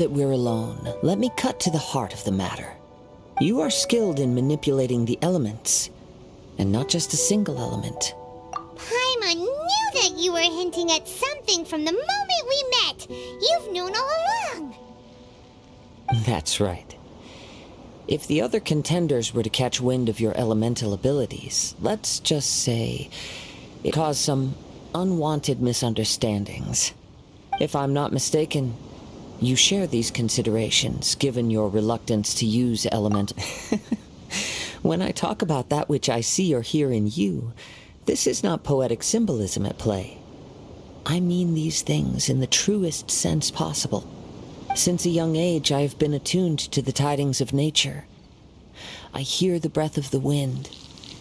that we're alone, let me cut to the heart of the matter. You are skilled in manipulating the elements, and not just a single element. Paimon knew that you were hinting at something from the moment we met. You've known all along. That's right. If the other contenders were to catch wind of your elemental abilities, let's just say it caused some unwanted misunderstandings. If I'm not mistaken, you share these considerations, given your reluctance to use elemental... When I talk about that which I see or hear in you, this is not poetic symbolism at play. I mean these things in the truest sense possible. Since a young age, I have been attuned to the tidings of nature. I hear the breath of the wind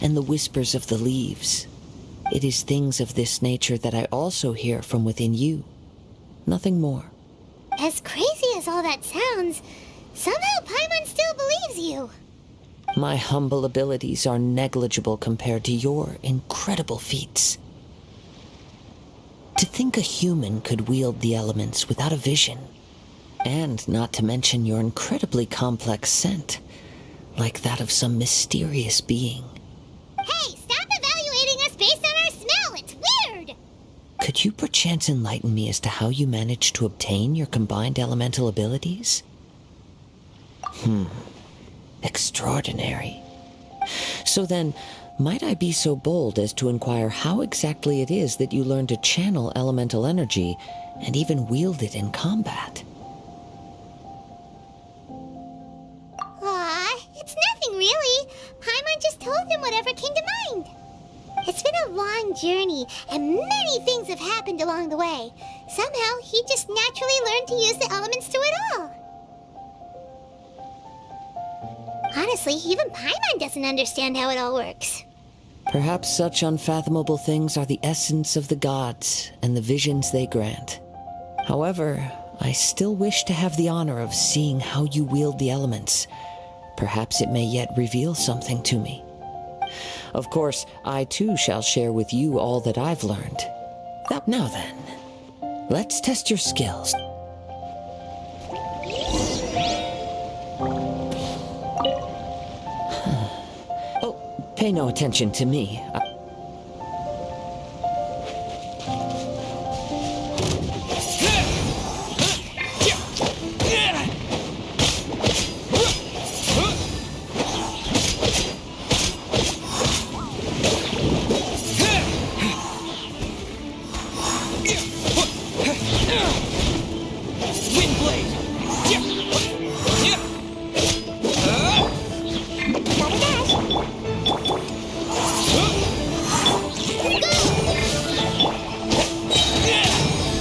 and the whispers of the leaves. It is things of this nature that I also hear from within you. Nothing more. As crazy as all that sounds, somehow Paimon still believes you. My humble abilities are negligible compared to your incredible feats. To think a human could wield the elements without a vision, and not to mention your incredibly complex scent, like that of some mysterious being. Hey, stop evaluating us based on our smell! It's weird! Could you perchance enlighten me as to how you managed to obtain your combined elemental abilities? Extraordinary. So then, might I be so bold as to inquire how exactly it is that you learned to channel elemental energy and even wield it in combat? Aw, it's nothing really. Paimon just told him whatever came to mind. It's been a long journey, and many things have happened along the way. Somehow, he just naturally learned to use the elements through it all. Honestly, even Paimon doesn't understand how it all works. Perhaps such unfathomable things are the essence of the gods and the visions they grant. However, I still wish to have the honor of seeing how you wield the elements. Perhaps it may yet reveal something to me. Of course, I too shall share with you all that I've learned. Now then, let's test your skills. Pay no attention to me.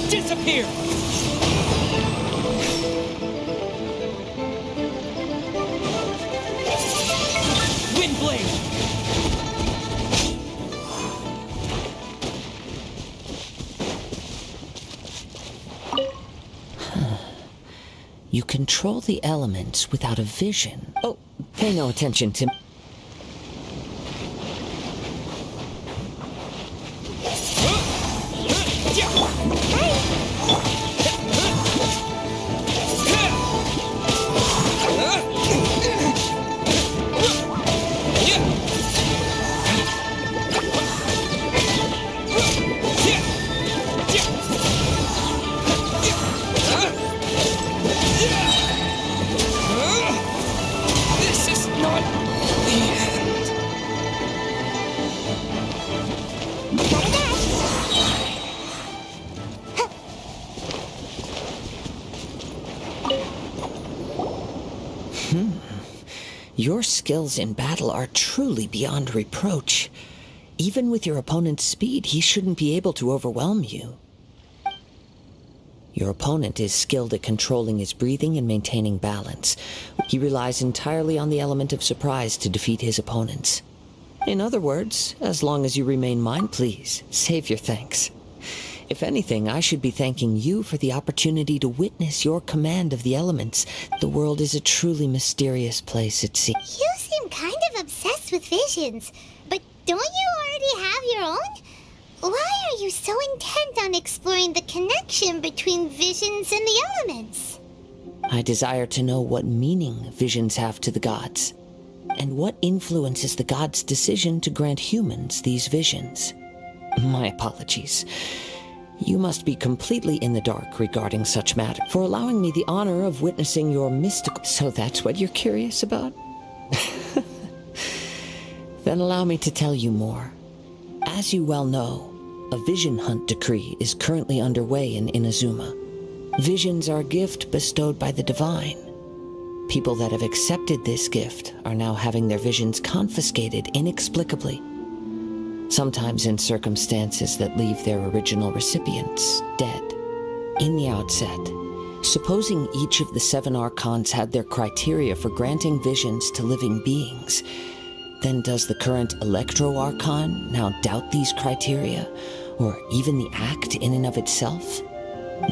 Disappear! Windblade! You control the elements without a vision. Oh, pay no attention to... This is not the end. Your skills in battle are truly beyond reproach. Even with your opponent's speed, he shouldn't be able to overwhelm you. Your opponent is skilled at controlling his breathing and maintaining balance. He relies entirely on the element of surprise to defeat his opponents. In other words, as long as you remain mine, please, save your thanks. If anything, I should be thanking you for the opportunity to witness your command of the elements. The world is a truly mysterious place, it seems. You seem kind of obsessed with visions, but don't you already have your own? Why are you so intent on exploring the connection between visions and the elements? I desire to know what meaning visions have to the gods, and what influences the gods' decision to grant humans these visions. My apologies. You must be completely in the dark regarding such matter for allowing me the honor of witnessing your mystical... So that's what you're curious about? Then allow me to tell you more. As you well know, a vision hunt decree is currently underway in Inazuma. Visions are a gift bestowed by the divine. People that have accepted this gift are now having their visions confiscated inexplicably, sometimes in circumstances that leave their original recipients dead. In the outset, supposing each of the 7 archons had their criteria for granting visions to living beings, then does the current Electro Archon now doubt these criteria, or even the act in and of itself?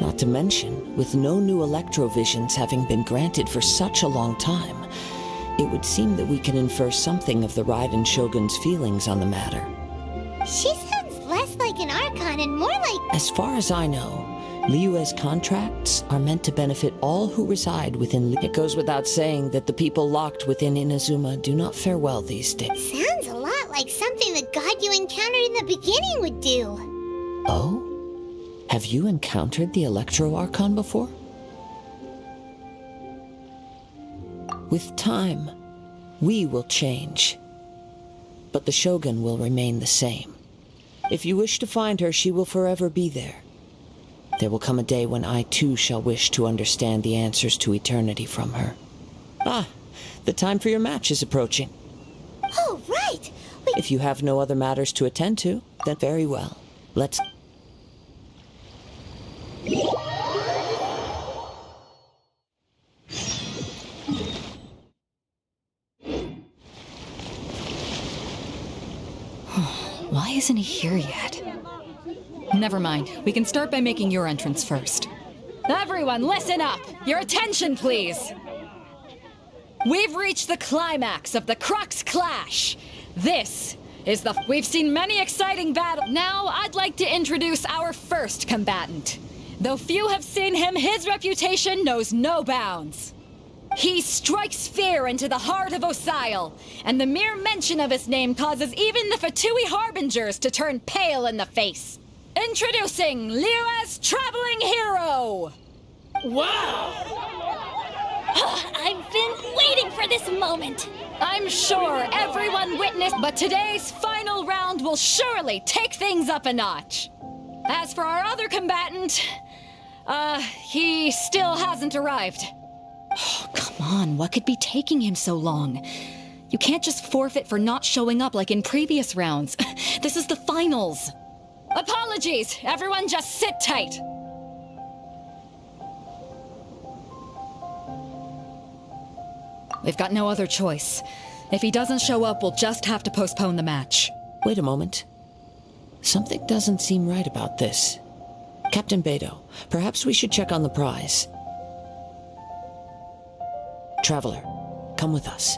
Not to mention, with no new Electro visions having been granted for such a long time, it would seem that we can infer something of the Raiden Shogun's feelings on the matter. She sounds less like an Archon and more like... As far as I know, Liyue's contracts are meant to benefit all who reside within It goes without saying that the people locked within Inazuma do not fare well these days. Sounds a lot like something the god you encountered in the beginning would do. Oh? Have you encountered the Electro Archon before? With time, we will change, but the Shogun will remain the same. If you wish to find her, she will forever be there. There will come a day when I too shall wish to understand the answers to eternity from her. Ah, the time for your match is approaching. Oh, right! If you have no other matters to attend to, then very well. Let's... Why isn't he here yet? Never mind. We can start by making your entrance first. Everyone, listen up! Your attention, please! We've reached the climax of the Crux Clash! This is the... We've seen many exciting battles. Now, I'd like to introduce our first combatant. Though few have seen him, his reputation knows no bounds. He strikes fear into the heart of Osile, and the mere mention of his name causes even the Fatui Harbingers to turn pale in the face. Introducing Liyue's traveling hero! Wow! I've been waiting for this moment! I'm sure everyone witnessed, but today's final round will surely take things up a notch. As for our other combatant, he still hasn't arrived. Oh, come on, what could be taking him so long? You can't just forfeit for not showing up like in previous rounds. This is the finals. Apologies, everyone just sit tight. We've got no other choice. If he doesn't show up, we'll just have to postpone the match. Wait a moment. Something doesn't seem right about this. Captain Beto, perhaps we should check on the prize. Traveler, come with us.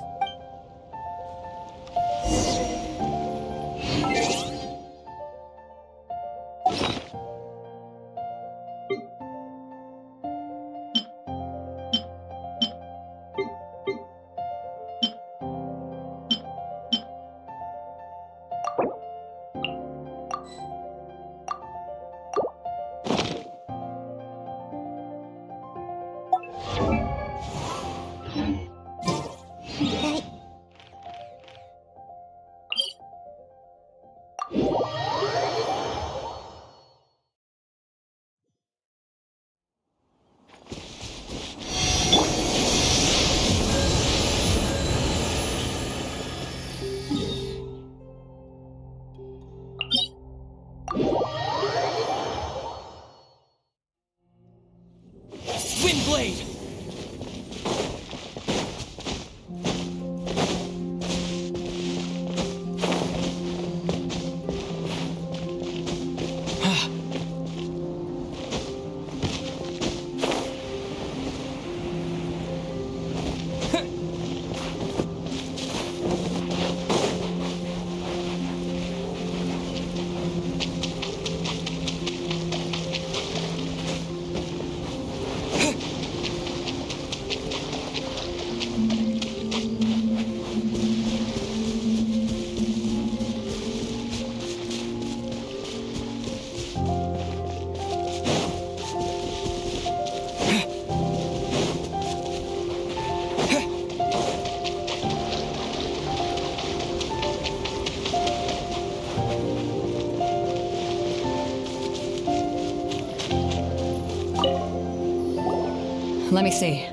Let me see.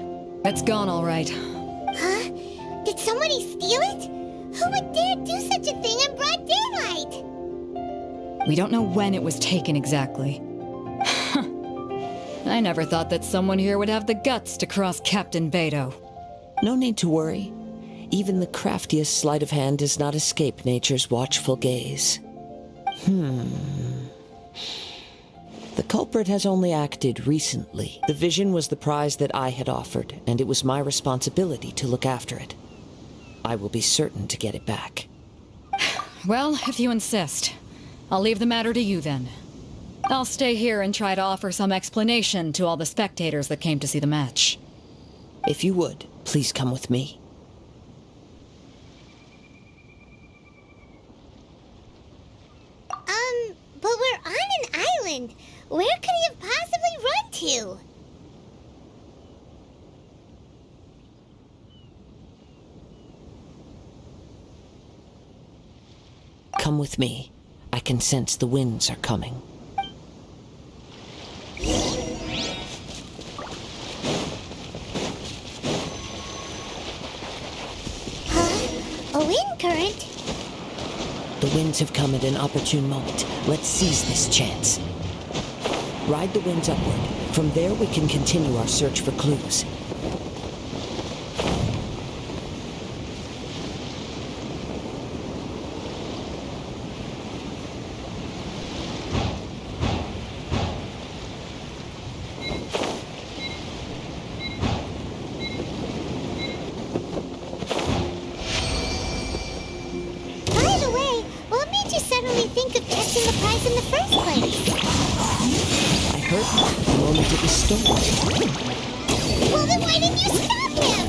It's gone all right. Huh? Did somebody steal it? Who would dare do such a thing in broad daylight? We don't know when it was taken exactly. I never thought that someone here would have the guts to cross Captain Beto. No need to worry. Even the craftiest sleight of hand does not escape nature's watchful gaze. The culprit has only acted recently. The vision was the prize that I had offered, and it was my responsibility to look after it. I will be certain to get it back. Well, if you insist. I'll leave the matter to you then. I'll stay here and try to offer some explanation to all the spectators that came to see the match. If you would, please come with me. But we're on an island. Where could he have possibly run to? Come with me. I can sense the winds are coming. Huh? A wind current? The winds have come at an opportune moment. Let's seize this chance. Ride the winds upward. From there we can continue our search for clues. By the way, what made you suddenly think of catching the prize in the first place? I heard the moment it was stolen. Well, then why didn't you stop him?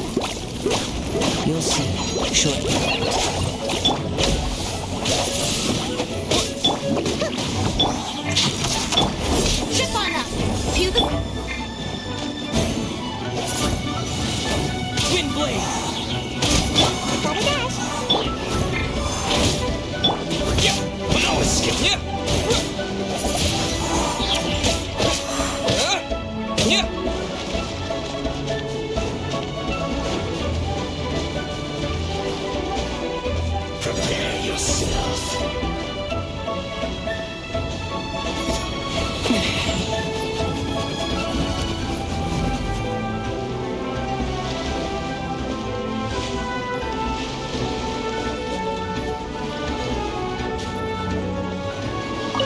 You'll see shortly. Ship on up. To the... Wind blade! Gotta dash. Yeah! I'll escape! Yeah! Yeah! Prepare yourself.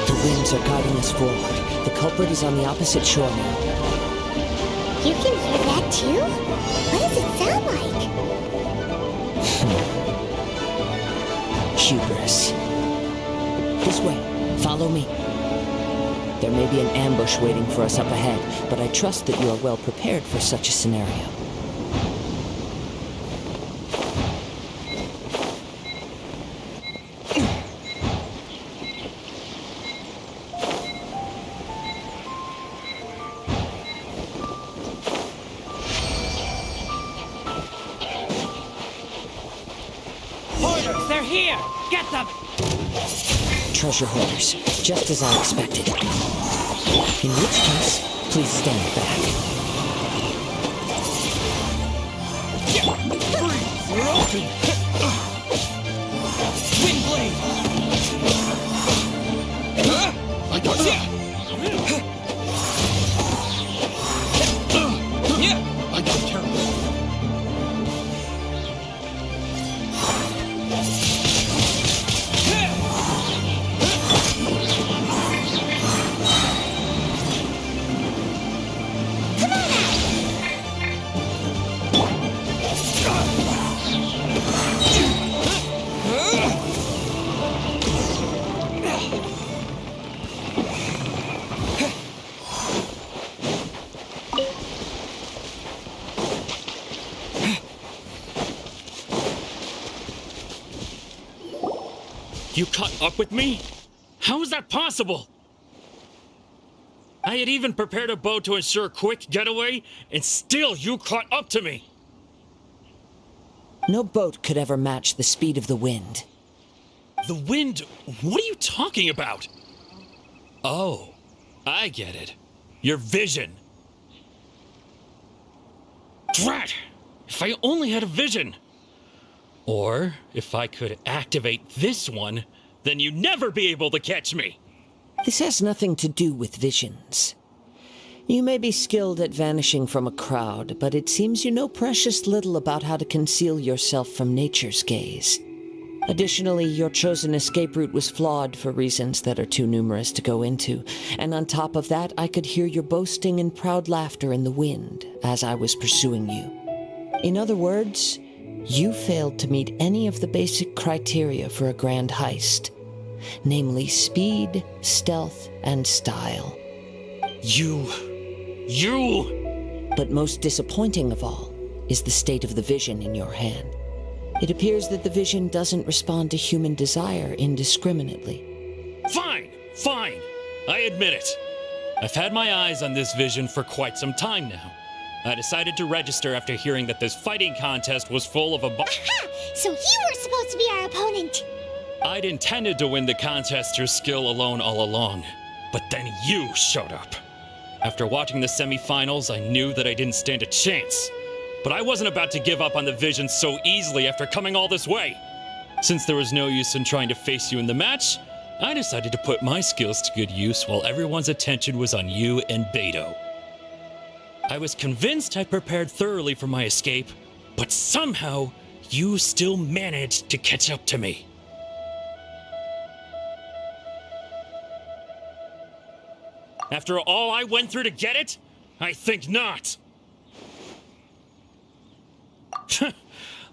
The winds are guiding us forward. The culprit is on the opposite shore now. You can hear that too? What does it sound like? Hubris. This way. Follow me. There may be an ambush waiting for us up ahead, but I trust that you are well prepared for such a scenario. Hoarders, they're here! Get them! Treasure hoarders, just as I expected. In which case, please stand back. Freeze! You're open! Wind blade! I got ya! Yeah! I got terrible. You caught up with me? How is that possible? I had even prepared a boat to ensure a quick getaway, and still you caught up to me! No boat could ever match the speed of the wind. The wind? What are you talking about? Oh, I get it. Your vision. Drat! If I only had a vision! Or, if I could activate this one, then you'd never be able to catch me! This has nothing to do with visions. You may be skilled at vanishing from a crowd, but it seems you know precious little about how to conceal yourself from nature's gaze. Additionally, your chosen escape route was flawed for reasons that are too numerous to go into, and on top of that, I could hear your boasting and proud laughter in the wind as I was pursuing you. In other words, you failed to meet any of the basic criteria for a grand heist, namely speed, stealth, and style. You... But most disappointing of all is the state of the vision in your hand. It appears that the vision doesn't respond to human desire indiscriminately. Fine! I admit it. I've had my eyes on this vision for quite some time now. I decided to register after hearing that this fighting contest was full of Aha! So you were supposed to be our opponent! I'd intended to win the contest through skill alone all along, but then you showed up. After watching the semifinals, I knew that I didn't stand a chance. But I wasn't about to give up on the vision so easily after coming all this way. Since there was no use in trying to face you in the match, I decided to put my skills to good use while everyone's attention was on you and Beto. I was convinced I prepared thoroughly for my escape, but somehow you still managed to catch up to me. After all I went through to get it? I think not.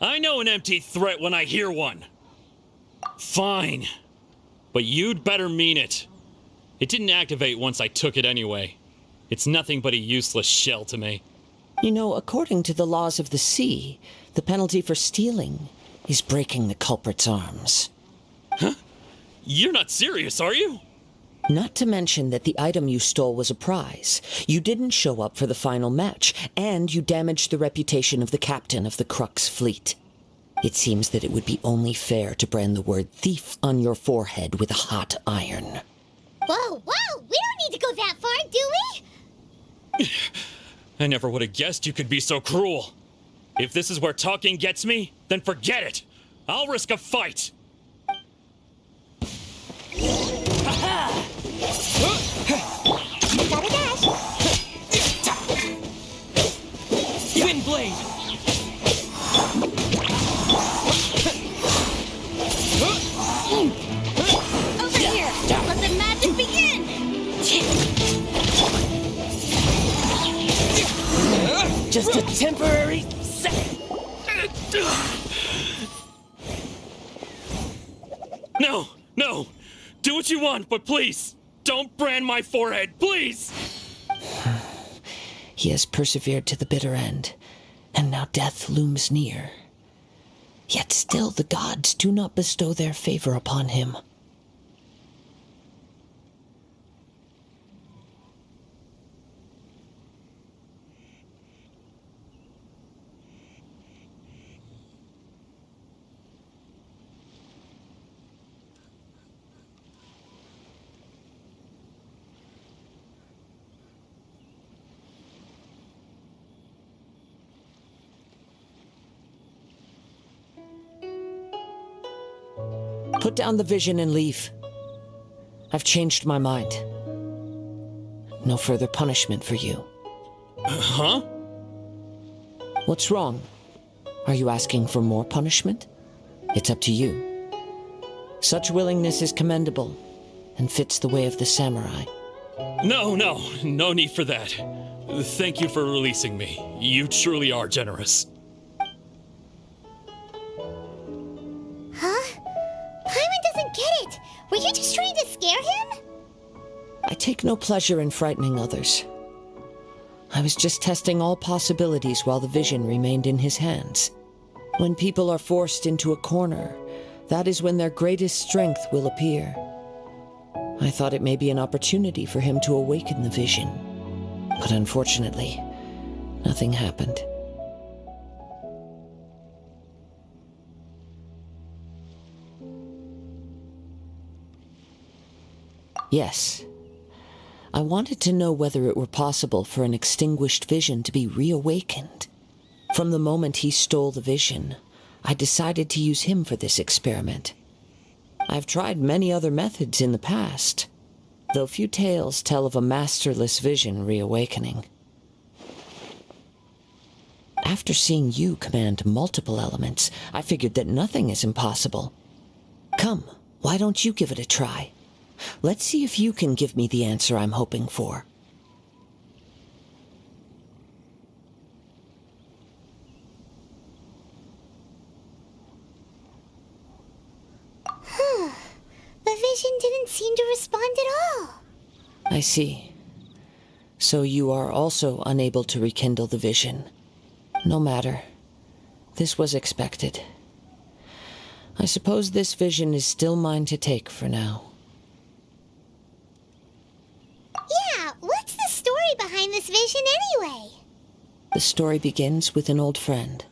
I know an empty threat when I hear one. Fine. But you'd better mean it. It didn't activate once I took it anyway. It's nothing but a useless shell to me. You know, according to the laws of the sea, the penalty for stealing is breaking the culprit's arms. Huh? You're not serious, are you? Not to mention that the item you stole was a prize. You didn't show up for the final match, and you damaged the reputation of the captain of the Crux fleet. It seems that it would be only fair to brand the word thief on your forehead with a hot iron. Whoa! We don't need to go that far, do we? I never would have guessed you could be so cruel. If this is where talking gets me, then forget it. I'll risk a fight. Gotta dash! Wind blade! Over here! Let the magic begin! Just a temporary second. No! Do what you want, but please, don't brand my forehead, please! He has persevered to the bitter end, and now death looms near. Yet still the gods do not bestow their favor upon him. Put down the vision and leave. I've changed my mind. No further punishment for you. Huh? What's wrong? Are you asking for more punishment? It's up to you. Such willingness is commendable and fits the way of the samurai. No need for that. Thank you for releasing me. You truly are generous. Huh? Paimon doesn't get it! Were you just trying to scare him? I take no pleasure in frightening others. I was just testing all possibilities while the vision remained in his hands. When people are forced into a corner, that is when their greatest strength will appear. I thought it may be an opportunity for him to awaken the vision. But unfortunately, nothing happened. Yes. I wanted to know whether it were possible for an extinguished vision to be reawakened. From the moment he stole the vision, I decided to use him for this experiment. I've tried many other methods in the past, though few tales tell of a masterless vision reawakening. After seeing you command multiple elements, I figured that nothing is impossible. Come, why don't you give it a try? Let's see if you can give me the answer I'm hoping for. The vision didn't seem to respond at all. I see. So you are also unable to rekindle the vision. No matter. This was expected. I suppose this vision is still mine to take for now. Yeah, what's the story behind this vision anyway? The story begins with an old friend.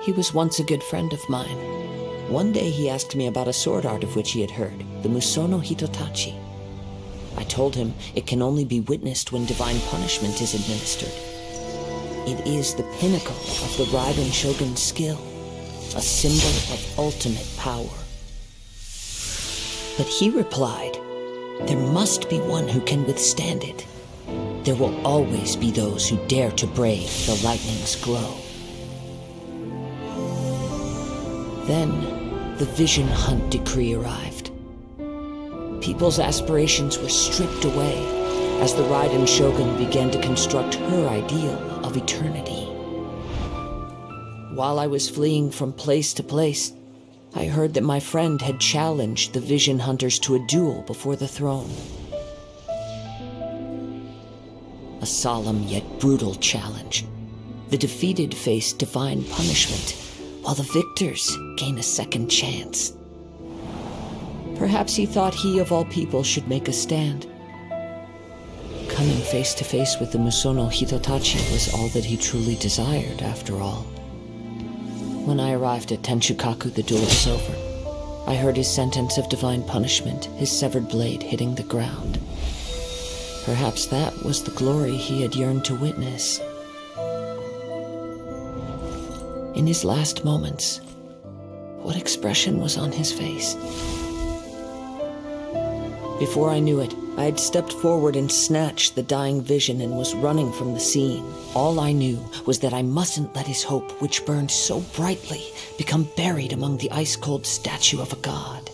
He was once a good friend of mine. One day he asked me about a sword art of which he had heard, the Musono Hitotachi. I told him it can only be witnessed when divine punishment is administered. It is the pinnacle of the Raiden Shogun's skill, a symbol of ultimate power. But he replied, there must be one who can withstand it. There will always be those who dare to brave the lightning's glow. Then, the Vision Hunt decree arrived. People's aspirations were stripped away as the Raiden Shogun began to construct her ideal of eternity. While I was fleeing from place to place, I heard that my friend had challenged the Vision Hunters to a duel before the throne. A solemn yet brutal challenge. The defeated face divine punishment, while the victors gain a second chance. Perhaps he thought he of all people should make a stand. Coming face to face with the Musono Hitotachi was all that he truly desired, after all. When I arrived at Tenshukaku, the duel was over. I heard his sentence of divine punishment, his severed blade hitting the ground. Perhaps that was the glory he had yearned to witness. In his last moments, what expression was on his face? Before I knew it, I had stepped forward and snatched the dying vision and was running from the scene. All I knew was that I mustn't let his hope, which burned so brightly, become buried among the ice-cold statue of a god.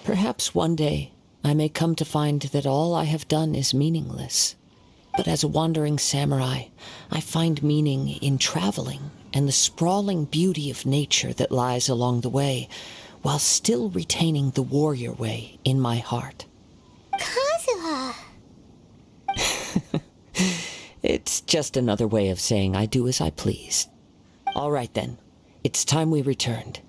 Perhaps one day I may come to find that all I have done is meaningless. But as a wandering samurai, I find meaning in traveling and the sprawling beauty of nature that lies along the way, while still retaining the warrior way in my heart. Kazuha! It's just another way of saying I do as I please. All right then, it's time we returned.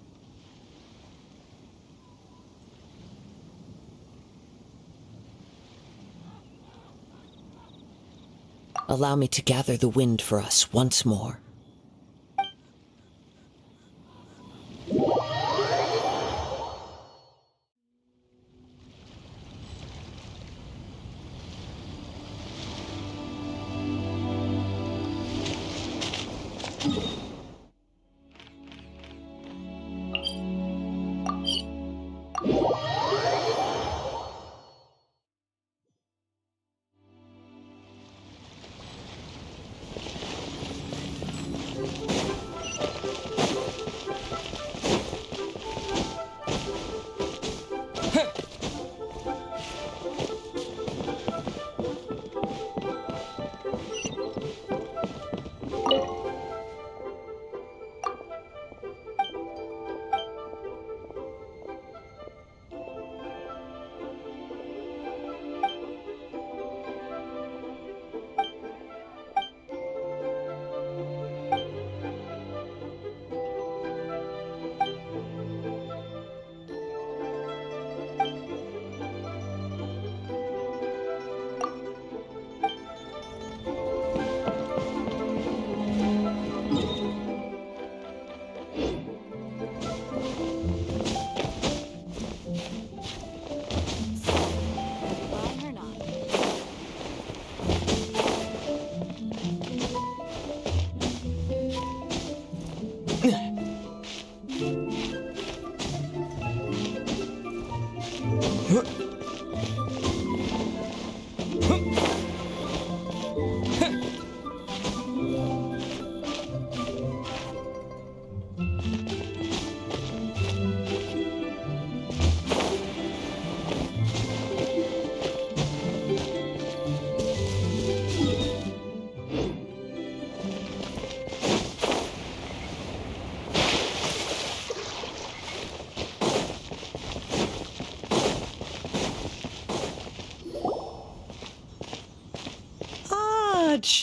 Allow me to gather the wind for us once more.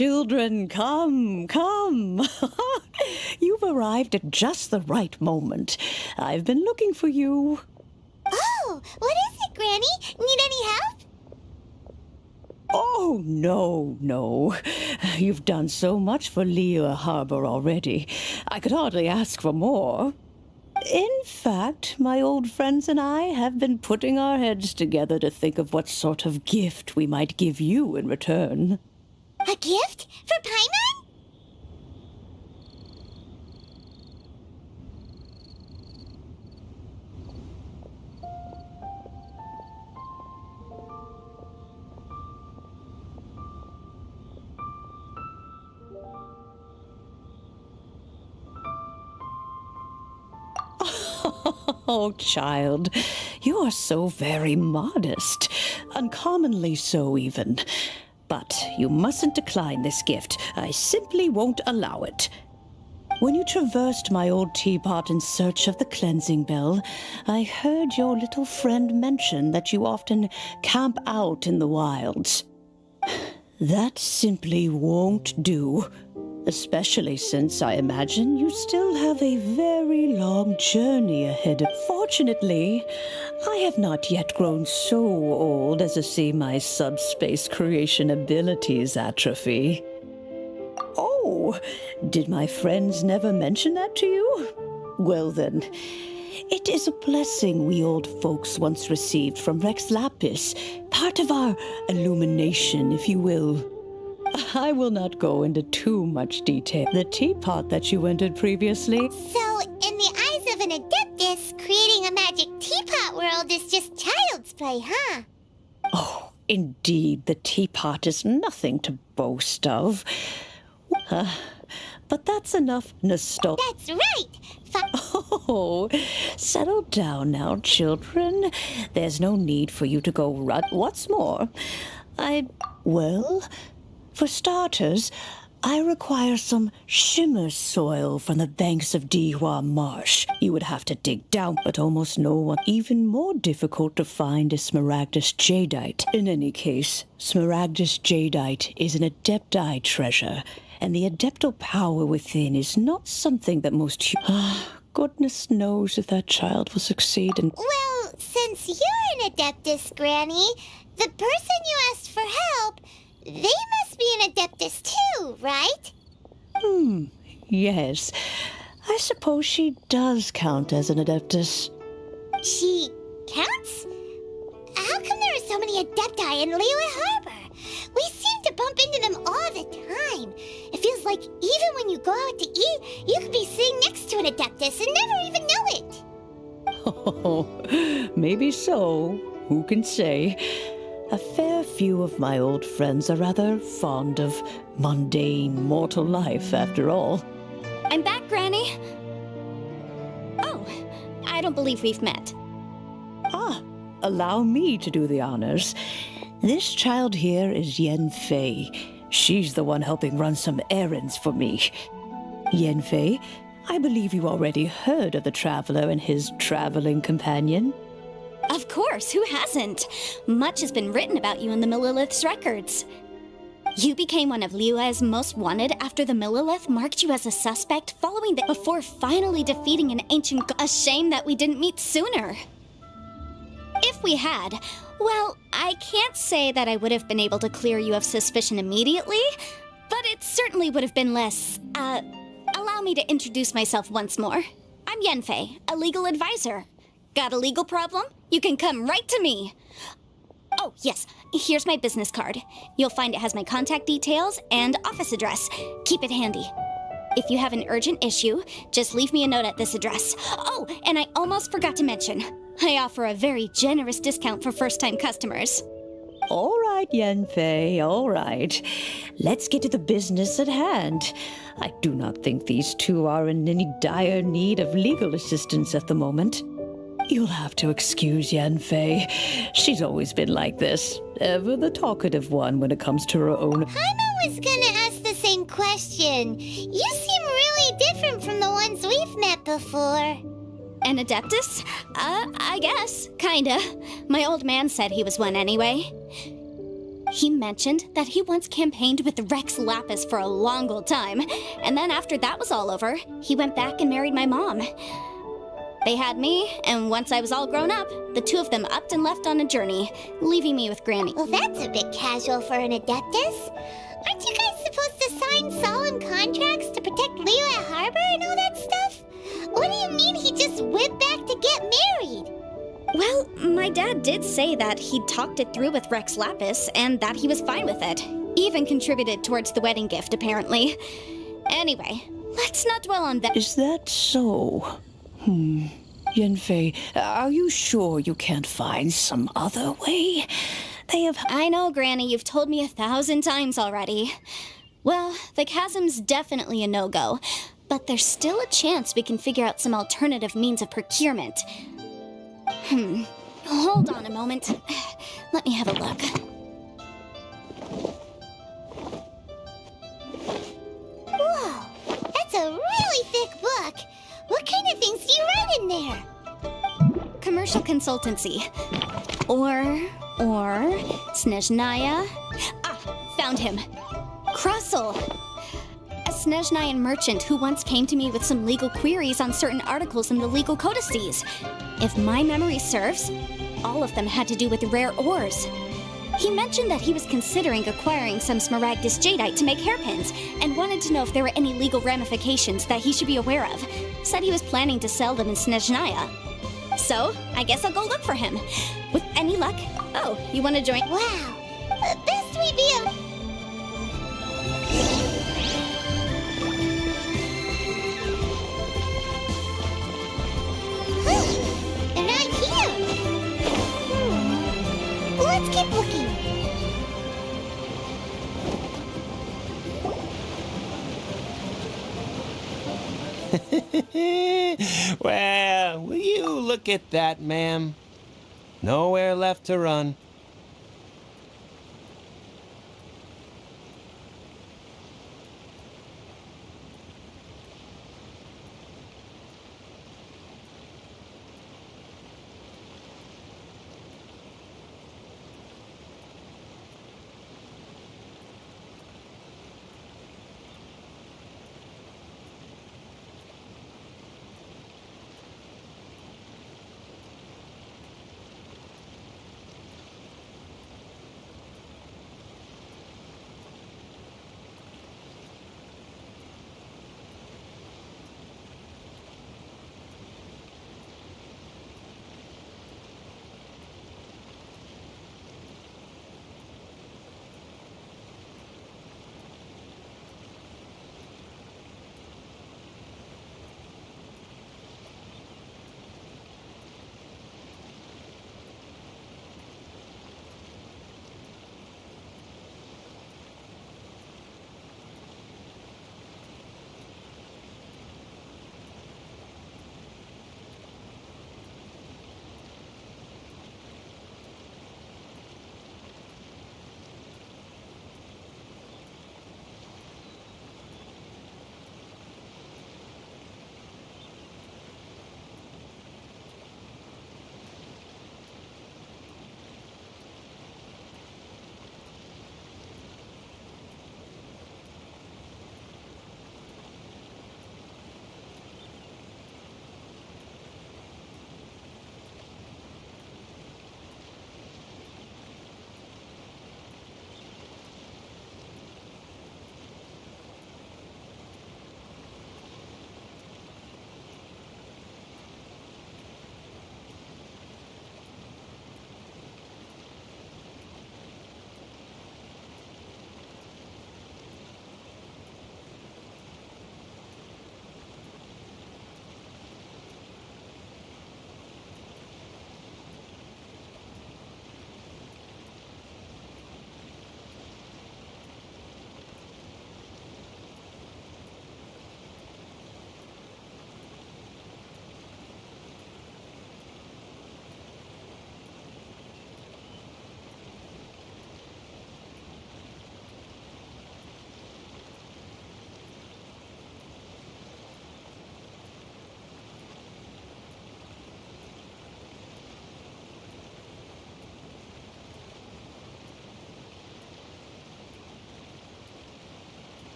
children, come, come. You've arrived at just the right moment. I've been looking for you. Oh, what is it, Granny? Need any help? Oh, no. You've done so much for Liyue Harbor already. I could hardly ask for more. In fact, my old friends and I have been putting our heads together to think of what sort of gift we might give you in return. A gift? For Paimon? Oh, child, you are so very modest. Uncommonly so, even. But you mustn't decline this gift. I simply won't allow it. When you traversed my old teapot in search of the cleansing bell, I heard your little friend mention that you often camp out in the wilds. That simply won't do. Especially since I imagine you still have a very long journey ahead. Fortunately, I have not yet grown so old as to see my subspace creation abilities atrophy. Oh, did my friends never mention that to you? Well then, it is a blessing we old folks once received from Rex Lapis, part of our illumination, if you will. I will not go into too much detail. The teapot that you entered previously. So, in the eyes of an Adeptus, creating a magic teapot world is just child's play, huh? Oh, indeed, the teapot is nothing to boast of. But that's enough nostalgia. That's right! Oh, settle down now, children. There's no need for you to go run. What's more, well, for starters, I require some shimmer soil from the banks of Dihua Marsh. You would have to dig down, but almost no one. Even more difficult to find is Smaragdus Jadeite. In any case, Smaragdus Jadeite is an Adepti treasure, and the Adeptal power within is not something that most goodness knows if that child will succeed in. Well, since you're an Adeptus, Granny, the person you asked for help, they must be an Adeptus too, right? Yes. I suppose she does count as an Adeptus. She counts? How come there are so many Adepti in Liyue Harbor? We seem to bump into them all the time. It feels like even when you go out to eat, you could be sitting next to an Adeptus and never even know it. Oh, maybe so. Who can say? A fair few of my old friends are rather fond of mundane mortal life, after all. I'm back, Granny. Oh, I don't believe we've met. Allow me to do the honors. This child here is Yanfei. She's the one helping run some errands for me. Yanfei, I believe you already heard of the traveler and his traveling companion. Of course, who hasn't? Much has been written about you in the Millilith's records. You became one of Liyue's most wanted after the Millilith marked you as a suspect following before finally defeating an ancient A shame that we didn't meet sooner. If we had, well, I can't say that I would have been able to clear you of suspicion immediately, but it certainly would have been less, allow me to introduce myself once more. I'm Yanfei, a legal advisor. Got a legal problem? You can come right to me. Oh, yes, here's my business card. You'll find it has my contact details and office address. Keep it handy. If you have an urgent issue, just leave me a note at this address. Oh, and I almost forgot to mention, I offer a very generous discount for first-time customers. All right, Yanfei, all right. Let's get to the business at hand. I do not think these two are in any dire need of legal assistance at the moment. You'll have to excuse Yanfei. She's always been like this, ever the talkative one when it comes to her own. Paimon was gonna ask the same question. You seem really different from the ones we've met before. An Adeptus? I guess. Kinda. My old man said he was one anyway. He mentioned that he once campaigned with Rex Lapis for a long old time, and then after that was all over, he went back and married my mom. They had me, and once I was all grown up, the two of them upped and left on a journey, leaving me with Granny. Well, that's a bit casual for an Adeptus. Aren't you guys supposed to sign solemn contracts to protect Liyue Harbor and all that stuff? What do you mean he just went back to get married? Well, my dad did say that he'd talked it through with Rex Lapis and that he was fine with it. Even contributed towards the wedding gift, apparently. Anyway, let's not dwell on that. Is that so? Yanfei, are you sure you can't find some other way? They have... I know, Granny, you've told me 1,000 times already. Well, the chasm's definitely a no-go, but there's still a chance we can figure out some alternative means of procurement. Hold on a moment. Let me have a look. Whoa, that's a really thick book. What kind of things do you write in there? Commercial consultancy. Or Snezhnaya. Ah, found him. Krusel. A Snezhnayan merchant who once came to me with some legal queries on certain articles in the legal codices. If my memory serves, all of them had to do with rare ores. He mentioned that he was considering acquiring some Smaragdus jadeite to make hairpins, and wanted to know if there were any legal ramifications that he should be aware of. Said he was planning to sell them in Snezhnaya. So, I guess I'll go look for him. With any luck... Oh, you want to join? Wow, best we be a... They're not here. Let's keep looking. Well, will you look at that, ma'am? Nowhere left to run.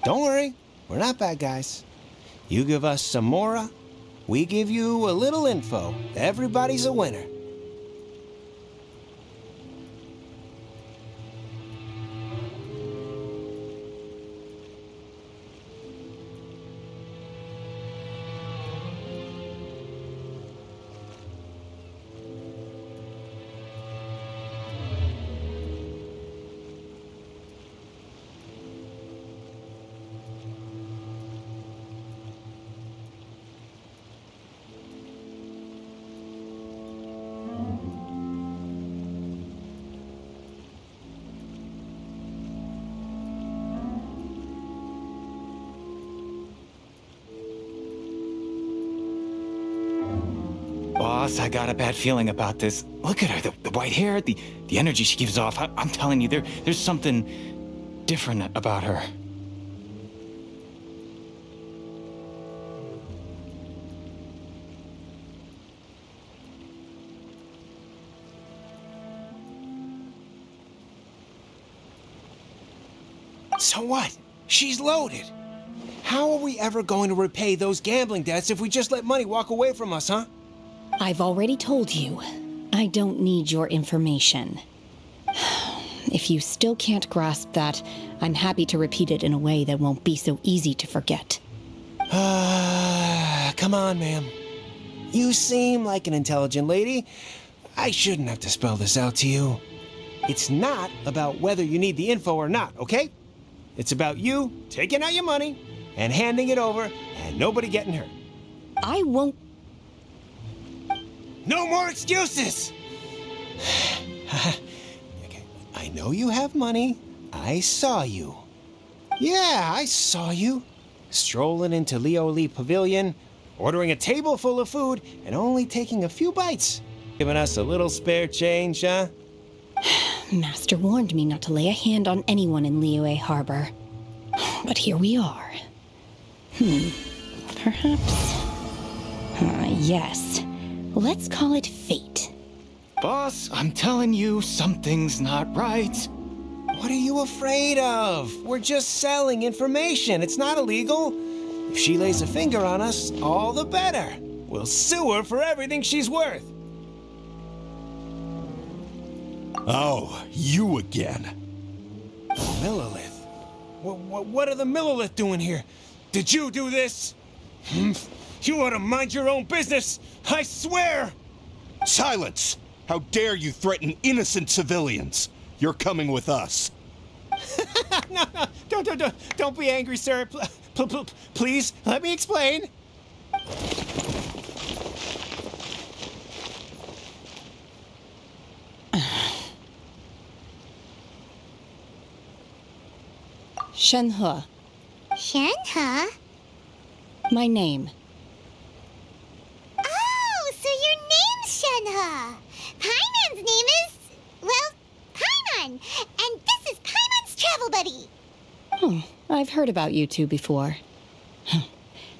Don't worry, we're not bad guys. You give us some mora, we give you a little info. Everybody's a winner. Boss, I got a bad feeling about this. Look at her, the white hair, the energy she gives off. I'm telling you, there's something different about her. So what? She's loaded. How are we ever going to repay those gambling debts if we just let money walk away from us, huh? I've already told you, I don't need your information. If you still can't grasp that, I'm happy to repeat it in a way that won't be so easy to forget. Come on, ma'am. You seem like an intelligent lady. I shouldn't have to spell this out to you. It's not about whether you need the info or not, okay? It's about you taking out your money and handing it over and nobody getting hurt. I won't. No more excuses! Okay, I know you have money. I saw you. Yeah, I saw you. Strolling into Leo Lee Pavilion, ordering a table full of food, and only taking a few bites. Giving us a little spare change, huh? Master warned me not to lay a hand on anyone in Liyue Harbor. But here we are. Perhaps. Yes. Let's call it fate. Boss, I'm telling you, something's not right. What are you afraid of? We're just selling information. It's not illegal. If she lays a finger on us, all the better. We'll sue her for everything she's worth. Oh, you again. Millilith? What are the Millilith doing here? Did you do this? You ought to mind your own business. I swear! Silence! How dare you threaten innocent civilians? You're coming with us. No, don't be angry, sir. Please, let me explain. Shenhe, Shenhe? my name. Oh, so your name's Shenhe. Paimon's name is, well, Paimon. And this is Paimon's travel buddy. I've heard about you two before.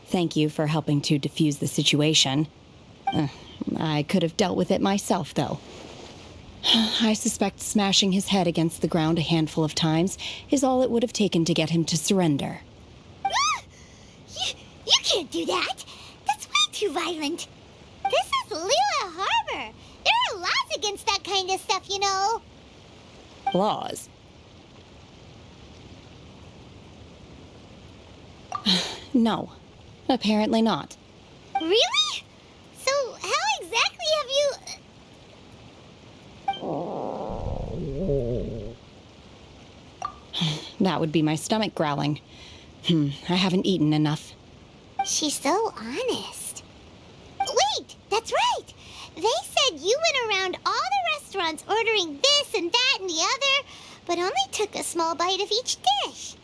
Thank you for helping to defuse the situation. I could have dealt with it myself, though. I suspect smashing his head against the ground a handful of times is all it would have taken to get him to surrender. You can't do that. That's way too violent. This is Liyue Harbor. There are laws against that kind of stuff, you know. Laws? No, apparently not. Really? So how exactly have you... That would be my stomach growling. I haven't eaten enough. She's so honest. Wait, that's right. They said you went around all the restaurants ordering this and that and the other, but only took a small bite of each dish.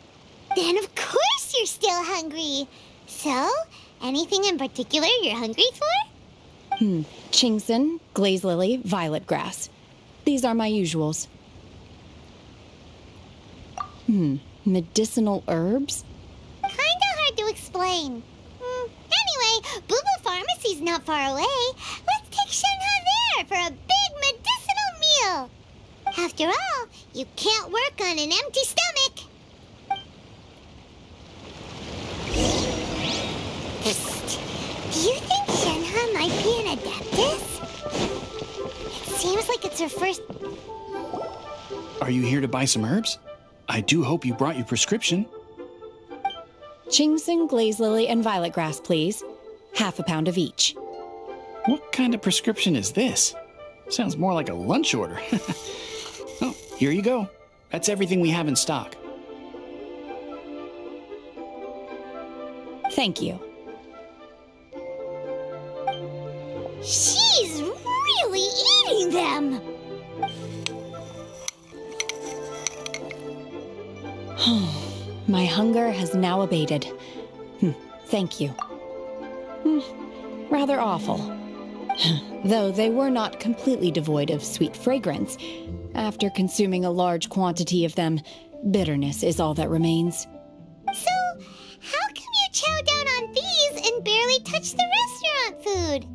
Then of course you're still hungry. So, anything in particular you're hungry for? Chingson, glaze lily, violet grass. These are my usuals. Medicinal herbs? Kinda hard to explain. Anyway, Boo Pharmacy's not far away. Let's take Shenhe there for a big medicinal meal. After all, you can't work on an empty stomach. this? It seems like it's her first... Are you here to buy some herbs? I do hope you brought your prescription. Ginseng, glaze lily, and violet grass, please. Half a pound of each. What kind of prescription is this? Sounds more like a lunch order. Oh, here you go. That's everything we have in stock. Thank you. She's really eating them! My hunger has now abated. Thank you. Rather awful. Though they were not completely devoid of sweet fragrance. After consuming a large quantity of them, bitterness is all that remains. So, how come you chow down on these and barely touch the restaurant food?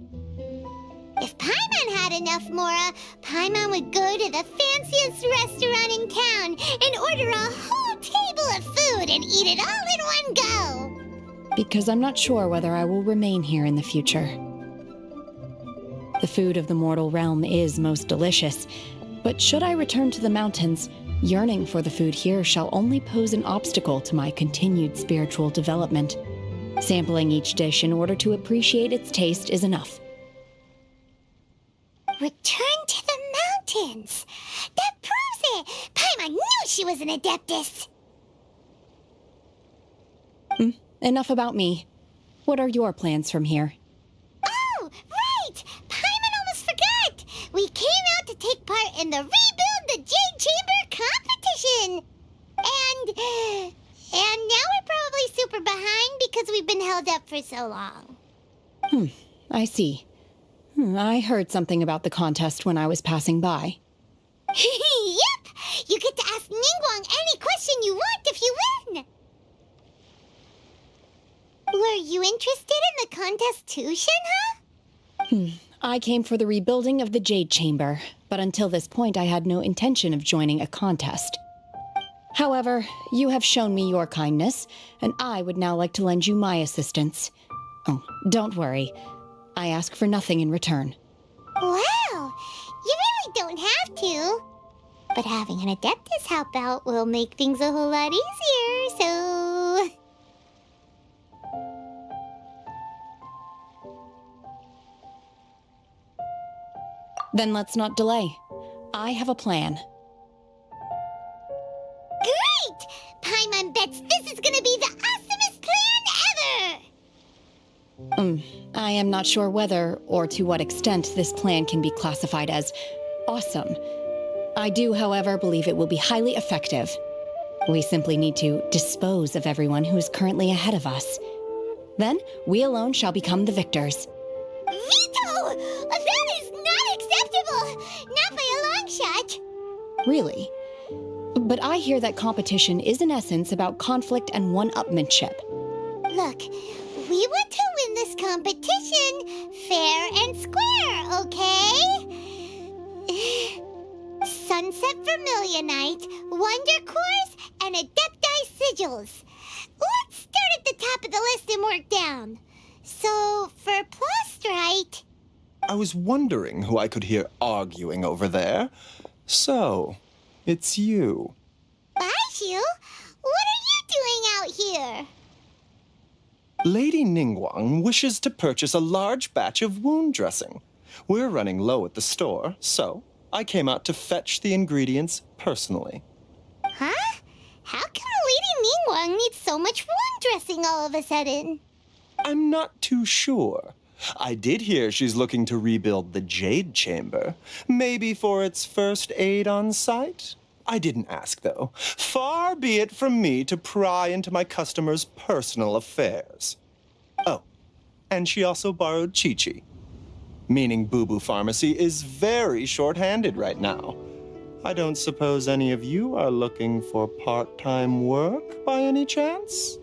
If Paimon had enough Mora, Paimon would go to the fanciest restaurant in town and order a whole table of food and eat it all in one go. Because I'm not sure whether I will remain here in the future. The food of the mortal realm is most delicious, but should I return to the mountains, yearning for the food here shall only pose an obstacle to my continued spiritual development. Sampling each dish in order to appreciate its taste is enough. Return to the mountains! That proves it! Paimon knew she was an Adeptus! Enough about me. What are your plans from here? Oh, right! Paimon almost forgot! We came out to take part in the Rebuild the Jade Chamber competition! And now we're probably super behind because we've been held up for so long. I see. I heard something about the contest when I was passing by. Yep! You get to ask Ningguang any question you want if you win! Were you interested in the contest too, Shenhe? I came for the rebuilding of the Jade Chamber, but until this point I had no intention of joining a contest. However, you have shown me your kindness, and I would now like to lend you my assistance. Oh, don't worry. I ask for nothing in return. Wow! You really don't have to. But having an Adeptus help out will make things a whole lot easier, so... Then let's not delay. I have a plan. Great! Paimon bets this is gonna be the awesomest plan ever! I am not sure whether or to what extent this plan can be classified as awesome. I do, however, believe it will be highly effective. We simply need to dispose of everyone who is currently ahead of us. Then, we alone shall become the victors. Veto! That is not acceptable! Not by a long shot! Really? But I hear that competition is in essence about conflict and one-upmanship. Look, we want to win this competition fair and square, okay? Sunset Vermilionite, Wonder Cores, and Adepti Sigils. Let's start at the top of the list and work down. So, for Plostrite... I was wondering who I could hear arguing over there. So, it's you. Baishu, what are you doing out here? Lady Ningguang wishes to purchase a large batch of wound dressing. We're running low at the store, so I came out to fetch the ingredients personally. Huh? How come Lady Ningguang needs so much wound dressing all of a sudden? I'm not too sure. I did hear she's looking to rebuild the Jade Chamber. Maybe for its first aid on site? I didn't ask, though. Far be it from me to pry into my customers' personal affairs. Oh, and she also borrowed Chi-Chi. Meaning Boo Boo Pharmacy is very short-handed right now. I don't suppose any of you are looking for part-time work by any chance?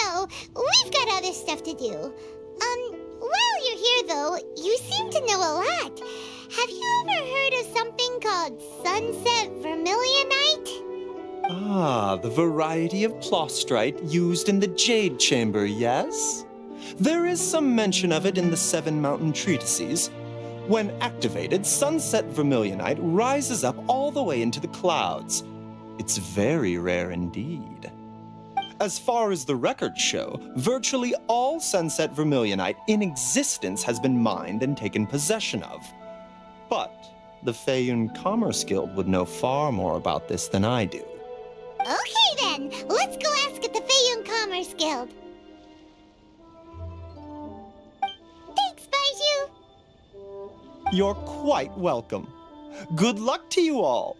No, we've got other stuff to do. While you're here, though, you seem to know a lot. Have you ever heard of something called Sunset Vermilionite? Ah, the variety of plostrite used in the Jade Chamber, yes? There is some mention of it in the Seven Mountain Treatises. When activated, sunset vermilionite rises up all the way into the clouds. It's very rare indeed. As far as the records show, virtually all sunset vermilionite in existence has been mined and taken possession of. But the Feiyun Commerce Guild would know far more about this than I do. Okay then, let's go ask at the Feiyun Commerce Guild. Thanks, Baiju. You're quite welcome. Good luck to you all.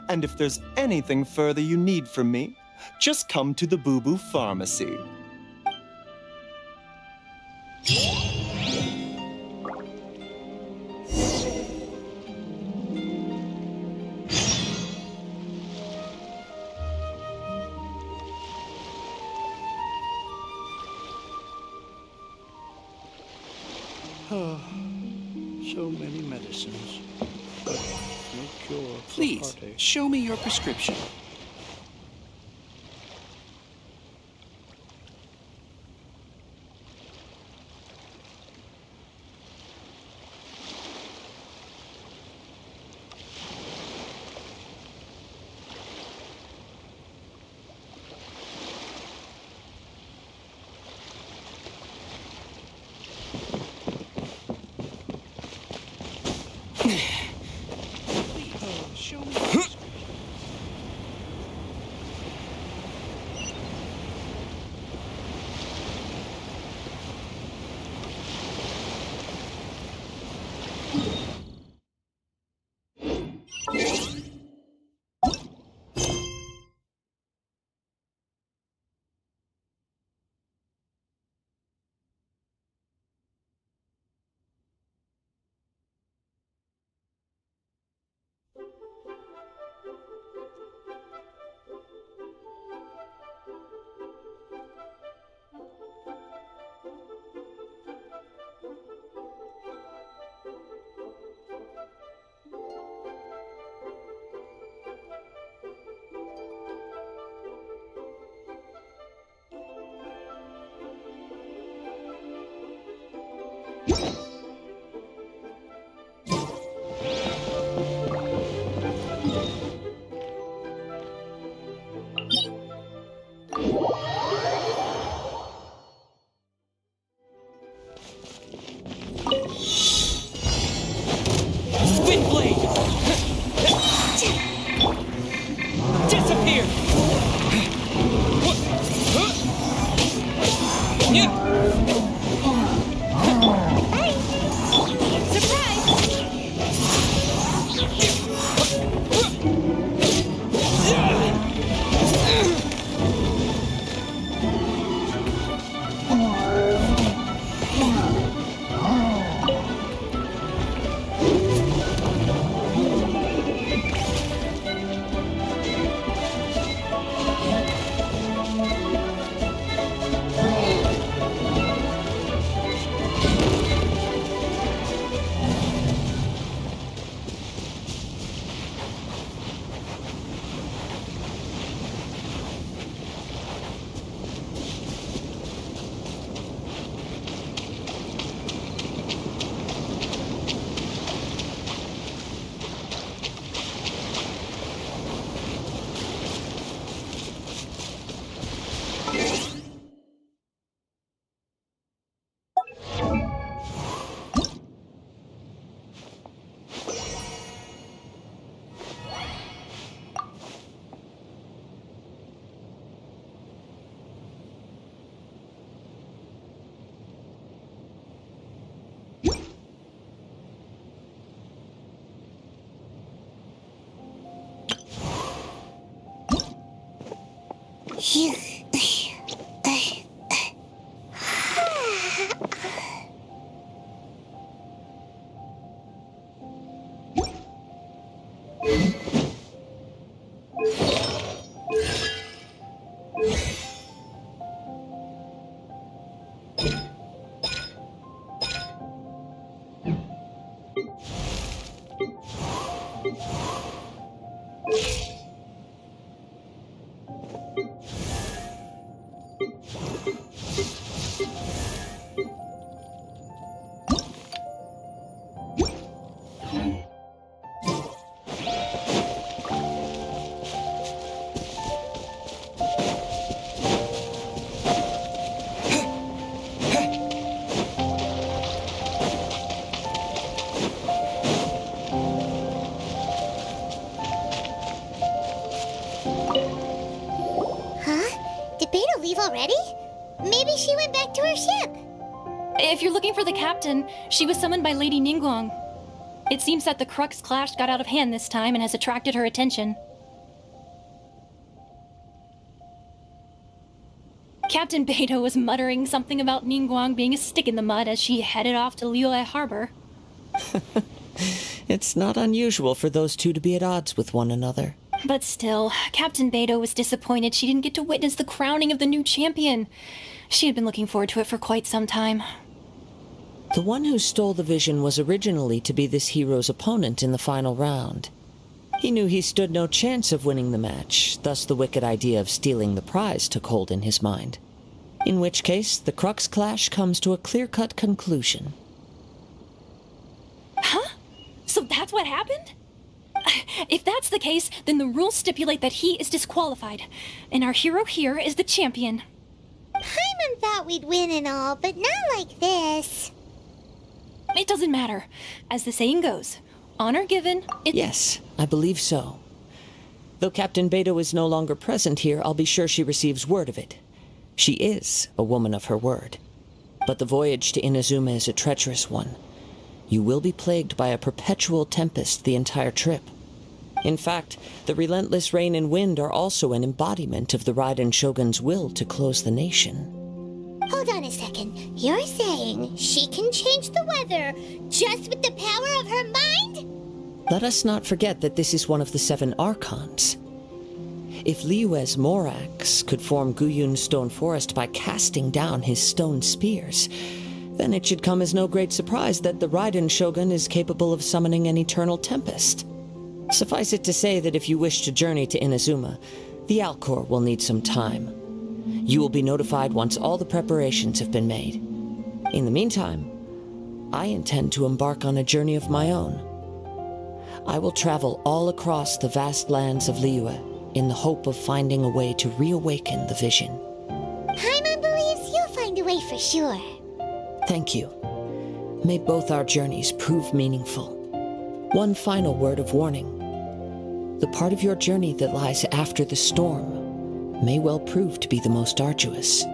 And if there's anything further you need from me, just come to the Boo Boo Pharmacy. So many medicines. But no cure for Please, heartache. show me your prescription. Show me your prescription. Windblade! Disappear! already? Maybe she went back to her ship. If you're looking for the captain, she was summoned by Lady Ningguang. It seems that the Crux clash got out of hand this time and has attracted her attention. Captain Beidou was muttering something about Ningguang being a stick in the mud as she headed off to Liyue Harbor. It's not unusual for those two to be at odds with one another. But still, Captain Beidou was disappointed she didn't get to witness the crowning of the new champion. She had been looking forward to it for quite some time. The one who stole the vision was originally to be this hero's opponent in the final round. He knew he stood no chance of winning the match, thus the wicked idea of stealing the prize took hold in his mind. In which case, the Crux clash comes to a clear-cut conclusion. Huh? So that's what happened? If that's the case, then the rules stipulate that he is disqualified, and our hero here is the champion. Paimon thought we'd win and all, but not like this. It doesn't matter. As the saying goes, honor given, Yes, I believe so. Though Captain Beidou is no longer present here, I'll be sure she receives word of it. She is a woman of her word. But the voyage to Inazuma is a treacherous one. You will be plagued by a perpetual tempest the entire trip. In fact, the relentless rain and wind are also an embodiment of the Raiden Shogun's will to close the nation. Hold on a second. You're saying she can change the weather just with the power of her mind? Let us not forget that this is one of the 7 Archons. If Liyue's Morax could form Guyun's stone forest by casting down his stone spears, then it should come as no great surprise that the Raiden Shogun is capable of summoning an eternal tempest. Suffice it to say that if you wish to journey to Inazuma, the Alcor will need some time. You will be notified once all the preparations have been made. In the meantime, I intend to embark on a journey of my own. I will travel all across the vast lands of Liyue in the hope of finding a way to reawaken the vision. Paimon believes you'll find a way for sure. Thank you. May both our journeys prove meaningful. One final word of warning. The part of your journey that lies after the storm may well prove to be the most arduous.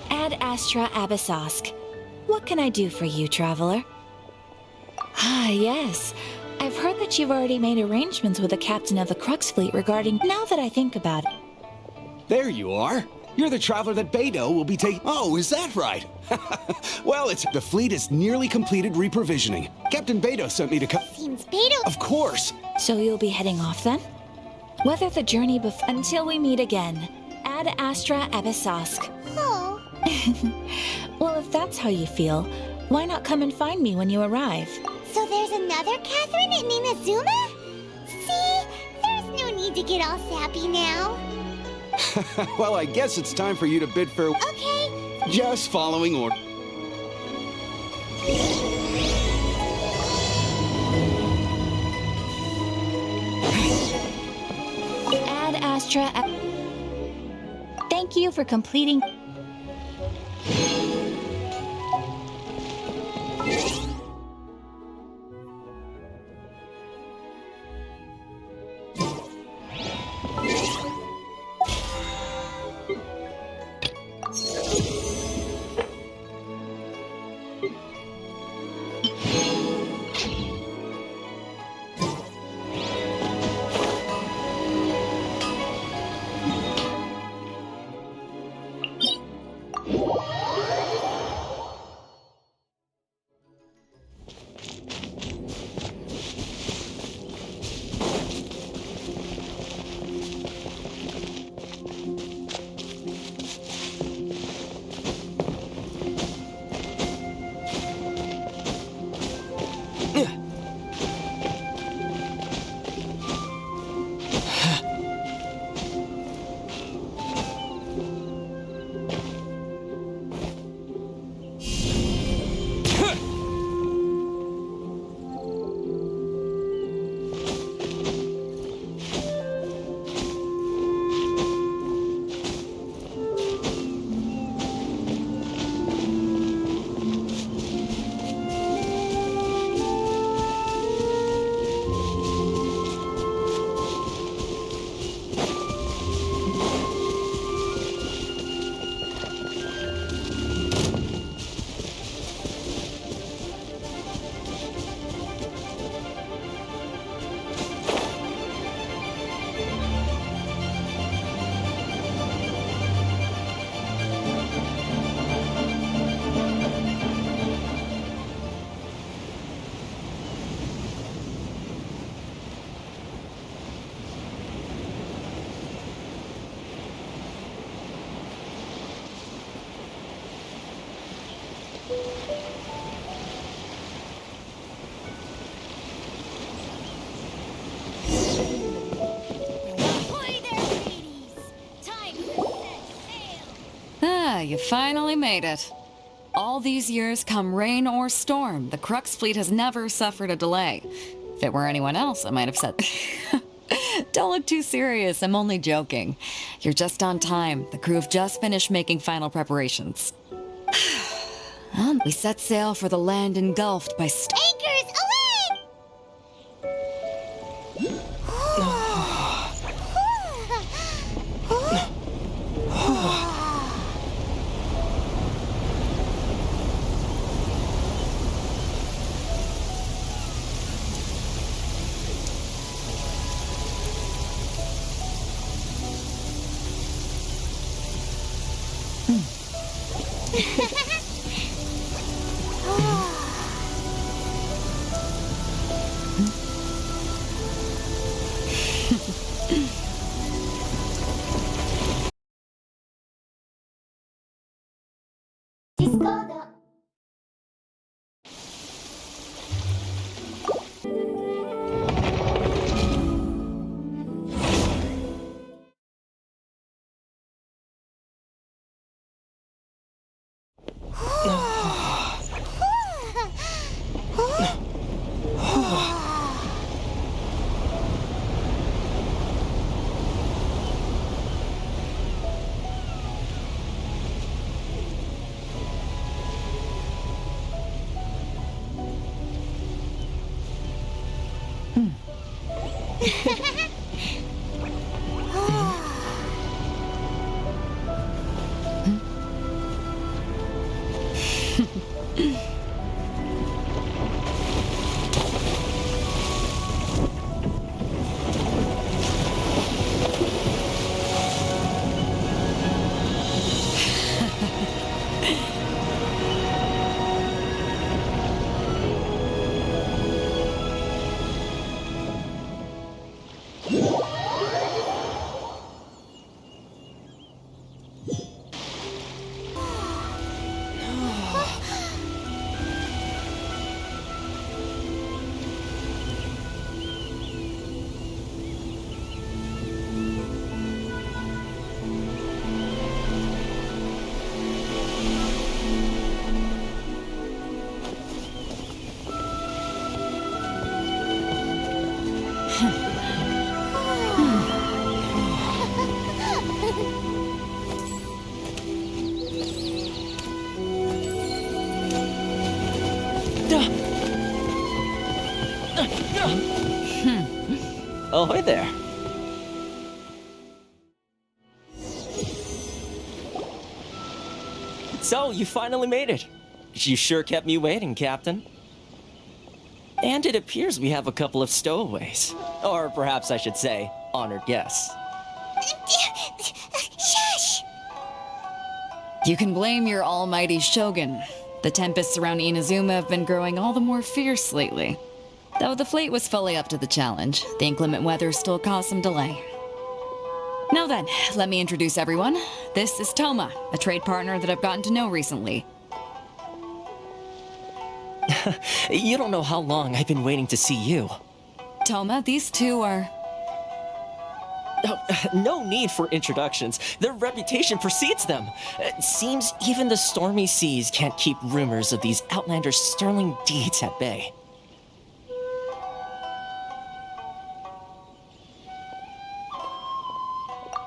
Ad Astra Abyssosk. What can I do for you, traveler? Ah, yes. I've heard that you've already made arrangements with the captain of the Crux fleet regarding... Now that I think about it... There you are. You're the traveler that Beidou will be taking... Oh, is that right? Well, the fleet is nearly completed reprovisioning. Captain Beidou sent me to come... Seems Beidou... Of course. So you'll be heading off then? Whether the journey until we meet again. Ad Astra Abyssosk. Oh. Well, if that's how you feel, why not come and find me when you arrive? So there's another Catherine in Inazuma? See? There's no need to get all sappy now. Well, I guess it's time for you to bid for... Okay. Just following order. Ad Astra... Thank you for completing... You finally made it. All these years, come rain or storm, the Crux fleet has never suffered a delay. If it were anyone else, I might have said... Don't look too serious, I'm only joking. You're just on time. The crew have just finished making final preparations. We set sail for the land engulfed by... Anchors away! Ahoy there. So, you finally made it. You sure kept me waiting, Captain. And it appears we have a couple of stowaways. Or perhaps I should say, honored guests. Shush! You can blame your almighty shogun. The tempests around Inazuma have been growing all the more fierce lately. Though the fleet was fully up to the challenge, the inclement weather still caused some delay. Now then, let me introduce everyone. This is Toma, a trade partner that I've gotten to know recently. You don't know how long I've been waiting to see you. Toma, these two are... Oh, no need for introductions. Their reputation precedes them. It seems even the stormy seas can't keep rumors of these outlanders' sterling deeds at bay.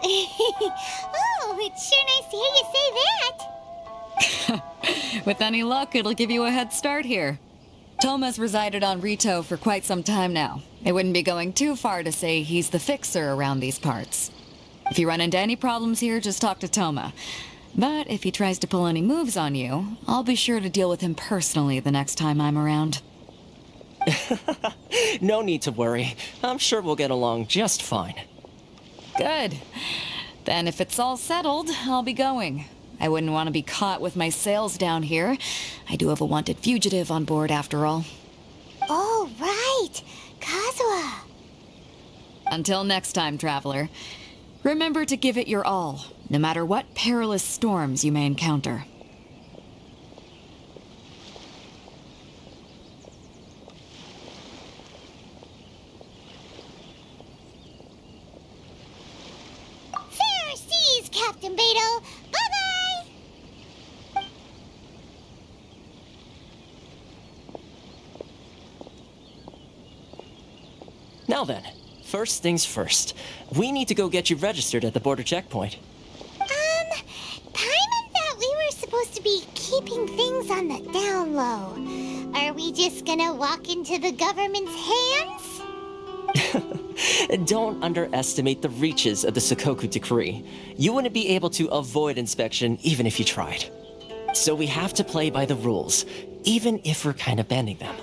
Oh, it's sure nice to hear you say that. With any luck, it'll give you a head start here. Toma's resided on Rito for quite some time now. It wouldn't be going too far to say he's the fixer around these parts. If you run into any problems here, just talk to Toma. But if he tries to pull any moves on you, I'll be sure to deal with him personally the next time I'm around. No need to worry. I'm sure we'll get along just fine. Good. Then if it's all settled, I'll be going. I wouldn't want to be caught with my sails down here. I do have a wanted fugitive on board after all. Oh, right. Kazuha. Until next time, traveler. Remember to give it your all, no matter what perilous storms you may encounter. Fair seas, Captain Beto. Bye-bye. Now then, first things first. We need to go get you registered at the border checkpoint. Paimon thought we were supposed to be keeping things on the down low. Are we just gonna walk into the government's hands? Don't underestimate the reaches of the Sakoku Decree. You wouldn't be able to avoid inspection even if you tried. So we have to play by the rules, even if we're kind of bending them.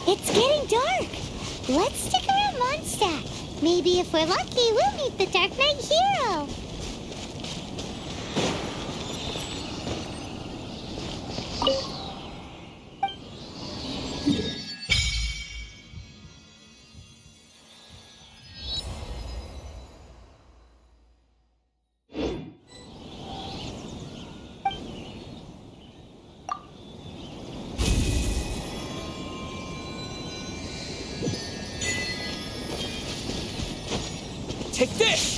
It's getting dark. Let's stick around Mondstadt. Maybe if we're lucky, we'll meet the Dark Knight hero. Take this!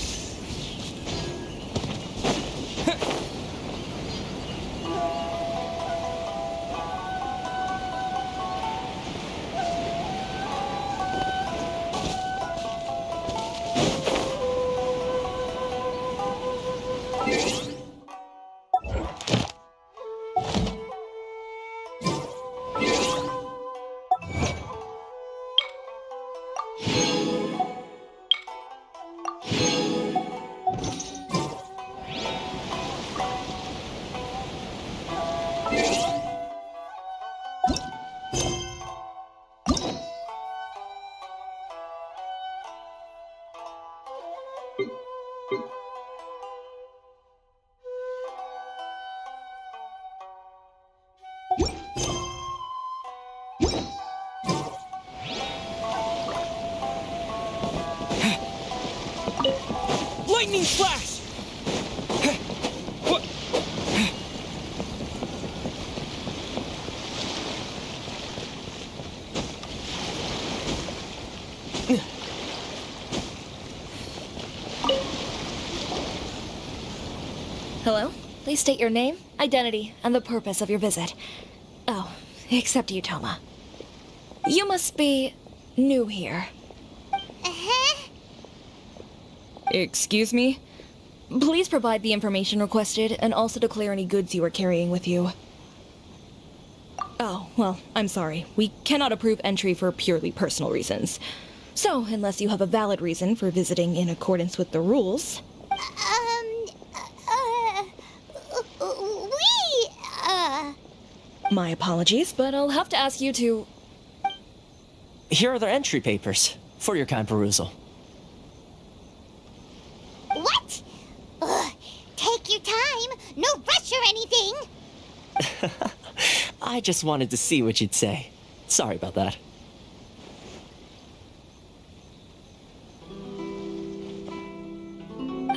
Lightning Flash! Hello? Please state your name, identity, and the purpose of your visit. Oh, except you, Toma. You must be new here. Uh-huh. Excuse me? Please provide the information requested and also declare any goods you are carrying with you. Oh, well, I'm sorry. We cannot approve entry for purely personal reasons. So, unless you have a valid reason for visiting in accordance with the rules... My apologies, but I'll have to ask you to... Here are their entry papers, for your kind perusal. What? Ugh, take your time. No rush or anything. I just wanted to see what you'd say. Sorry about that.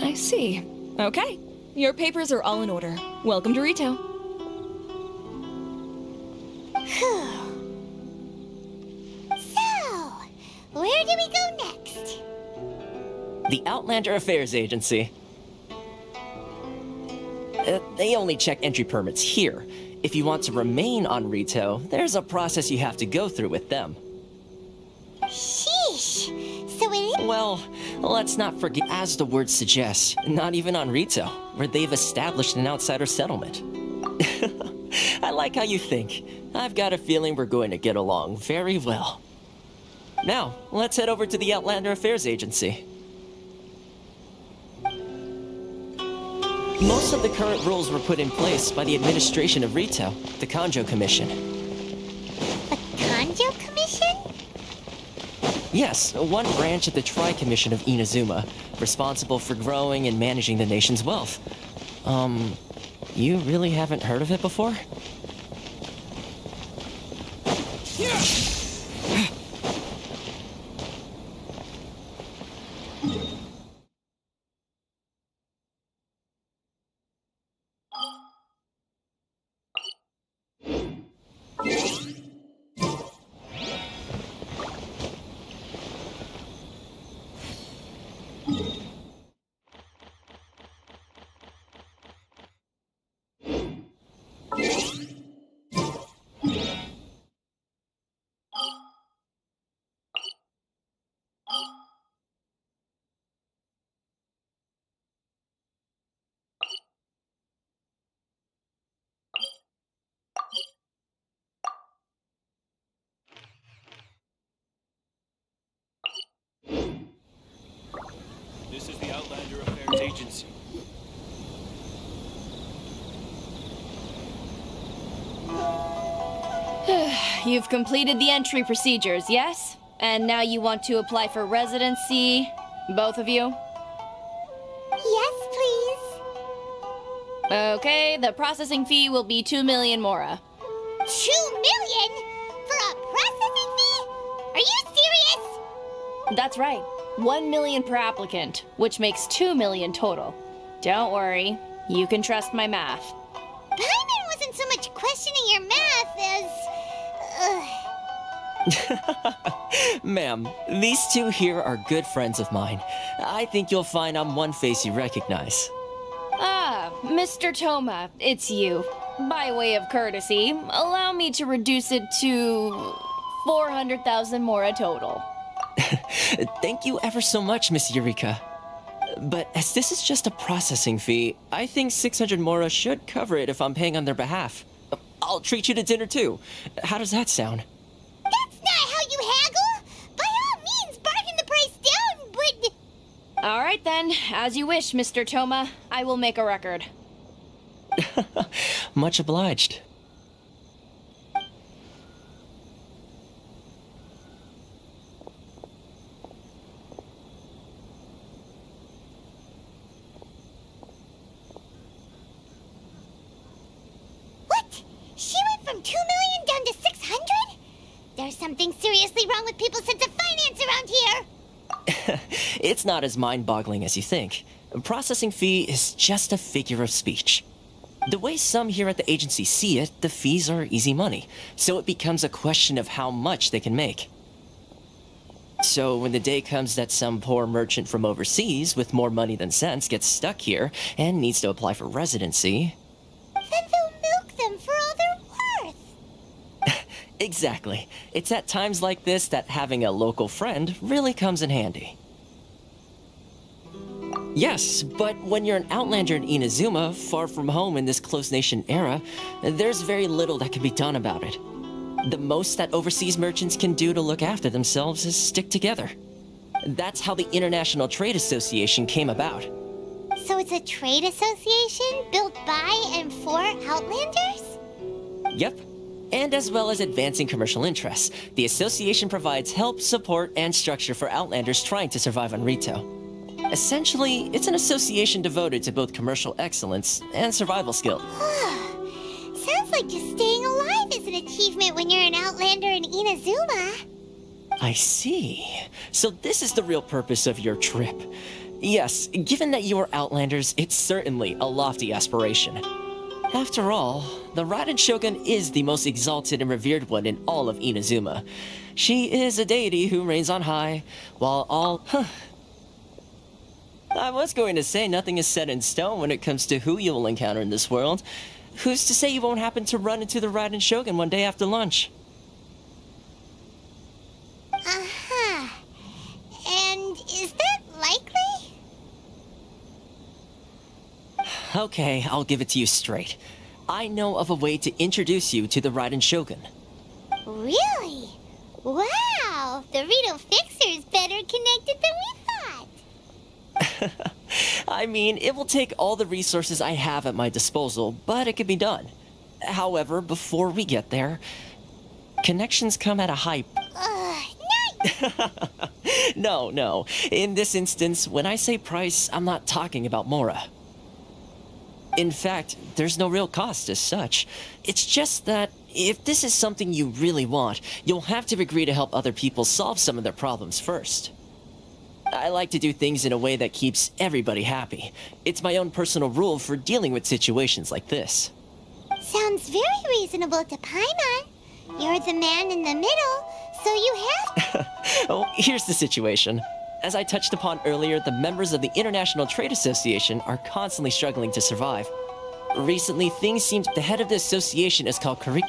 I see. Okay. Your papers are all in order. Welcome to Rito. So, where do we go next? The Outlander Affairs Agency. They only check entry permits here. If you want to remain on Rito, there's a process you have to go through with them. Sheesh. So it is... Well, let's not forget, as the word suggests, not even on Rito, where they've established an outsider settlement. I like how you think. I've got a feeling we're going to get along very well. Now, let's head over to the Outlander Affairs Agency. Most of the current rules were put in place by the administration of Rito, the Kanjo Commission. The Kanjo Commission? Yes, one branch of the Tri-Commission of Inazuma, responsible for growing and managing the nation's wealth. You really haven't heard of it before? This is the Outlander Affairs Agency. You've completed the entry procedures, yes? And now you want to apply for residency? Both of you? Yes, please. Okay, the processing fee will be 2 million mora. 2 million? For a processing fee? Are you serious? That's right. 1 million per applicant, which makes 2 million total. Don't worry, you can trust my math. Paimon wasn't so much questioning your math as... Ma'am, these two here are good friends of mine. I think you'll find I'm one face you recognize. Ah, Mr. Toma, it's you. By way of courtesy, allow me to reduce it to 400,000 mora total. Thank you ever so much, Miss Eureka. But as this is just a processing fee, I think 600 mora should cover it if I'm paying on their behalf. I'll treat you to dinner too. How does that sound? That's not how you haggle! By all means, bargain the price down, but... All right then, as you wish, Mr. Toma. I will make a record. Much obliged. What? She went from 2 million down to 600? There's something seriously wrong with people's sense of finance around here. It's not as mind-boggling as you think. A processing fee is just a figure of speech. The way some here at the agency see it, the fees are easy money, so it becomes a question of how much they can make. So when the day comes that some poor merchant from overseas with more money than sense gets stuck here and needs to apply for residency... Then they'll milk them for all they're worth. Exactly. It's at times like this that having a local friend really comes in handy. Yes, but when you're an outlander in Inazuma, far from home in this close nation era, there's very little that can be done about it. The most that overseas merchants can do to look after themselves is stick together. That's how the International Trade Association came about. So it's a trade association built by and for Outlanders? Yep. And as well as advancing commercial interests, the association provides help, support, and structure for Outlanders trying to survive on Rito. Essentially, it's an association devoted to both commercial excellence and survival skill. Sounds like just staying alive is an achievement when you're an Outlander in Inazuma. I see. So this is the real purpose of your trip. Yes, given that you are Outlanders, it's certainly a lofty aspiration. After all, the Raiden Shogun is the most exalted and revered one in all of Inazuma. She is a deity who reigns on high, while all... I was going to say nothing is set in stone when it comes to who you will encounter in this world. Who's to say you won't happen to run into the Raiden Shogun one day after lunch? Uh-huh. And is that likely? Okay, I'll give it to you straight. I know of a way to introduce you to the Raiden Shogun. Really? Wow! The Rito Fixer is better connected than we thought. I mean, it will take all the resources I have at my disposal, but it can be done. However, before we get there, connections come at a high... No. In this instance, when I say price, I'm not talking about Mora. In fact, there's no real cost as such. It's just that if this is something you really want, you'll have to agree to help other people solve some of their problems first. I like to do things in a way that keeps everybody happy. It's my own personal rule for dealing with situations like this. Sounds very reasonable to Paimon. You're the man in the middle, so you have... Oh, here's the situation. As I touched upon earlier, the members of the International Trade Association are constantly struggling to survive. Recently, things seem... The head of the association is called Kari...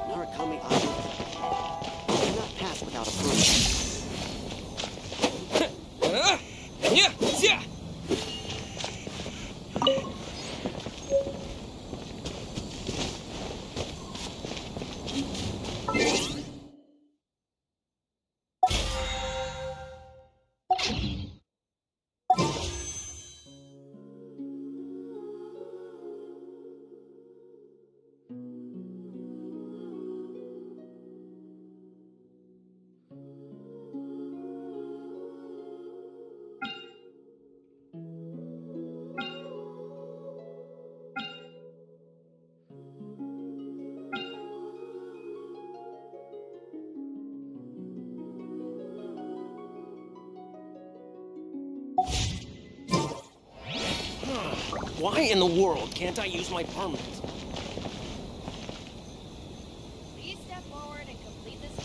Narukami Island. You cannot pass without approval. Why in the world can't I use my permanent? Please step forward and complete this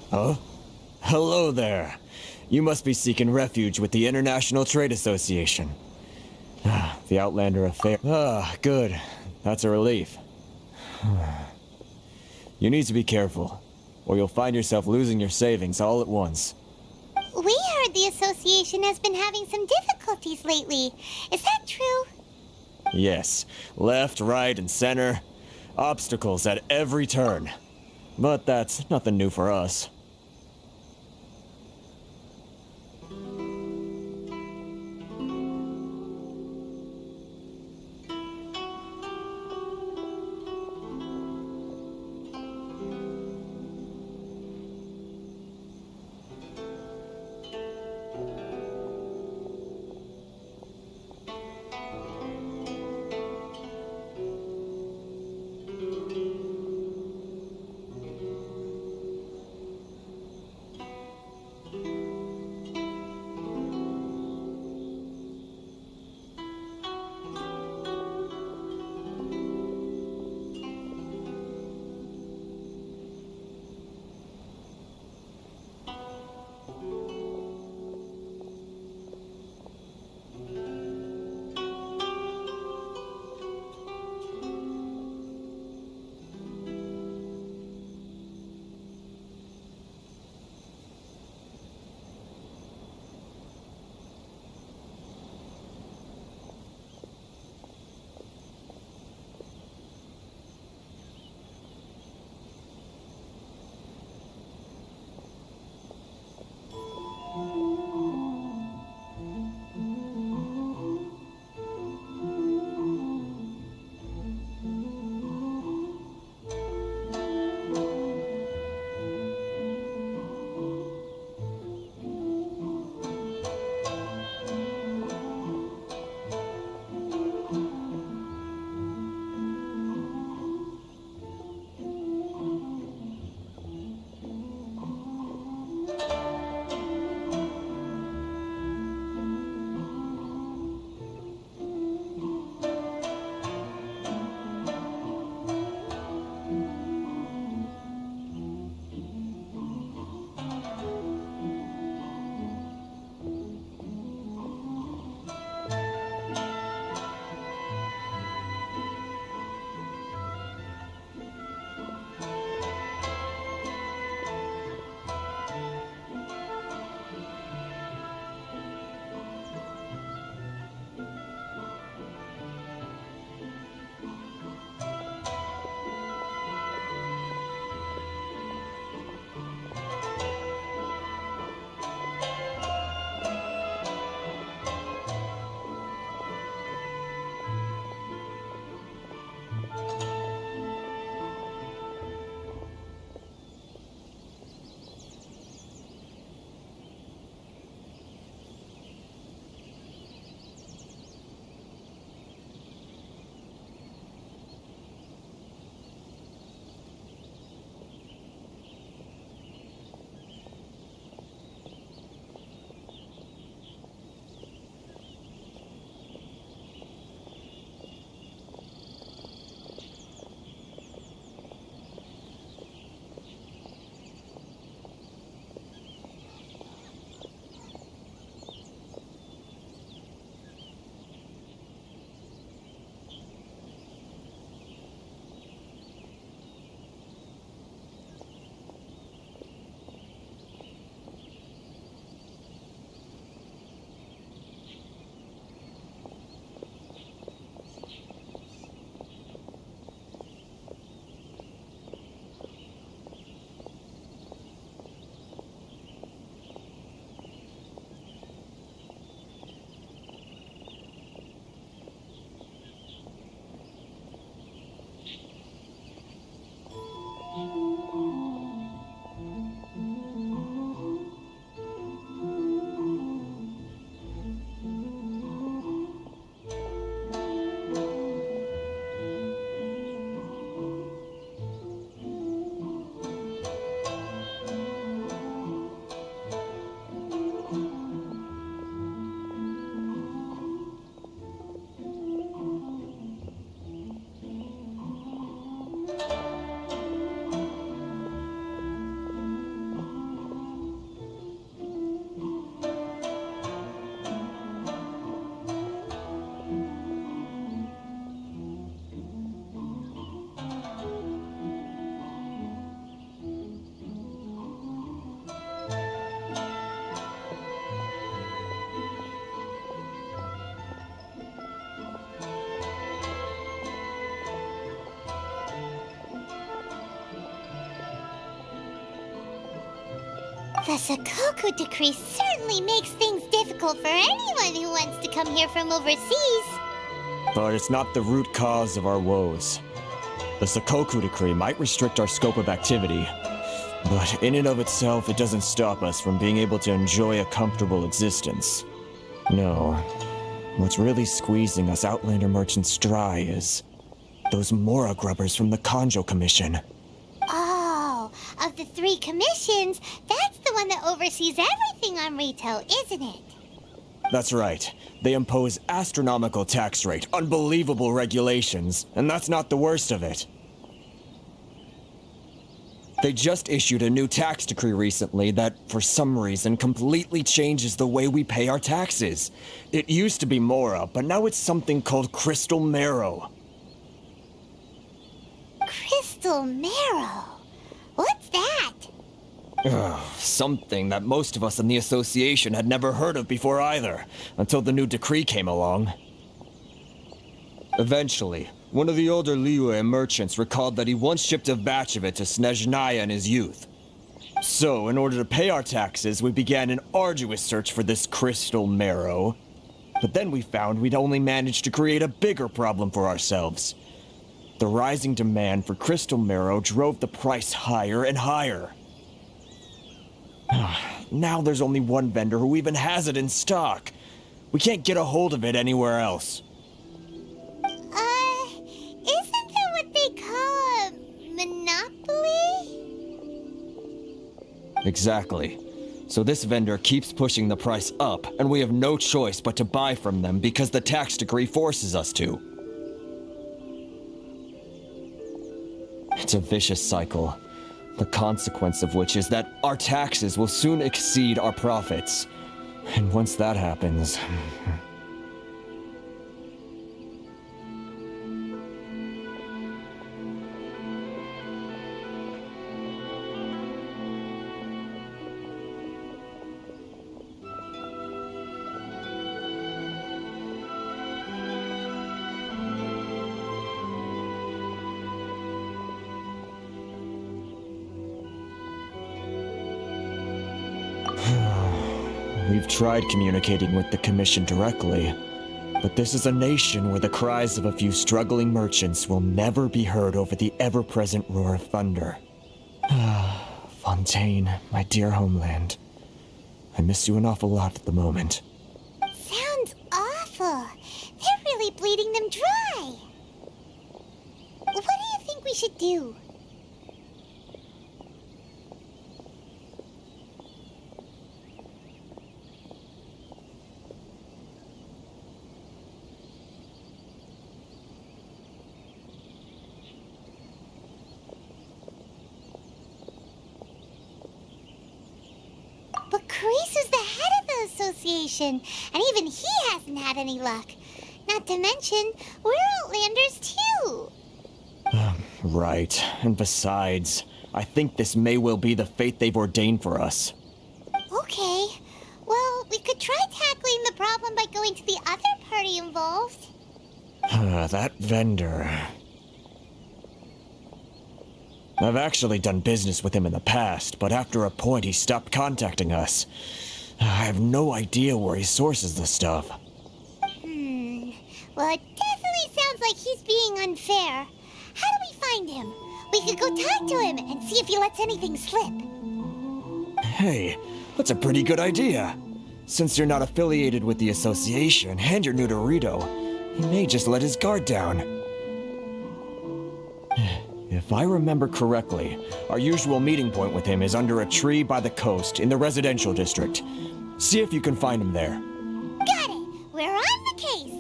Huh? Hello there. You must be seeking refuge with the International Trade Association. The Outlander affair. Good. That's a relief. You need to be careful, or you'll find yourself losing your savings all at once. We heard said the association has been having some difficulties lately. Is that true? Yes, left, right, and center. Obstacles at every turn. But that's nothing new for us. The Sakoku decree certainly makes things difficult for anyone who wants to come here from overseas. But it's not the root cause of our woes. The Sakoku decree might restrict our scope of activity, but in and of itself, it doesn't stop us from being able to enjoy a comfortable existence. No, what's really squeezing us Outlander merchants dry is those Mora grubbers from the Kanjo Commission. Oh, of the 3 commissions, that's the one that oversees everything on Rito, isn't it? That's right. They impose astronomical tax rate, unbelievable regulations, and that's not the worst of it. They just issued a new tax decree recently that, for some reason, completely changes the way we pay our taxes. It used to be Mora, but now it's something called Crystal Marrow. Crystal Marrow? What's that? Something that most of us in the association had never heard of before either, until the new decree came along. Eventually, one of the older Liyue merchants recalled that he once shipped a batch of it to Snezhnaya in his youth. So, in order to pay our taxes, we began an arduous search for this crystal marrow. But then we found we'd only managed to create a bigger problem for ourselves. The rising demand for crystal marrow drove the price higher and higher. Now there's only one vendor who even has it in stock. We can't get a hold of it anywhere else. Isn't that what they call a monopoly? Exactly. So this vendor keeps pushing the price up, and we have no choice but to buy from them because the tax decree forces us to. It's a vicious cycle. The consequence of which is that our taxes will soon exceed our profits. And once that happens... We've tried communicating with the Commission directly, but this is a nation where the cries of a few struggling merchants will never be heard over the ever-present roar of thunder. Fontaine, my dear homeland. I miss you an awful lot at the moment. Sounds awful. They're really bleeding them dry. What do you think we should do? But Kreisu's the head of the association, and even he hasn't had any luck. Not to mention, we're Outlanders too. Right. And besides, I think this may well be the fate they've ordained for us. Okay. Well, we could try tackling the problem by going to the other party involved. That vendor... I've actually done business with him in the past, but after a point he stopped contacting us. I have no idea where he sources the stuff. Well, it definitely sounds like he's being unfair. How do we find him? We could go talk to him and see if he lets anything slip. Hey, that's a pretty good idea. Since you're not affiliated with the association and you're new to Rito, he may just let his guard down. If I remember correctly, our usual meeting point with him is under a tree by the coast in the residential district. See if you can find him there. Got it! We're on the case!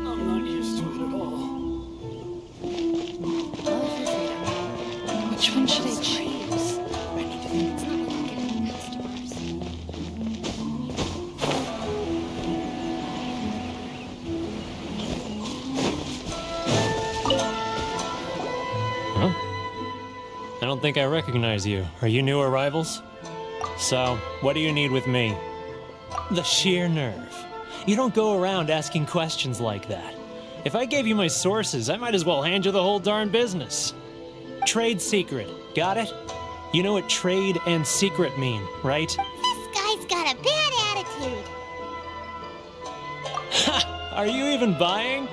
I'm not used to it at all. Which one should I choose? I don't think I recognize you. Are you new arrivals? So, what do you need with me? The sheer nerve. You don't go around asking questions like that. If I gave you my sources, I might as well hand you the whole darn business. Trade secret, got it? You know what trade and secret mean, right? This guy's got a bad attitude. Ha! Are you even buying?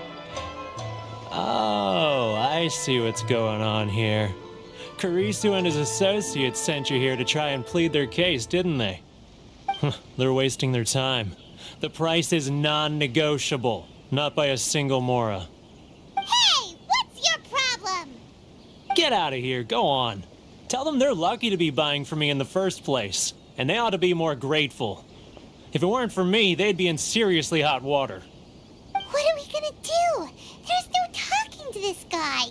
Oh, I see what's going on here. Karisu and his associates sent you here to try and plead their case, didn't they? They're wasting their time. The price is non-negotiable, not by a single Mora. Hey, what's your problem? Get out of here, go on. Tell them they're lucky to be buying from me in the first place, and they ought to be more grateful. If it weren't for me, they'd be in seriously hot water. What are we gonna do? There's no talking to this guy.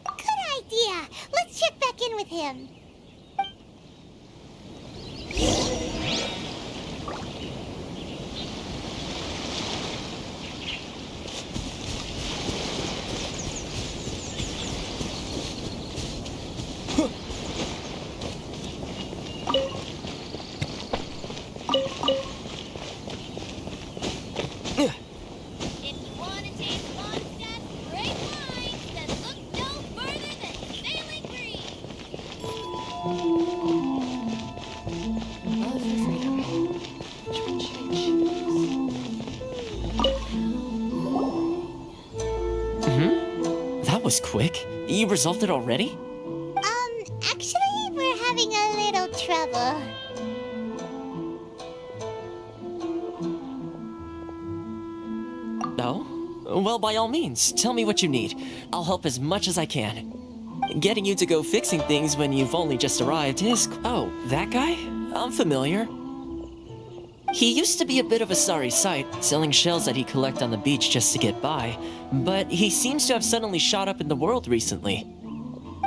Good idea. Let's check back in with him. That was quick. You resolved it already? Actually, we're having a little trouble. No? Well, by all means, tell me what you need. I'll help as much as I can. Getting you to go fixing things when you've only just arrived is... Oh, that guy? I'm familiar. He used to be a bit of a sorry sight, selling shells that he'd collect on the beach just to get by, but he seems to have suddenly shot up in the world recently.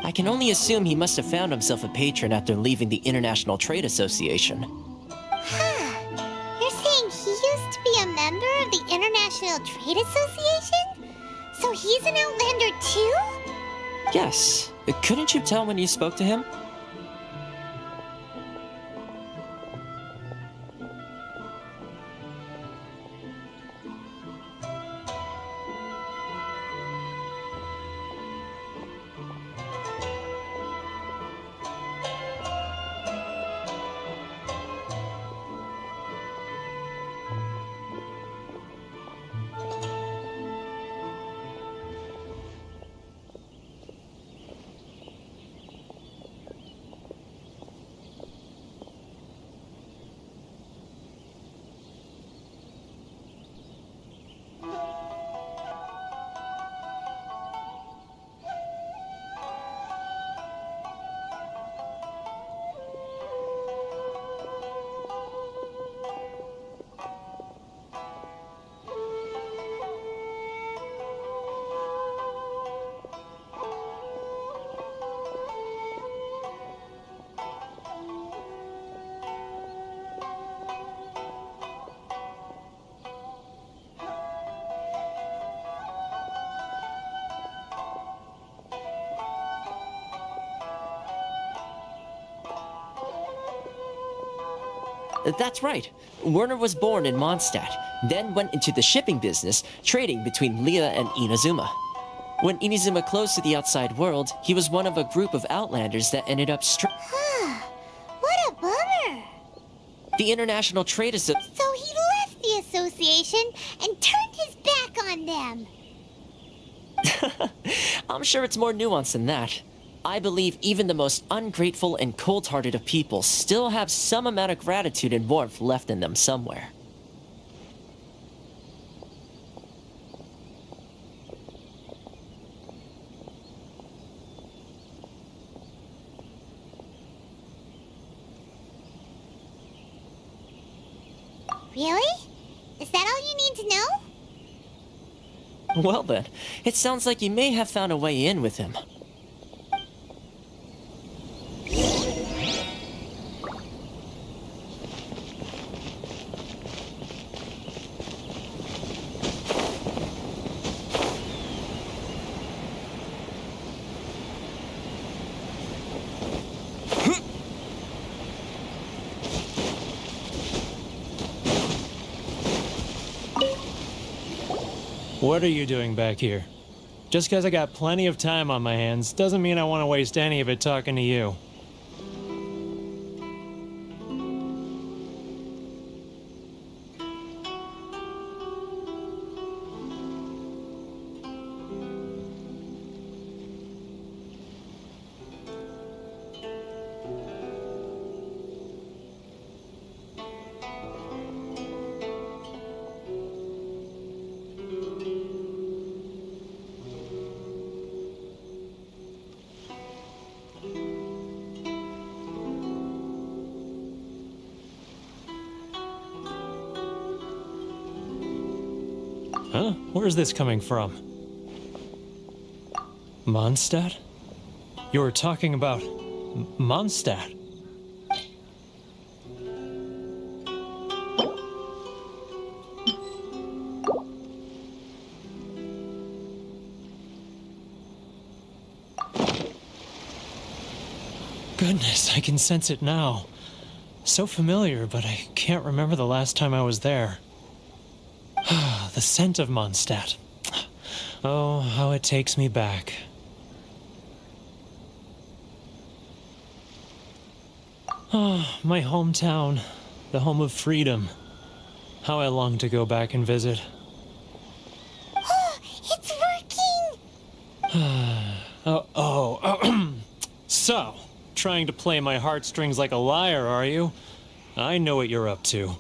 I can only assume he must have found himself a patron after leaving the International Trade Association. You're saying he used to be a member of the International Trade Association? So he's an Outlander too? Yes. Couldn't you tell when you spoke to him? That's right. Werner was born in Mondstadt, then went into the shipping business, trading between Leah and Inazuma. When Inazuma closed to the outside world, he was one of a group of Outlanders that ended up What a bummer. The International Trade Association. So he left the association and turned his back on them. I'm sure it's more nuanced than that. I believe even the most ungrateful and cold-hearted of people still have some amount of gratitude and warmth left in them somewhere. Really? Is that all you need to know? Well then, it sounds like you may have found a way in with him. What are you doing back here? Just because I got plenty of time on my hands doesn't mean I want to waste any of it talking to you. Huh? Where's this coming from? Mondstadt? You were talking about Mondstadt. Goodness, I can sense it now. So familiar, but I can't remember the last time I was there. The scent of Mondstadt. Oh, how it takes me back. Oh, my hometown, the home of freedom. How I long to go back and visit. It's working! So, trying to play my heartstrings like a liar, are you? I know what you're up to.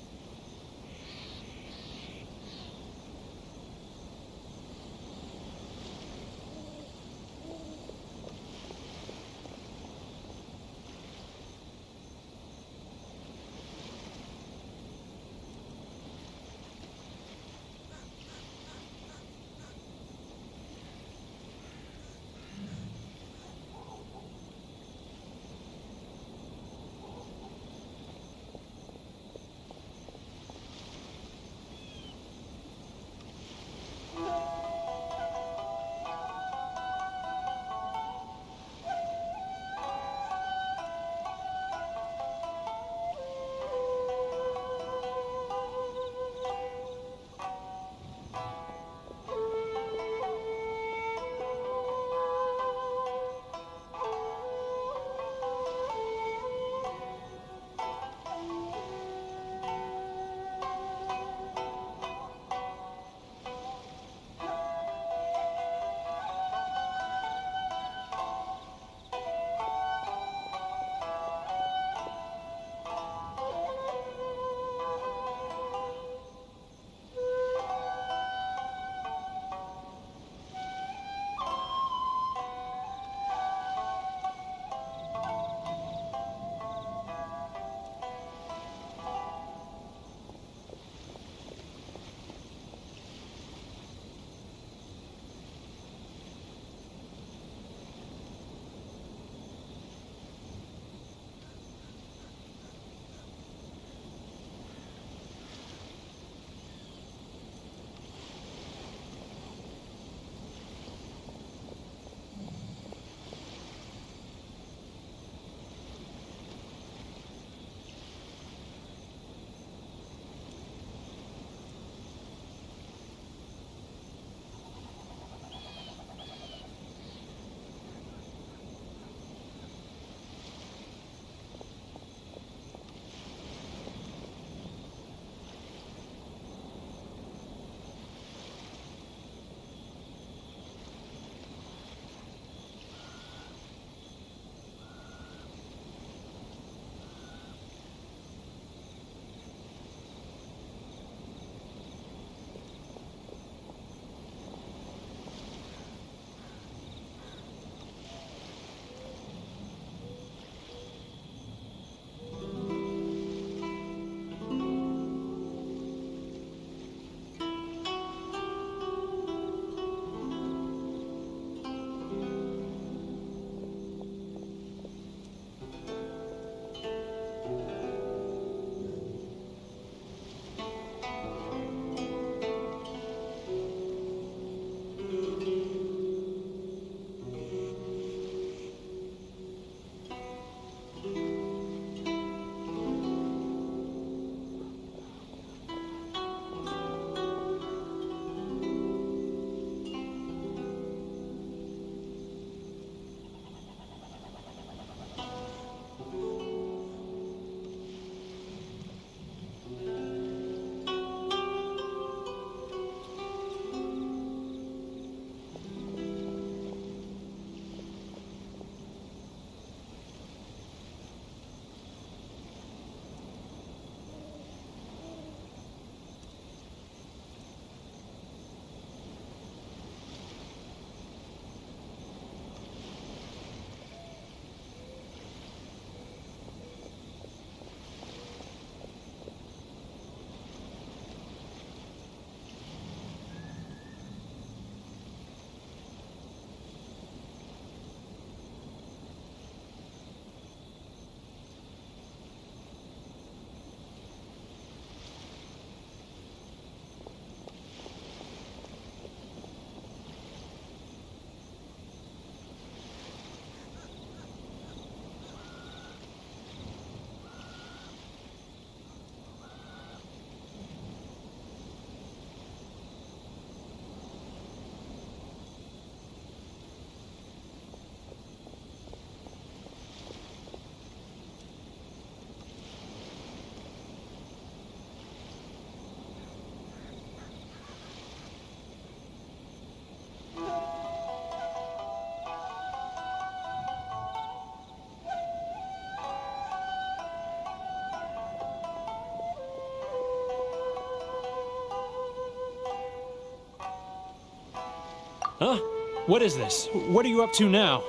Huh? What is this? What are you up to now?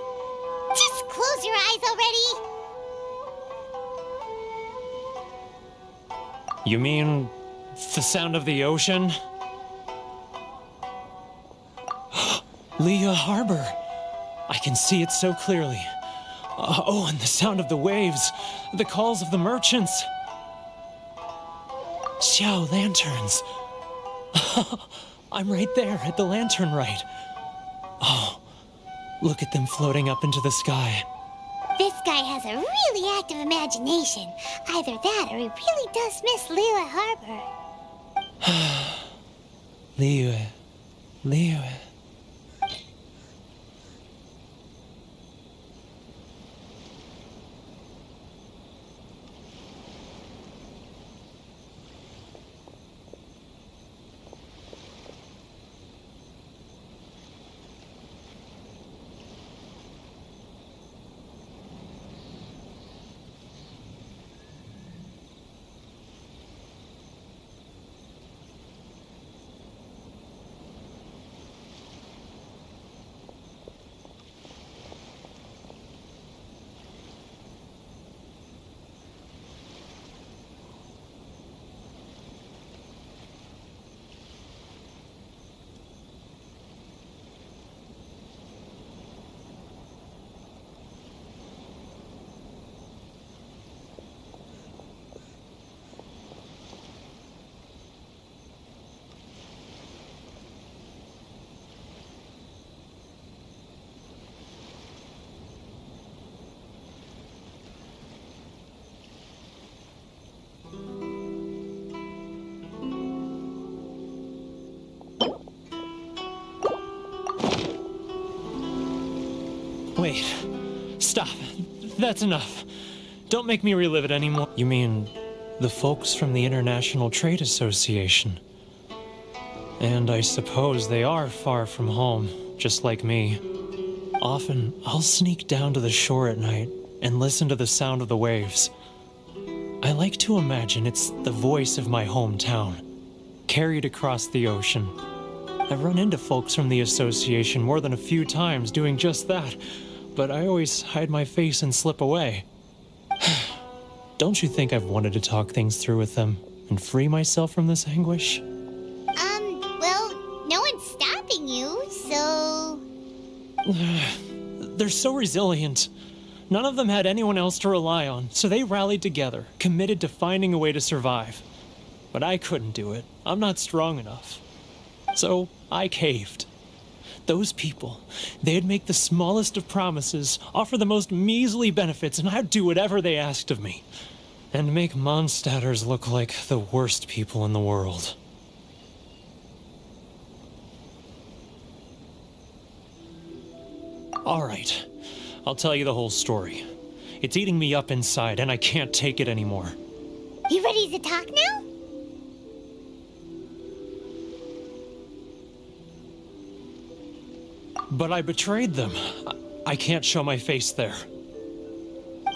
Just close your eyes already! You mean the sound of the ocean? Leah Harbor. I can see it so clearly. Oh, and the sound of the waves, the calls of the merchants. Xiao lanterns. I'm right there at the lantern right. Oh, look at them floating up into the sky. This guy has a really active imagination. Either that or he really does miss Liyue Harbor. Liyue. Wait. Stop. That's enough. Don't make me relive it anymore. You mean the folks from the International Trade Association? And I suppose they are far from home, just like me. Often, I'll sneak down to the shore at night and listen to the sound of the waves. I like to imagine it's the voice of my hometown, carried across the ocean. I've run into folks from the association more than a few times doing just that, but I always hide my face and slip away. Don't you think I've wanted to talk things through with them and free myself from this anguish? Well, no one's stopping you, so... They're so resilient. None of them had anyone else to rely on, so they rallied together, committed to finding a way to survive. But I couldn't do it. I'm not strong enough. So I caved. Those people, they'd make the smallest of promises, offer the most measly benefits, and I'd do whatever they asked of me. And make Mondstadters look like the worst people in the world. All right, I'll tell you the whole story. It's eating me up inside, and I can't take it anymore. You ready to talk now? But I betrayed them. I can't show my face there.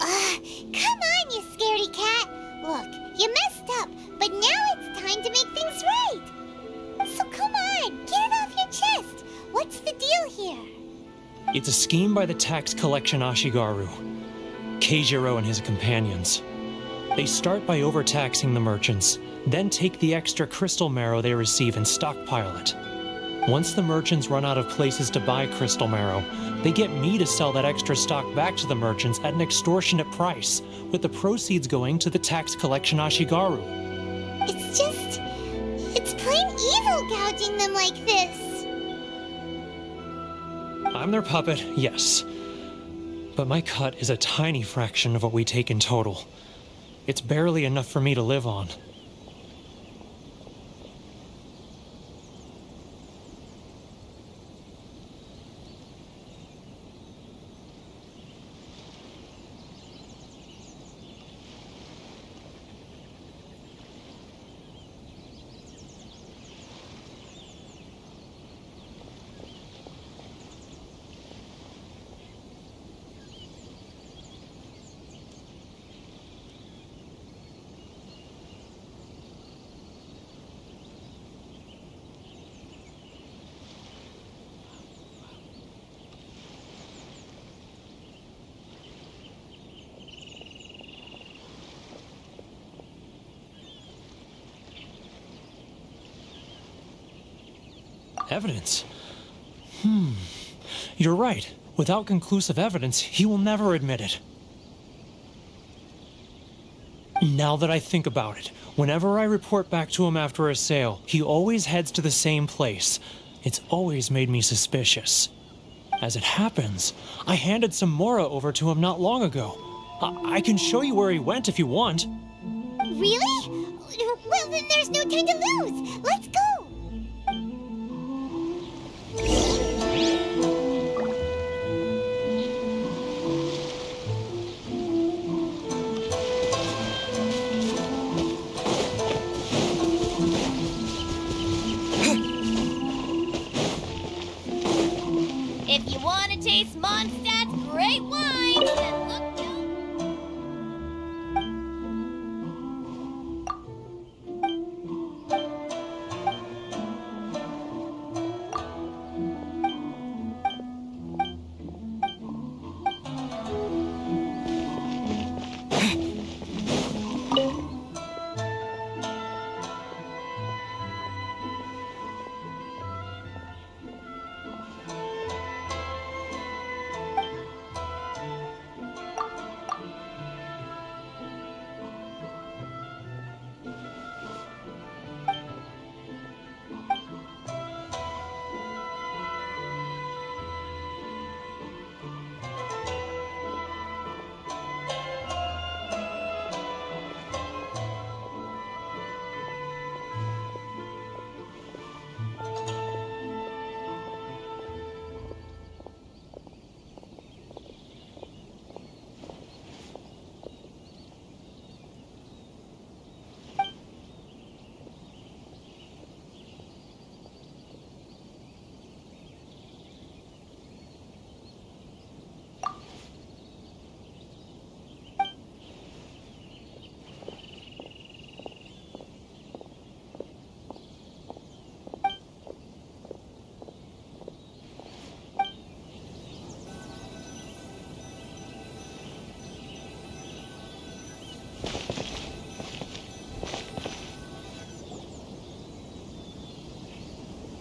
Come on, you scaredy cat. Look, you messed up, but now it's time to make things right. So come on, get it off your chest. What's the deal here? It's a scheme by the tax collection Ashigaru, Keijiro and his companions. They start by overtaxing the merchants, then take the extra crystal marrow they receive and stockpile it. Once the merchants run out of places to buy crystal marrow, they get me to sell that extra stock back to the merchants at an extortionate price, with the proceeds going to the tax collection Ashigaru. It's plain evil gouging them like this. I'm their puppet, yes. But my cut is a tiny fraction of what we take in total. It's barely enough for me to live on. Evidence? You're right. Without conclusive evidence, he will never admit it. Now that I think about it, whenever I report back to him after a sale, he always heads to the same place. It's always made me suspicious. As it happens, I handed some Mora over to him not long ago. I can show you where he went if you want. Really? Well, then there's no time to lose. Let's go. If you want to taste Mondstadt's great wine, then look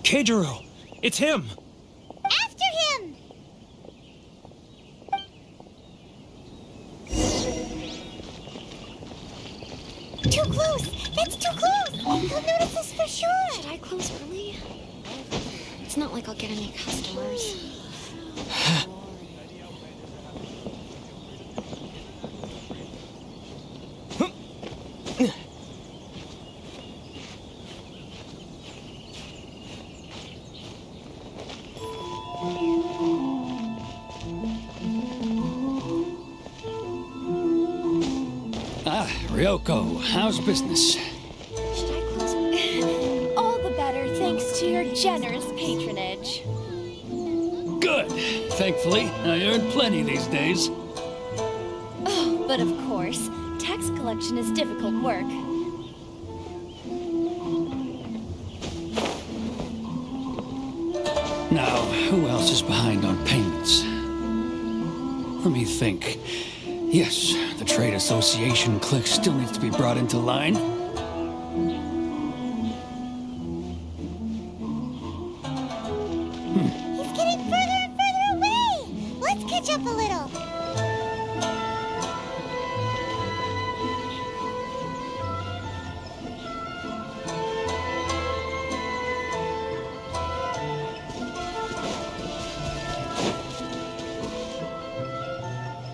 Keijiro! It's him! After him! Too close! That's too close! He'll notice us for sure! Should I close early? It's not like I'll get any customers. Ryoko, how's business? Should I close? all the better thanks to your generous patronage. Good. Thankfully, I earn plenty these days. Oh, but of course, tax collection is difficult work. Now, who else is behind on payments? Let me think. Yes, the Trade Association clique still needs to be brought into line. He's getting further and further away! Let's catch up a little.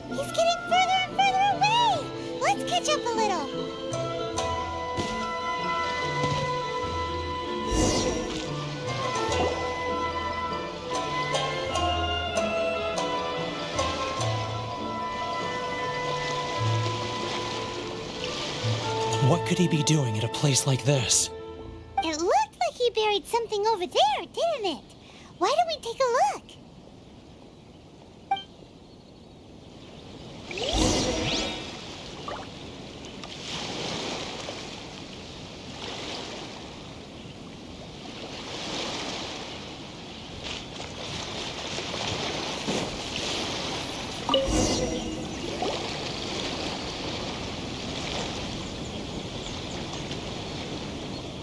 He's getting further and further away! Let's catch up a little. What could he be doing at a place like this? It looked like he buried something over there, didn't it? Why don't we take a look?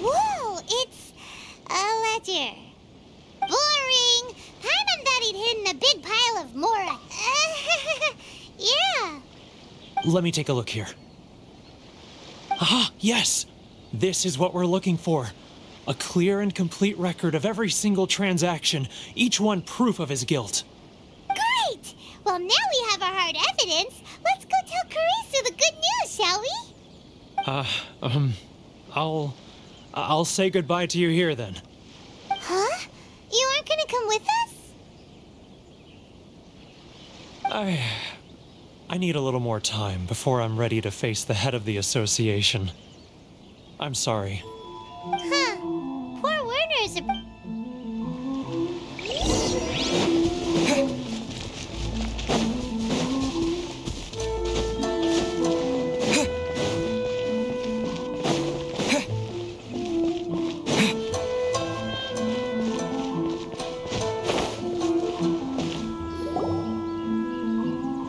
Whoa, it's a ledger. Let me take a look here. Aha, yes! This is what we're looking for. A clear and complete record of every single transaction, each one proof of his guilt. Great! Well, now we have our hard evidence. Let's go tell Karisu the good news, shall we? I'll say goodbye to you here then. Huh? You aren't gonna come with us? I need a little more time before I'm ready to face the head of the association. I'm sorry. Huh. Poor Werner's a...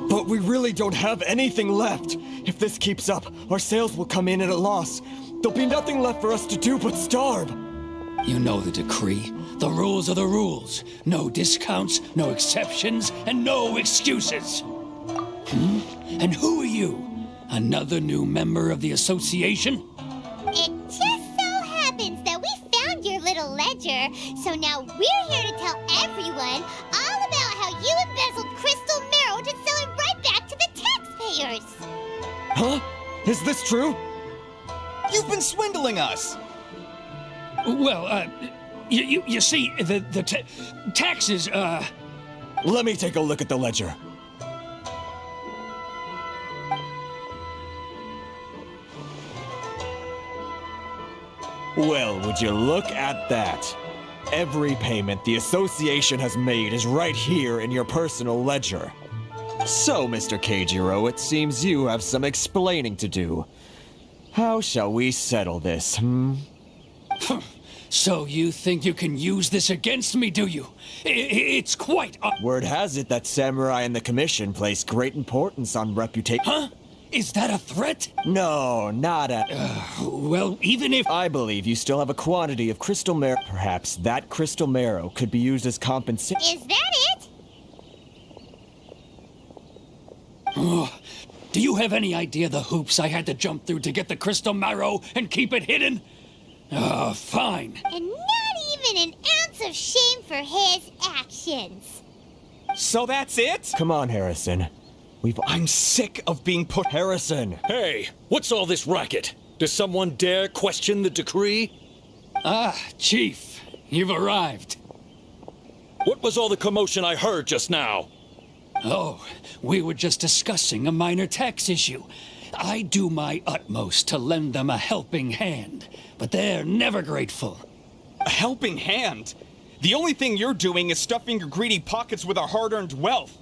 But we really don't have anything left. If this keeps up, our sales will come in at a loss. There'll be nothing left for us to do but starve. You know the decree. The rules are the rules. No discounts, no exceptions, and no excuses. And who are you? Another new member of the association? It just so happens that we found your little ledger, so now we're here to tell everyone all about how you embezzled crystal marrow to sell it right back to the taxpayers. Huh? Is this true? You've been swindling us! Well, you see, the taxes, Let me take a look at the ledger. Well, would you look at that? Every payment the association has made is right here in your personal ledger. So, Mr. Keijiro, it seems you have some explaining to do. How shall we settle this, So you think you can use this against me, do you? It's quite... Word has it that Samurai and the Commission place great importance on reputation. Huh? Is that a threat? No, not a... well, even if... I believe you still have a quantity of crystal marrow. Perhaps that crystal marrow could be used as compensation. Is that it? Do you have any idea the hoops I had to jump through to get the crystal marrow and keep it hidden? Fine. And not even an ounce of shame for his actions. So that's it? Come on, Harrison. I'm sick of being put... Harrison! Hey, what's all this racket? Does someone dare question the decree? Ah, Chief, you've arrived. What was all the commotion I heard just now? Oh, we were just discussing a minor tax issue. I do my utmost to lend them a helping hand, but they're never grateful. A helping hand? The only thing you're doing is stuffing your greedy pockets with our hard-earned wealth.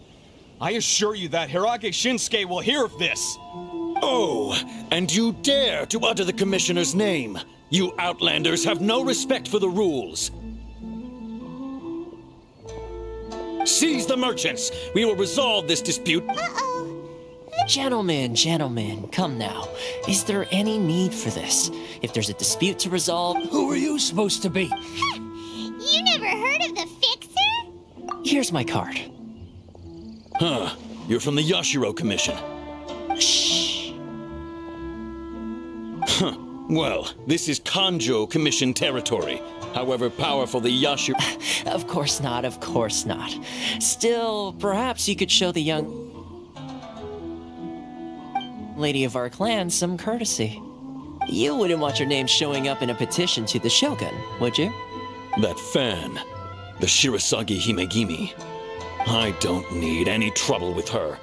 I assure you that Hirage Shinsuke will hear of this. Oh, and you dare to utter the Commissioner's name. You Outlanders have no respect for the rules. Seize the merchants. We will resolve this dispute. Gentlemen, come now. Is there any need for this? If there's a dispute to resolve... Who are you supposed to be? You never heard of the Fixer? Here's my card. Huh. You're from the Yashiro Commission. Shh. Huh. Well, this is Kanjo Commission territory. However powerful the Yashiro... Of course not. Still, perhaps you could show the young lady of our clan some courtesy. You wouldn't want your name showing up in a petition to the Shogun, would you? That fan, the Shirasagi Himegimi. I don't need any trouble with her.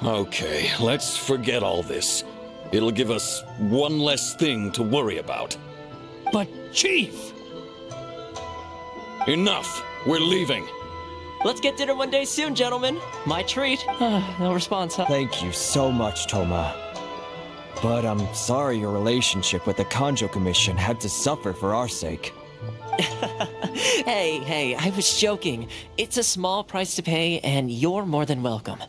Okay, let's forget all this. It'll give us one less thing to worry about. But, Chief! Enough! We're leaving. Let's get dinner one day soon, gentlemen. My treat. No response, huh? Thank you so much, Toma. But I'm sorry your relationship with the Kanjo Commission had to suffer for our sake. Hey, I was joking. It's a small price to pay, and you're more than welcome.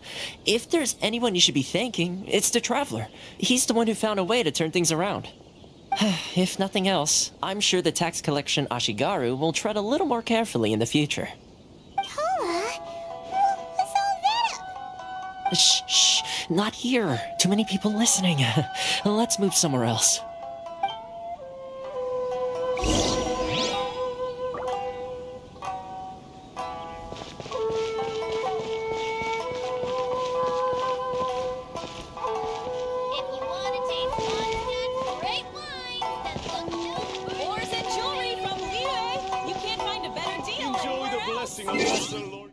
If there's anyone you should be thanking, it's the Traveler. He's the one who found a way to turn things around. If nothing else, I'm sure the tax collection Ashigaru will tread a little more carefully in the future. Toma? What's all that? Shh. Not here. Too many people listening. Let's move somewhere else. Ores and jewelry from Liyue. You can't find a better deal. Enjoy the blessing of the Lord.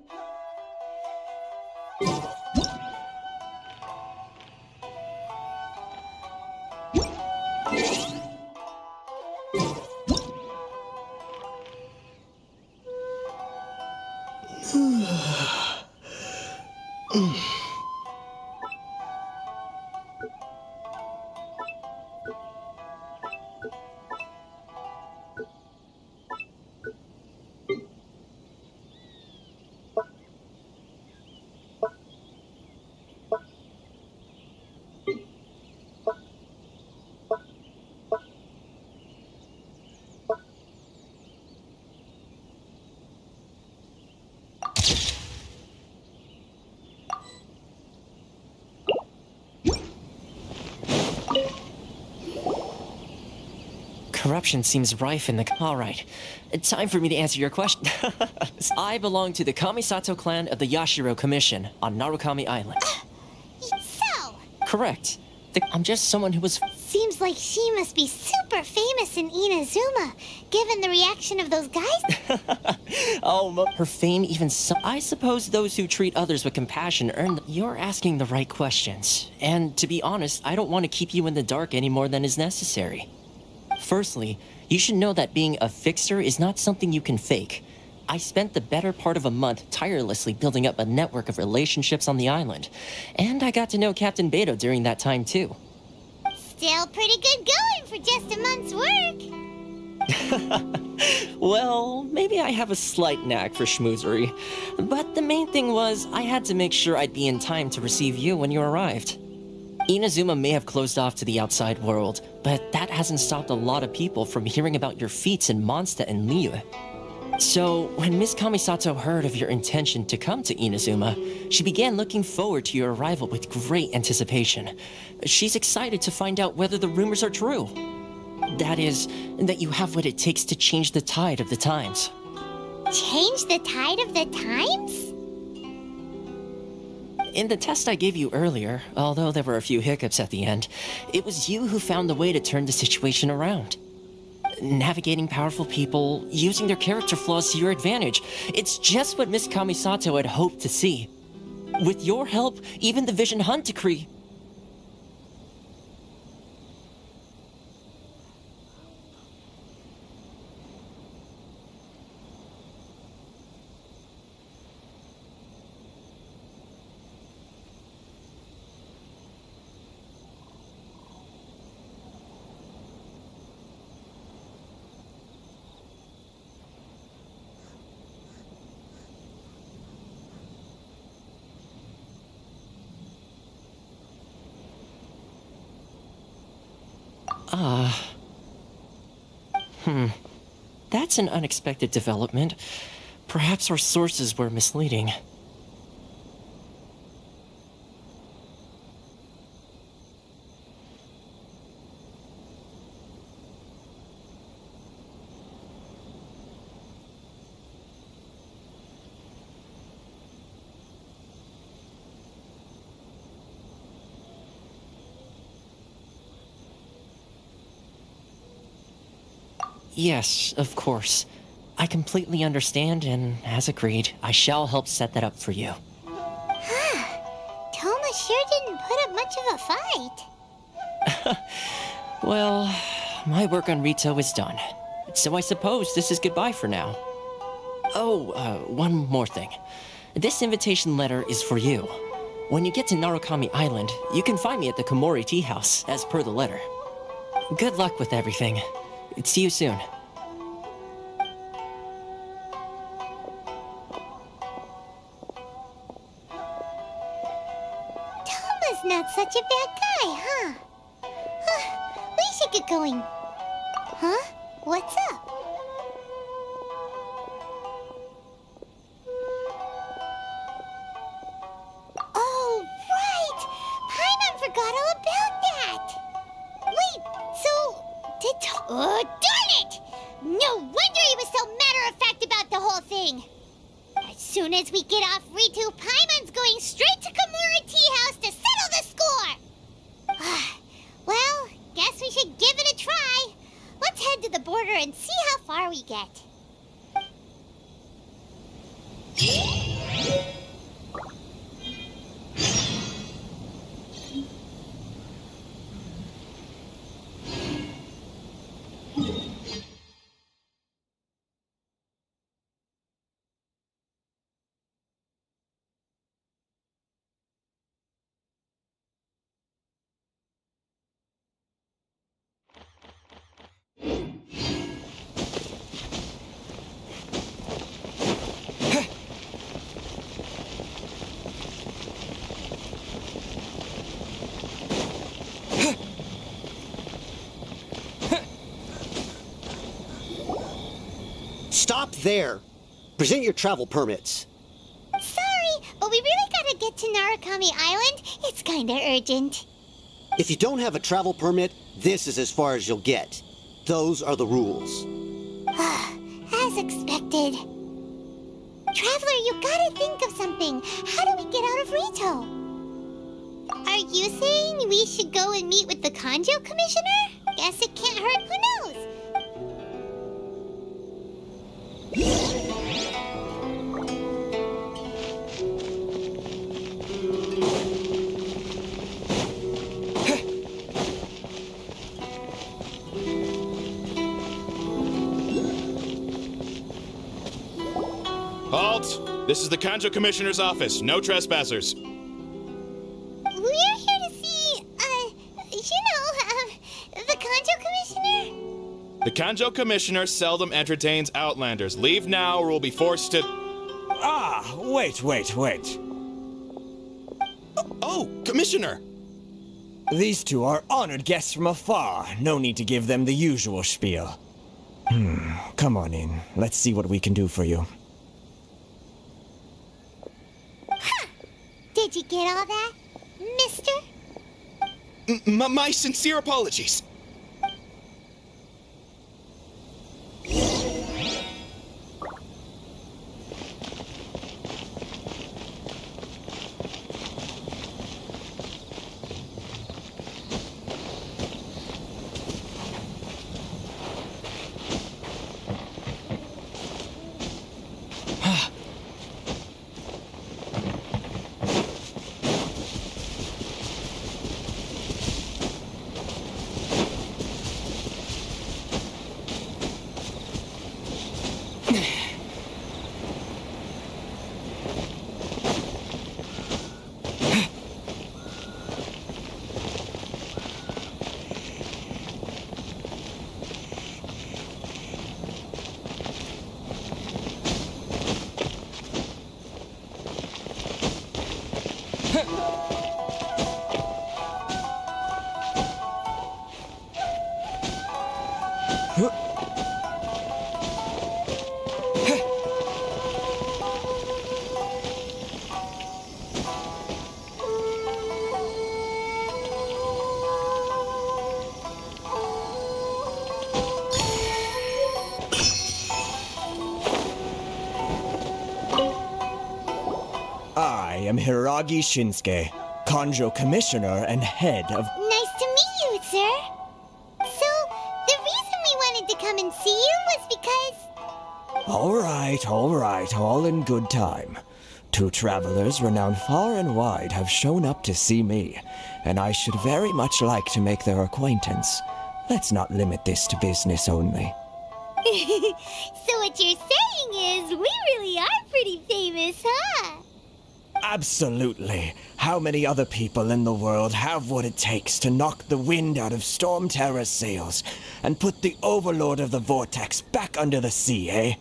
Corruption seems rife in the... Alright, time for me to answer your question. I belong to the Kamisato clan of the Yashiro Commission on Narukami Island. So, Correct. I'm just someone who was... seems like she must be super famous in Inazuma, given the reaction of those guys. Her fame even so... I suppose those who treat others with compassion earn... You're asking the right questions. And to be honest, I don't want to keep you in the dark any more than is necessary. Firstly, you should know that being a fixer is not something you can fake. I spent the better part of a month tirelessly building up a network of relationships on the island. And I got to know Captain Beto during that time too. Still pretty good going for just a month's work. Well, maybe I have a slight knack for schmoozery. But the main thing was, I had to make sure I'd be in time to receive you when you arrived. Inazuma may have closed off to the outside world, but that hasn't stopped a lot of people from hearing about your feats in Mondstadt and Liyue. So, when Miss Kamisato heard of your intention to come to Inazuma, she began looking forward to your arrival with great anticipation. She's excited to find out whether the rumors are true. That is, that you have what it takes to change the tide of the times. Change the tide of the times? In the test I gave you earlier, although there were a few hiccups at the end, it was you who found the way to turn the situation around. Navigating powerful people, using their character flaws to your advantage. It's just what Miss Kamisato had hoped to see. With your help, even the Vision Hunt decree... That's an unexpected development. Perhaps our sources were misleading. Yes, of course. I completely understand, and as agreed, I shall help set that up for you. Toma sure didn't put up much of a fight. Well, my work on Rito is done. So I suppose this is goodbye for now. Oh, one more thing. This invitation letter is for you. When you get to Narukami Island, you can find me at the Komori Tea House, as per the letter. Good luck with everything. See you soon. Toma's not such a bad guy, huh? We should get going. Huh? What's up? Oh, right! forgot all about that. Wait, so oh, darn it! No wonder he was so matter-of-fact about the whole thing. As soon as we get off Ritu, Paimon's going straight to Kamura Tea House to settle the score. Well, guess we should give it a try. Let's head to the border and see how far we get. Stop there! Present your travel permits. Sorry, but we really gotta get to Narukami Island. It's kinda urgent. If you don't have a travel permit, this is as far as you'll get. Those are the rules. As expected. Traveler, you gotta think of something. How do we get out of Rito? Are you saying we should go and meet with the Kanjo Commissioner? Guess it can't hurt, who knows? Halt! This is the Kanjo Commissioner's office. No trespassers. We're here to see, the Kanjo Commissioner? The Kanjo Commissioner seldom entertains Outlanders. Leave now or we'll be forced to... Ah, wait. Oh, Commissioner! These two are honored guests from afar. No need to give them the usual spiel. Come on in. Let's see what we can do for you. Did you get all that, mister? My sincere apologies. I am Hiragi Shinsuke, Kanjo Commissioner and head of... Nice to meet you, sir. So, the reason we wanted to come and see you was because... All right, all in good time. Two travelers renowned far and wide have shown up to see me, and I should very much like to make their acquaintance. Let's not limit this to business only. So what you're saying is, we really are pretty famous, huh? Absolutely. How many other people in the world have what it takes to knock the wind out of Storm Terror's sails and put the Overlord of the Vortex back under the sea, eh?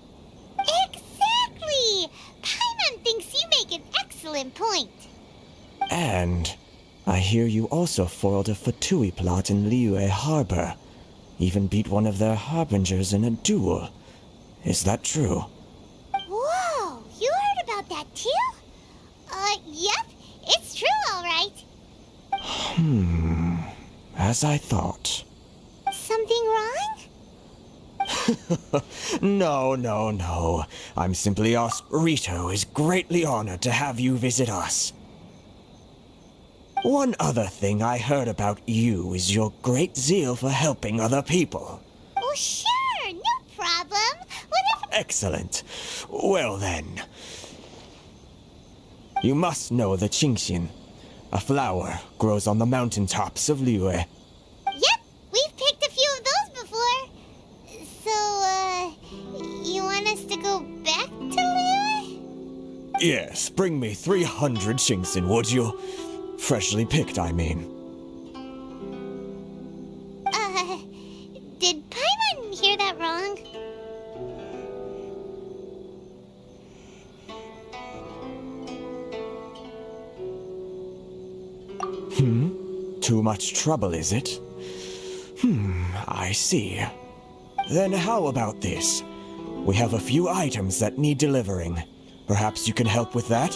Exactly! Paimon thinks you make an excellent point. And I hear you also foiled a Fatui plot in Liyue Harbor. Even beat one of their harbingers in a duel. Is that true? Whoa! You heard about that too? Yep. It's true, all right. As I thought. Something wrong? No. I'm simply Rito is greatly honored to have you visit us. One other thing I heard about you is your great zeal for helping other people. Oh, sure, no problem. Whatever. Excellent. Well then. You must know the genshin. A flower grows on the mountaintops of Liyue. Yep, we've picked a few of those before. So, you want us to go back to Liyue? Yes, bring me 300 genshin, would you? Freshly picked, I mean. Did Paimon hear that wrong? Too much trouble, is it? I see. Then how about this? We have a few items that need delivering. Perhaps you can help with that?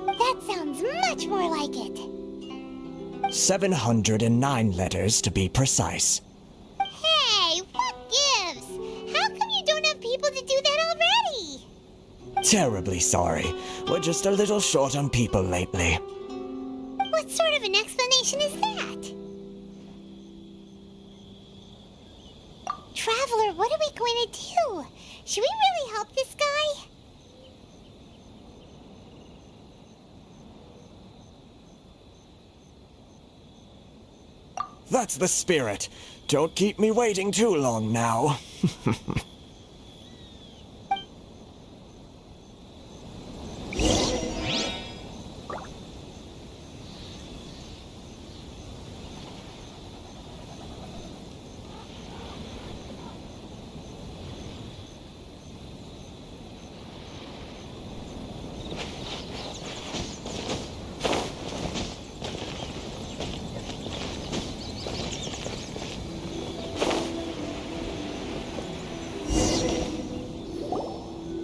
That sounds much more like it. 709 letters to be precise. Hey, what gives? How come you don't have people to do that already? Terribly sorry. We're just a little short on people lately. What sort of an explanation is that? Traveler, what are we going to do? Should we really help this guy? That's the spirit. Don't keep me waiting too long now.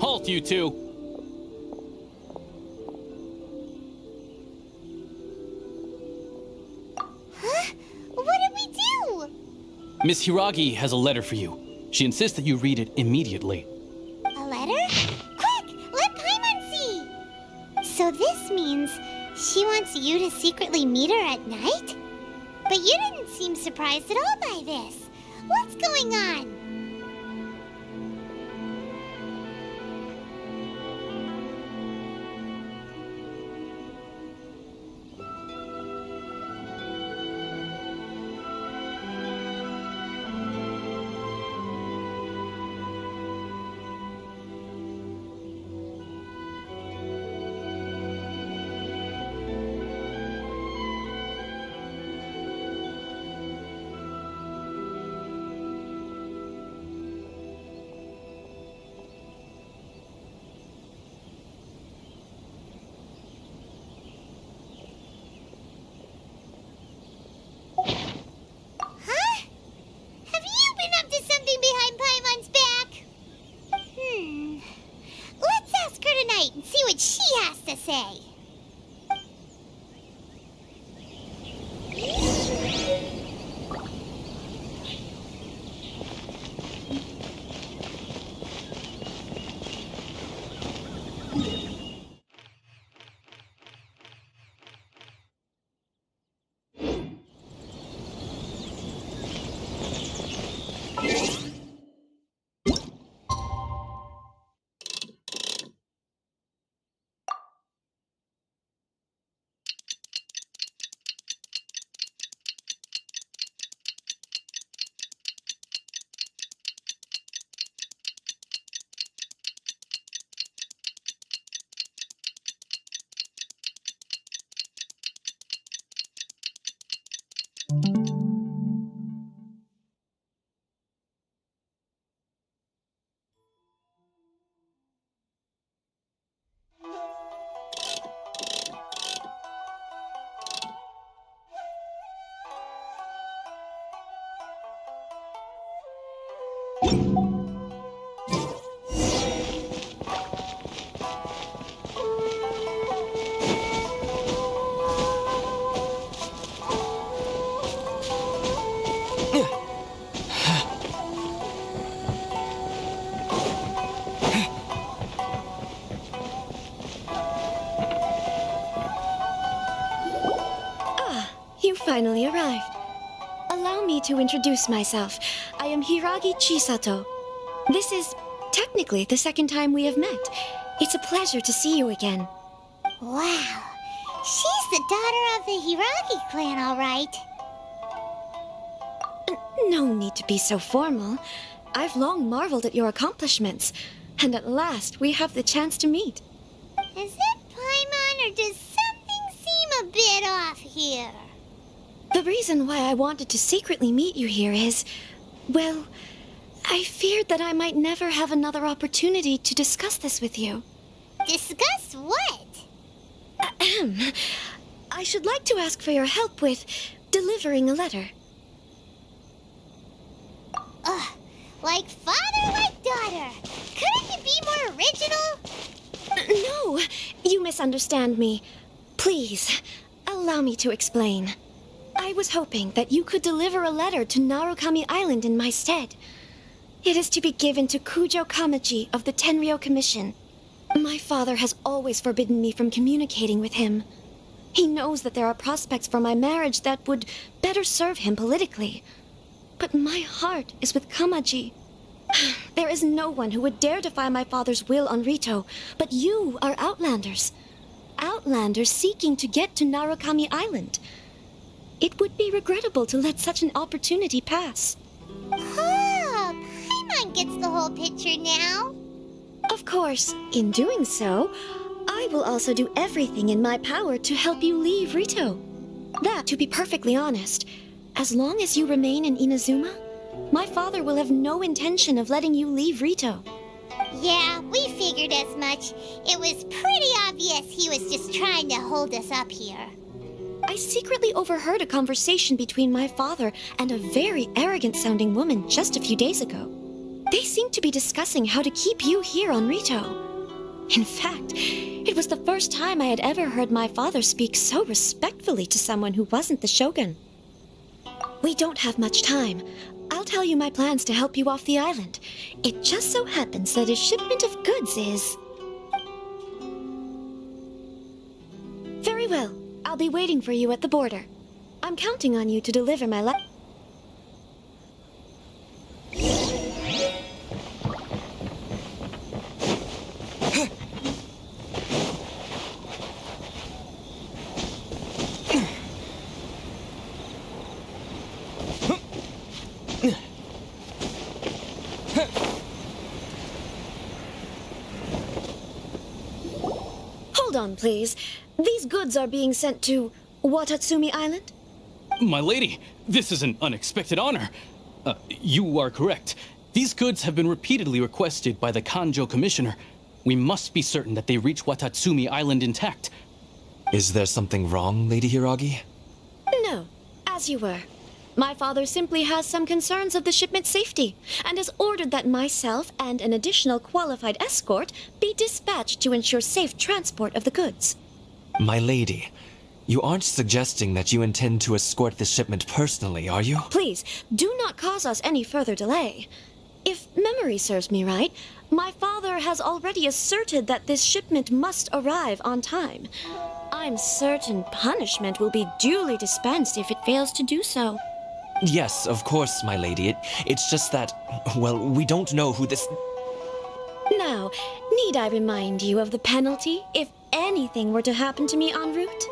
Halt, you two! Huh? What did we do? Miss Hiragi has a letter for you. She insists that you read it immediately. A letter? Quick, let Paimon see! So this means she wants you to secretly meet her at night? But you didn't seem surprised at all by this. What's going on? And see what she has to say. finally arrived. Allow me to introduce myself. I am Hiragi Chisato. This is technically the second time we have met. It's a pleasure to see you again. Wow. She's the daughter of the Hiragi clan, all right. No need to be so formal. I've long marveled at your accomplishments, and at last we have the chance to meet. Is it Paimon, or does something seem a bit off here? The reason why I wanted to secretly meet you here is, well, I feared that I might never have another opportunity to discuss this with you. Discuss what? Ahem. I should like to ask for your help with delivering a letter. Like father, like daughter. Couldn't you be more original? No, you misunderstand me. Please, allow me to explain. I was hoping that you could deliver a letter to Narukami Island in my stead. It is to be given to Kujo Kamaji of the Tenryou Commission. My father has always forbidden me from communicating with him. He knows that there are prospects for my marriage that would better serve him politically. But my heart is with Kamaji. There is no one who would dare defy my father's will on Rito, but you are Outlanders. Outlanders seeking to get to Narukami Island. It would be regrettable to let such an opportunity pass. Oh, Paimon gets the whole picture now. Of course, in doing so, I will also do everything in my power to help you leave Rito. That, to be perfectly honest, as long as you remain in Inazuma, my father will have no intention of letting you leave Rito. Yeah, we figured as much. It was pretty obvious he was just trying to hold us up here. I secretly overheard a conversation between my father and a very arrogant-sounding woman just a few days ago. They seemed to be discussing how to keep you here on Rito. In fact, it was the first time I had ever heard my father speak so respectfully to someone who wasn't the shogun. We don't have much time. I'll tell you my plans to help you off the island. It just so happens that a shipment of goods is... Very well. I'll be waiting for you at the border. I'm counting on you to deliver my letter. Hold on, please. These goods are being sent to Watatsumi Island? My lady, this is an unexpected honor. You are correct. These goods have been repeatedly requested by the Kanjo Commissioner. We must be certain that they reach Watatsumi Island intact. Is there something wrong, Lady Hiragi? No, as you were. My father simply has some concerns of the shipment's safety, and has ordered that myself and an additional qualified escort be dispatched to ensure safe transport of the goods. My lady, you aren't suggesting that you intend to escort the shipment personally, are you? Please, do not cause us any further delay. If memory serves me right, my father has already asserted that this shipment must arrive on time. I'm certain punishment will be duly dispensed if it fails to do so. Yes, of course, my lady. It's just that, well, we don't know who this... Now, need I remind you of the penalty if anything were to happen to me en route?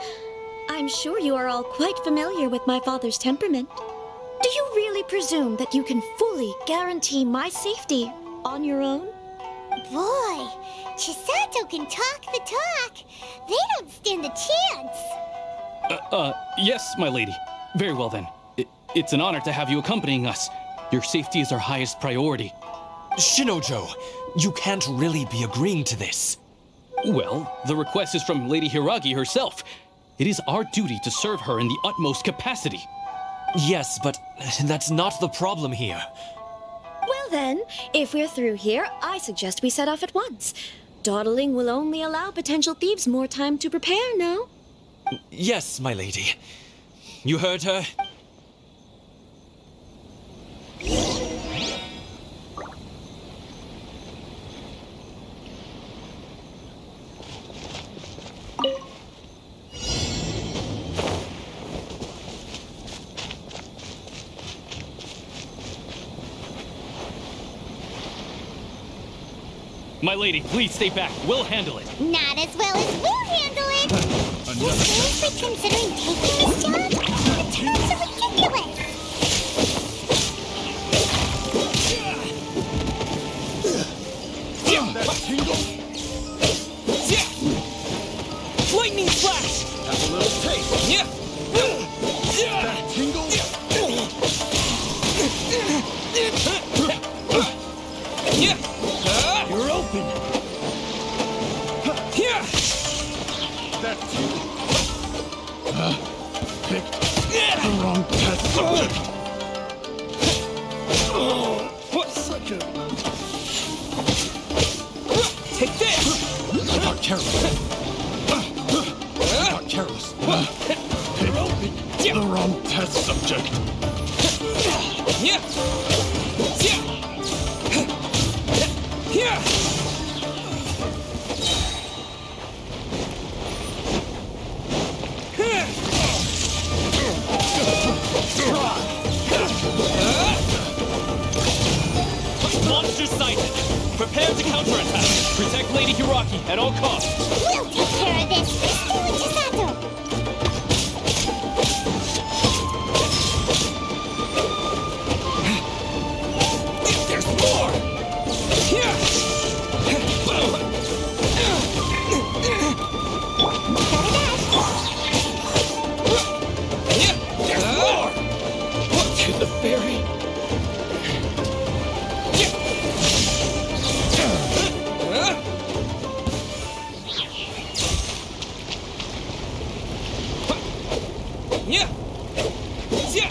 I'm sure you are all quite familiar with my father's temperament. Do you really presume that you can fully guarantee my safety on your own? Boy, Chisato can talk the talk. They don't stand a chance. Yes, my lady. Very well then. It's an honor to have you accompanying us. Your safety is our highest priority. Shinojo, you can't really be agreeing to this. Well, the request is from Lady Hiragi herself. It is our duty to serve her in the utmost capacity. Yes, but that's not the problem here. Well then, if we're through here, I suggest we set off at once. Dawdling will only allow potential thieves more time to prepare, no? Yes, my lady. You heard her? My lady, please stay back. We'll handle it. Not as well as we'll handle it. You're seriously considering taking this job? The terms are ridiculous. That tingle? Lightning flash! Have a little taste. Yeah! That tingle? Yeah! You're open. Yeah! That tingle. Picked the wrong test subject. Such a... Take this! I got careless. I got careless. Picked the wrong test subject. Yeah! Yeah! Monster sighted! Prepare to counterattack! Protect Lady Hiraki at all costs! We'll take care of this. Stay with Chisato. There's more! Yeah! There's more! To the fairy! Yeah! Yeah!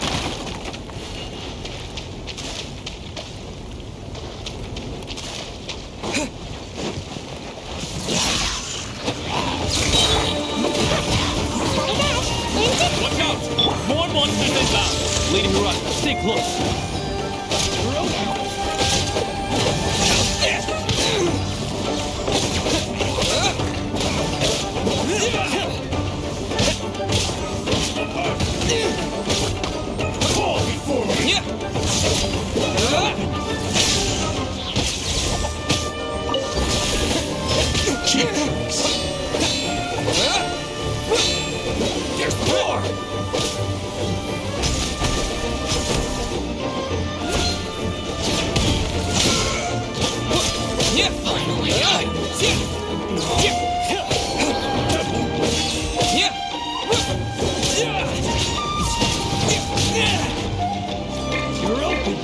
Watch out! More monsters inbound! Lady Hiraki, stay close! Fall before me. There's more! Yeah! Finally! You're open.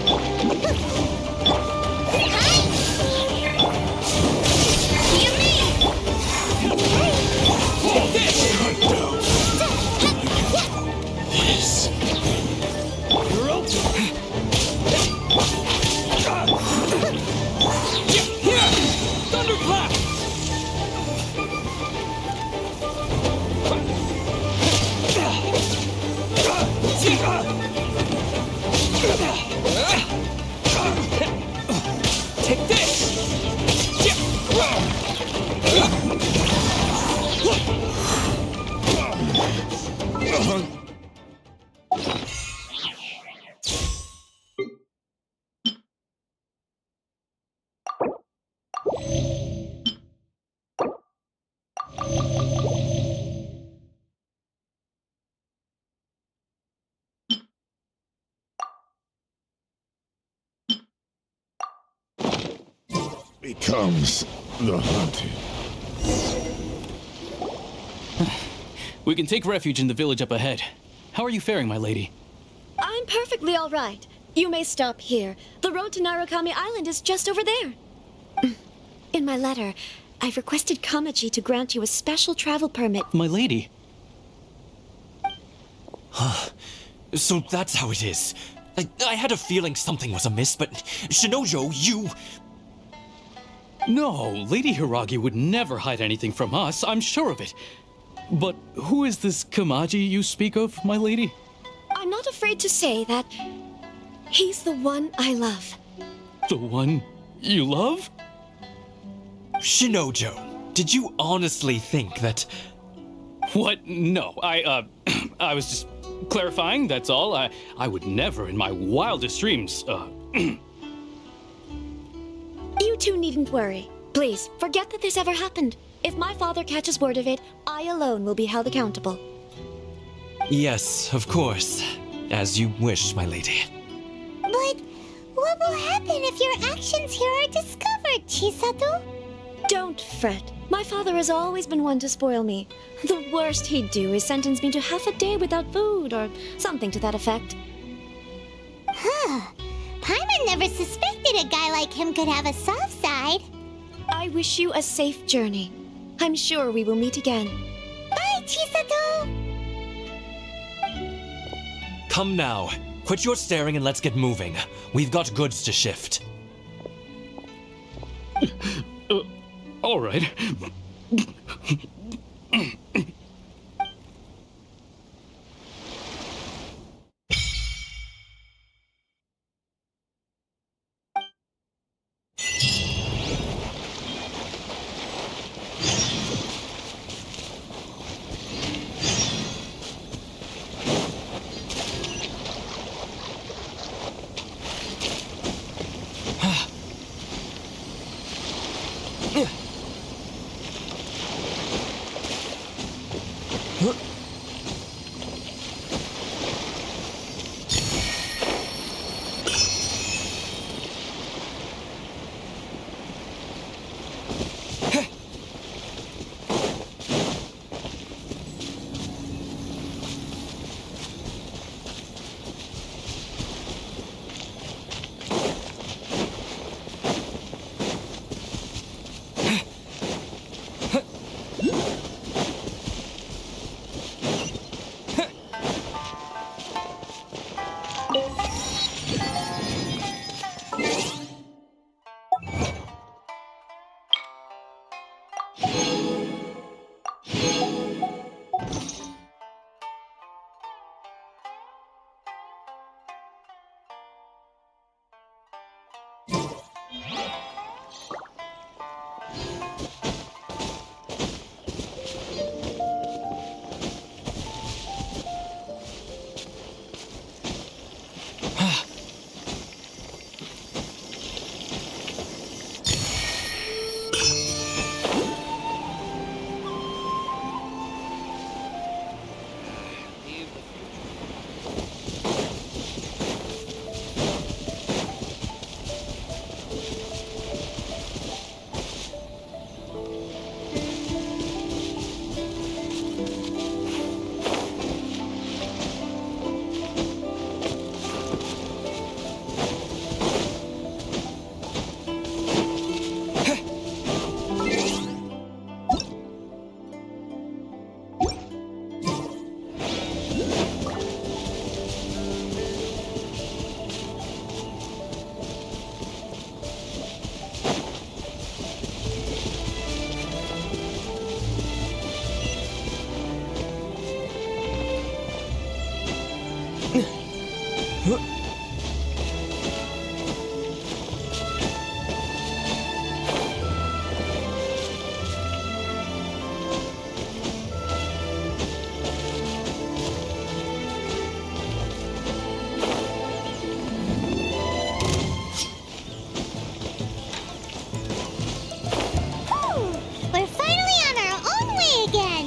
This! You're open. Here! Thunderclap! Take this! Becomes the hunted. We can take refuge in the village up ahead. How are you faring, my lady? I'm perfectly all right. You may stop here. The road to Narukami Island is just over there. In my letter, I've requested Kamachi to grant you a special travel permit. My lady. So that's how it is. I had a feeling something was amiss, but Shinojo, you... No, Lady Hiragi would never hide anything from us, I'm sure of it. But who is this Kamaji you speak of, my lady? I'm not afraid to say that he's the one I love. The one you love? Shinojo, did you honestly think that... What? No, I was just clarifying, that's all. I would never in my wildest dreams, You two needn't worry. Please, forget that this ever happened. If my father catches word of it, I alone will be held accountable. Yes, of course. As you wish, my lady. But what will happen if your actions here are discovered, Chisato? Don't fret. My father has always been one to spoil me. The worst he'd do is sentence me to half a day without food, or something to that effect. Huh. Paimon never suspected a guy like him could have a soft side. I wish you a safe journey. I'm sure we will meet again. Bye, Chisato! Come now. Quit your staring and let's get moving. We've got goods to shift. All right. We're finally on our own way again.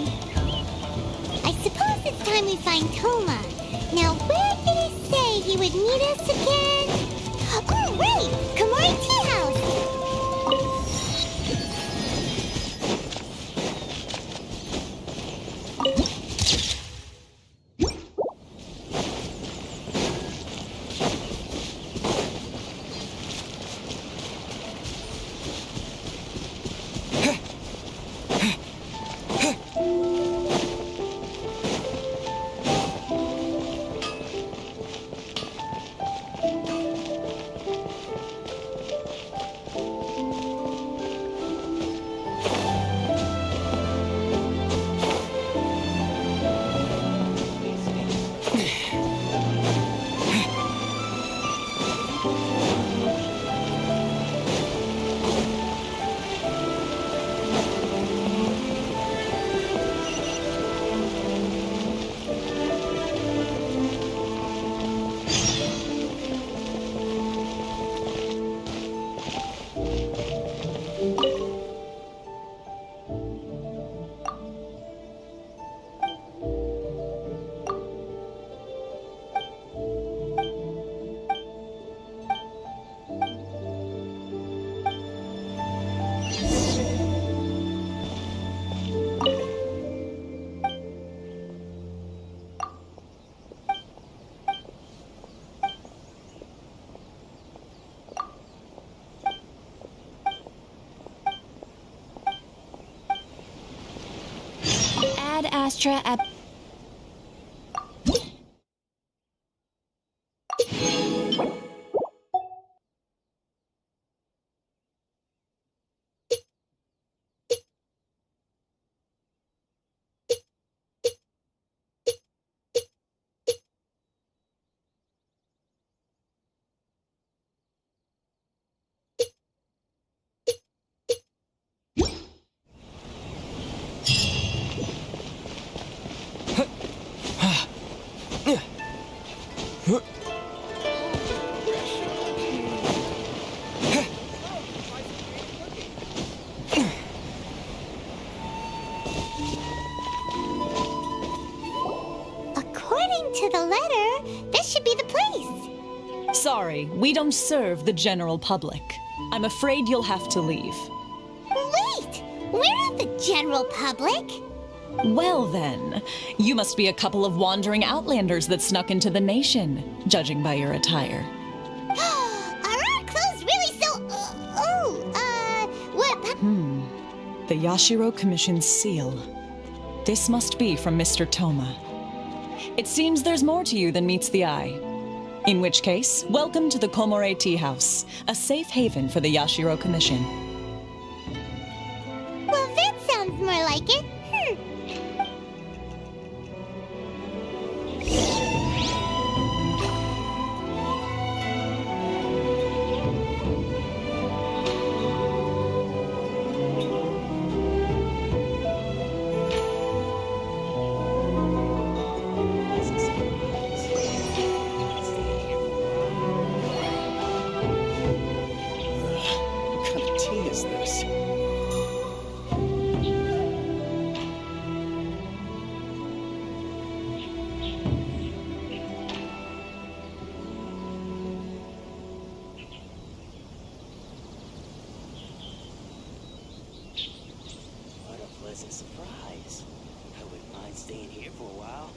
I suppose it's time we find Toma. Now, where did he say he would meet us again? Oh, right! Komori Tea House! Astra at... According to the letter, this should be the place. Sorry, we don't serve the general public. I'm afraid you'll have to leave. Wait! We're not the general public! Well then, you must be a couple of wandering outlanders that snuck into the nation, judging by your attire. Are our clothes really so... what... The Yashiro Commission's seal. This must be from Mr. Toma. It seems there's more to you than meets the eye. In which case, welcome to the Komore Tea House, a safe haven for the Yashiro Commission. Well, that sounds more like it. What kind of tea is this? What a pleasant surprise. I wouldn't mind staying here for a while.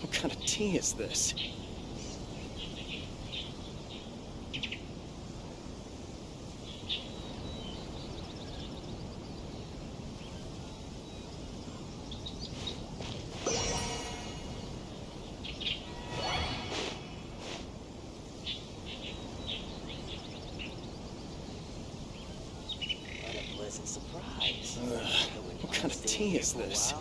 What kind of tea is this? What a pleasant surprise. What kind of tea is this?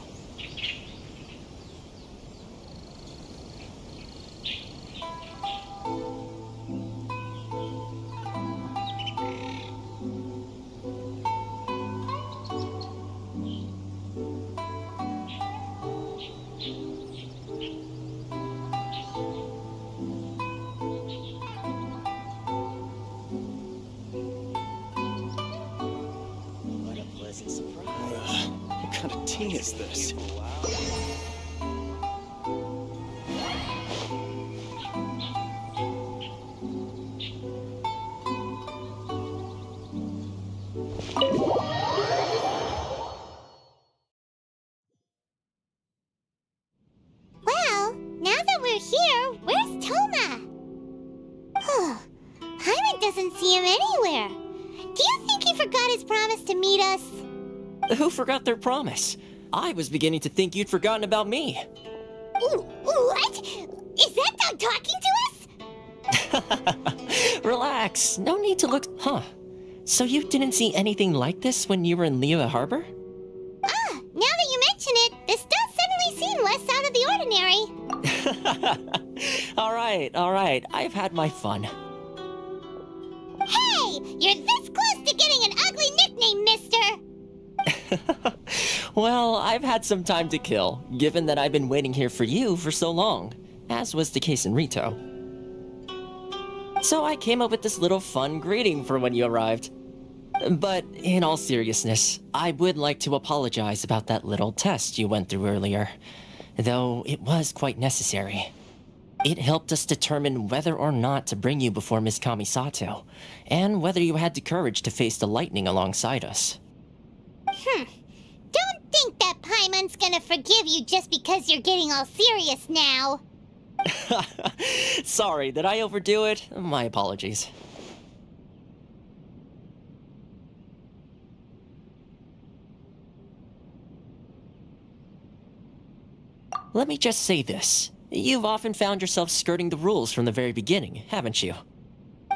What a pleasant surprise. What kind of tea is this? Well, now that we're here, where's Toma? Paimon doesn't see him anywhere. Do you think he forgot his promise to meet us? Who forgot their promise? I was beginning to think you'd forgotten about me. Ooh, what? Is that dog talking to us? Relax. No need to look... Huh. So you didn't see anything like this when you were in Liyue Harbor? Now that you mention it, this does suddenly seem less out of the ordinary. All right. I've had my fun. Hey! You're this close to getting an ugly nickname, mister! Well, I've had some time to kill, given that I've been waiting here for you for so long, as was the case in Rito. So I came up with this little fun greeting for when you arrived. But in all seriousness, I would like to apologize about that little test you went through earlier, though it was quite necessary. It helped us determine whether or not to bring you before Miss Kamisato, and whether you had the courage to face the lightning alongside us. Don't think that Paimon's gonna forgive you just because you're getting all serious now. Sorry, did I overdo it? My apologies. Let me just say this. You've often found yourself skirting the rules from the very beginning, haven't you?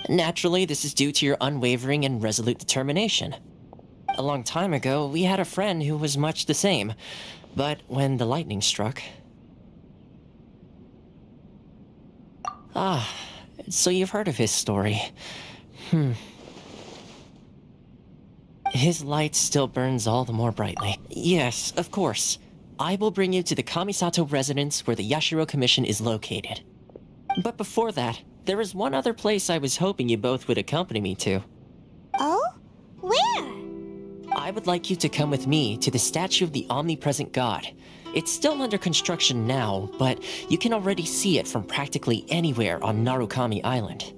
Naturally, this is due to your unwavering and resolute determination. A long time ago, we had a friend who was much the same, but when the lightning struck... Ah, so you've heard of his story. His light still burns all the more brightly. Yes, of course. I will bring you to the Kamisato residence where the Yashiro Commission is located. But before that, there is one other place I was hoping you both would accompany me to. Oh? Where? I would like you to come with me to the statue of the omnipresent god. It's still under construction now, but you can already see it from practically anywhere on Narukami Island.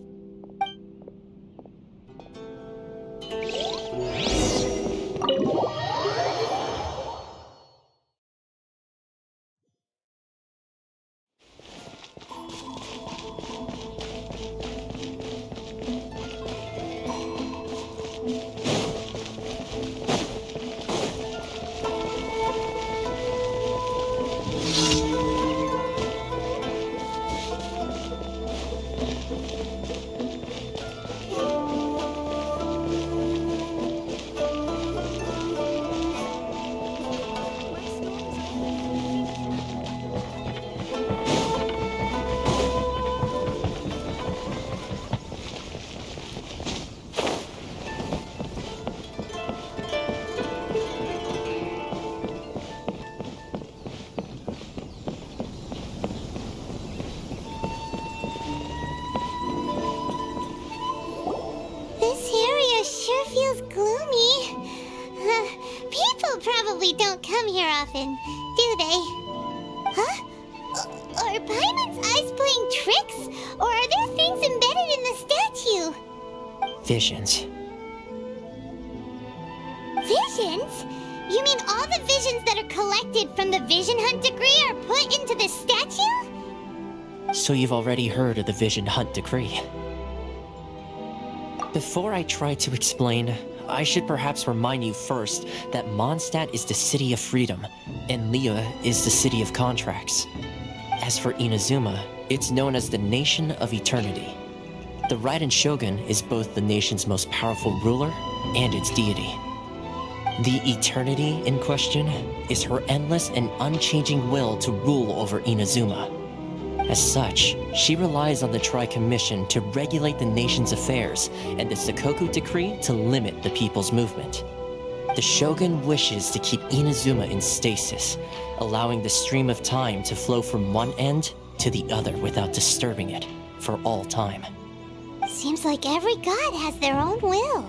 Probably don't come here often, do they? Huh? Are Paimon's eyes playing tricks? Or are there things embedded in the statue? Visions. Visions? You mean all the visions that are collected from the Vision Hunt Decree are put into the statue? So you've already heard of the Vision Hunt Decree. Before I try to explain, I should perhaps remind you first that Mondstadt is the city of freedom, and Liyue is the city of contracts. As for Inazuma, it's known as the Nation of Eternity. The Raiden Shogun is both the nation's most powerful ruler and its deity. The Eternity in question is her endless and unchanging will to rule over Inazuma. As such, she relies on the Tri-Commission to regulate the nation's affairs and the Sakoku Decree to limit the people's movement. The Shogun wishes to keep Inazuma in stasis, allowing the stream of time to flow from one end to the other without disturbing it for all time. Seems like every god has their own will.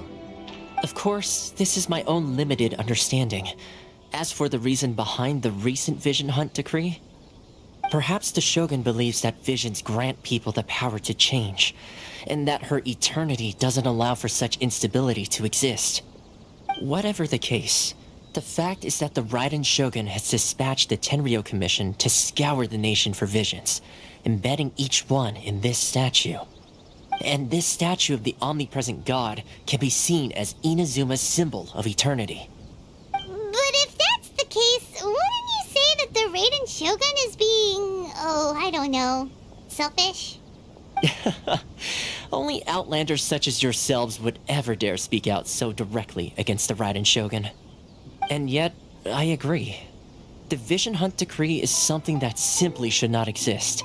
Of course, this is my own limited understanding. As for the reason behind the recent Vision Hunt Decree, perhaps the Shogun believes that visions grant people the power to change, and that her eternity doesn't allow for such instability to exist. Whatever the case, the fact is that the Raiden Shogun has dispatched the Tenryou Commission to scour the nation for visions, embedding each one in this statue. And this statue of the omnipresent god can be seen as Inazuma's symbol of eternity. But if that's the case, wouldn't you say that the Raiden Shogun is being, I don't know, selfish? Only outlanders such as yourselves would ever dare speak out so directly against the Raiden Shogun. And yet, I agree. The Vision Hunt Decree is something that simply should not exist.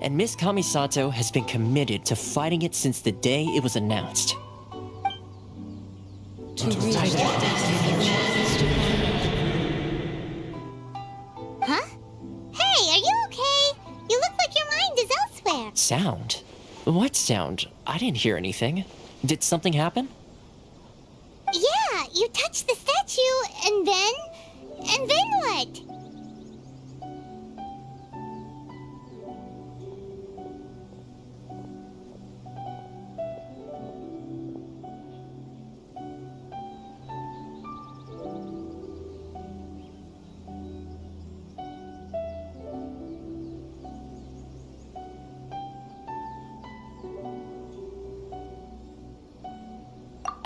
And Miss Kamisato has been committed to fighting it since the day it was announced. Huh? Hey, are you okay? You look like your mind is elsewhere. Sound? What sound? I didn't hear anything. Did something happen? Yeah, you touched the statue, and then what?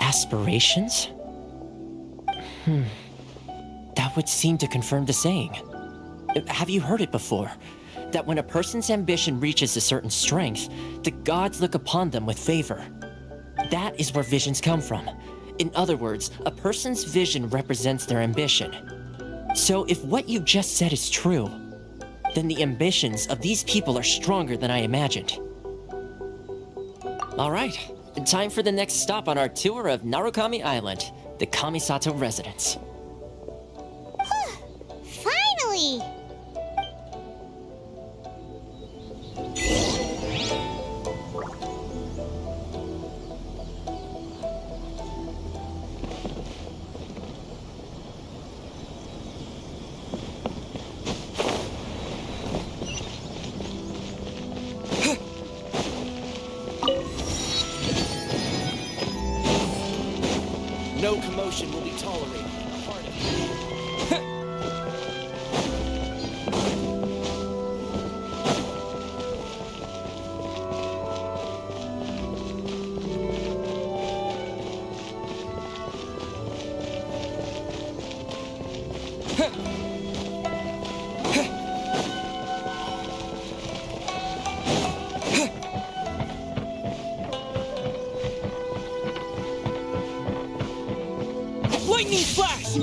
Aspirations? That would seem to confirm the saying. Have you heard it before? That when a person's ambition reaches a certain strength, the gods look upon them with favor. That is where visions come from. In other words, a person's vision represents their ambition. So if what you just said is true, then the ambitions of these people are stronger than I imagined. All right, time for the next stop on our tour of Narukami Island, the Kamisato residence. Finally! No commotion will be tolerated. Lightning flash!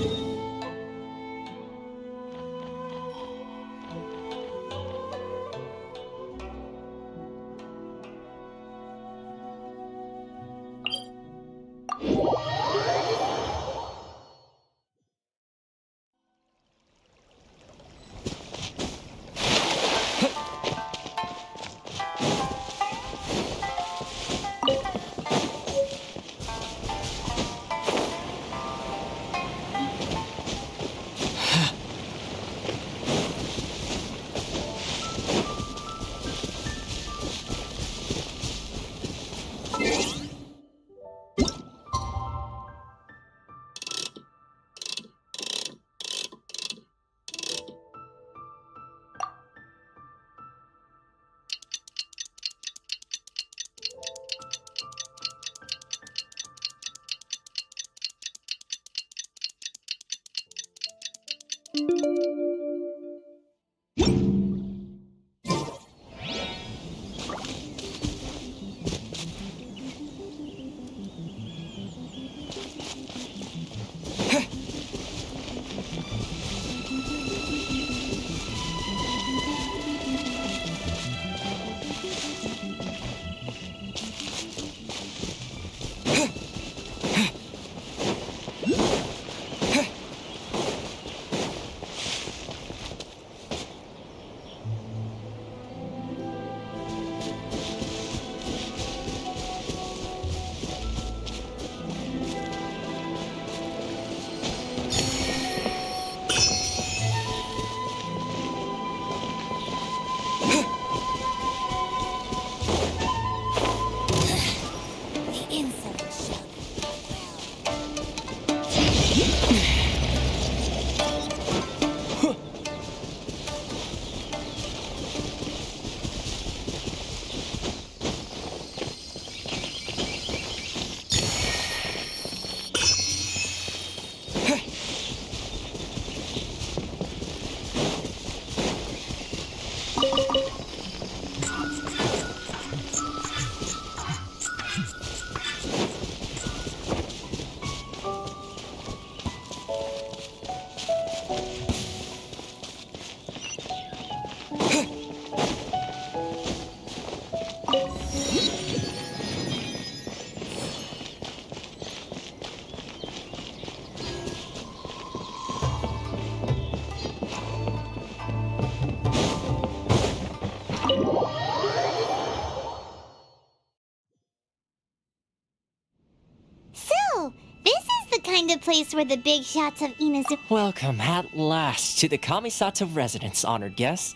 Kind of place where the big shots of Inazu. Welcome at last to the Kamisato residence, honored guests.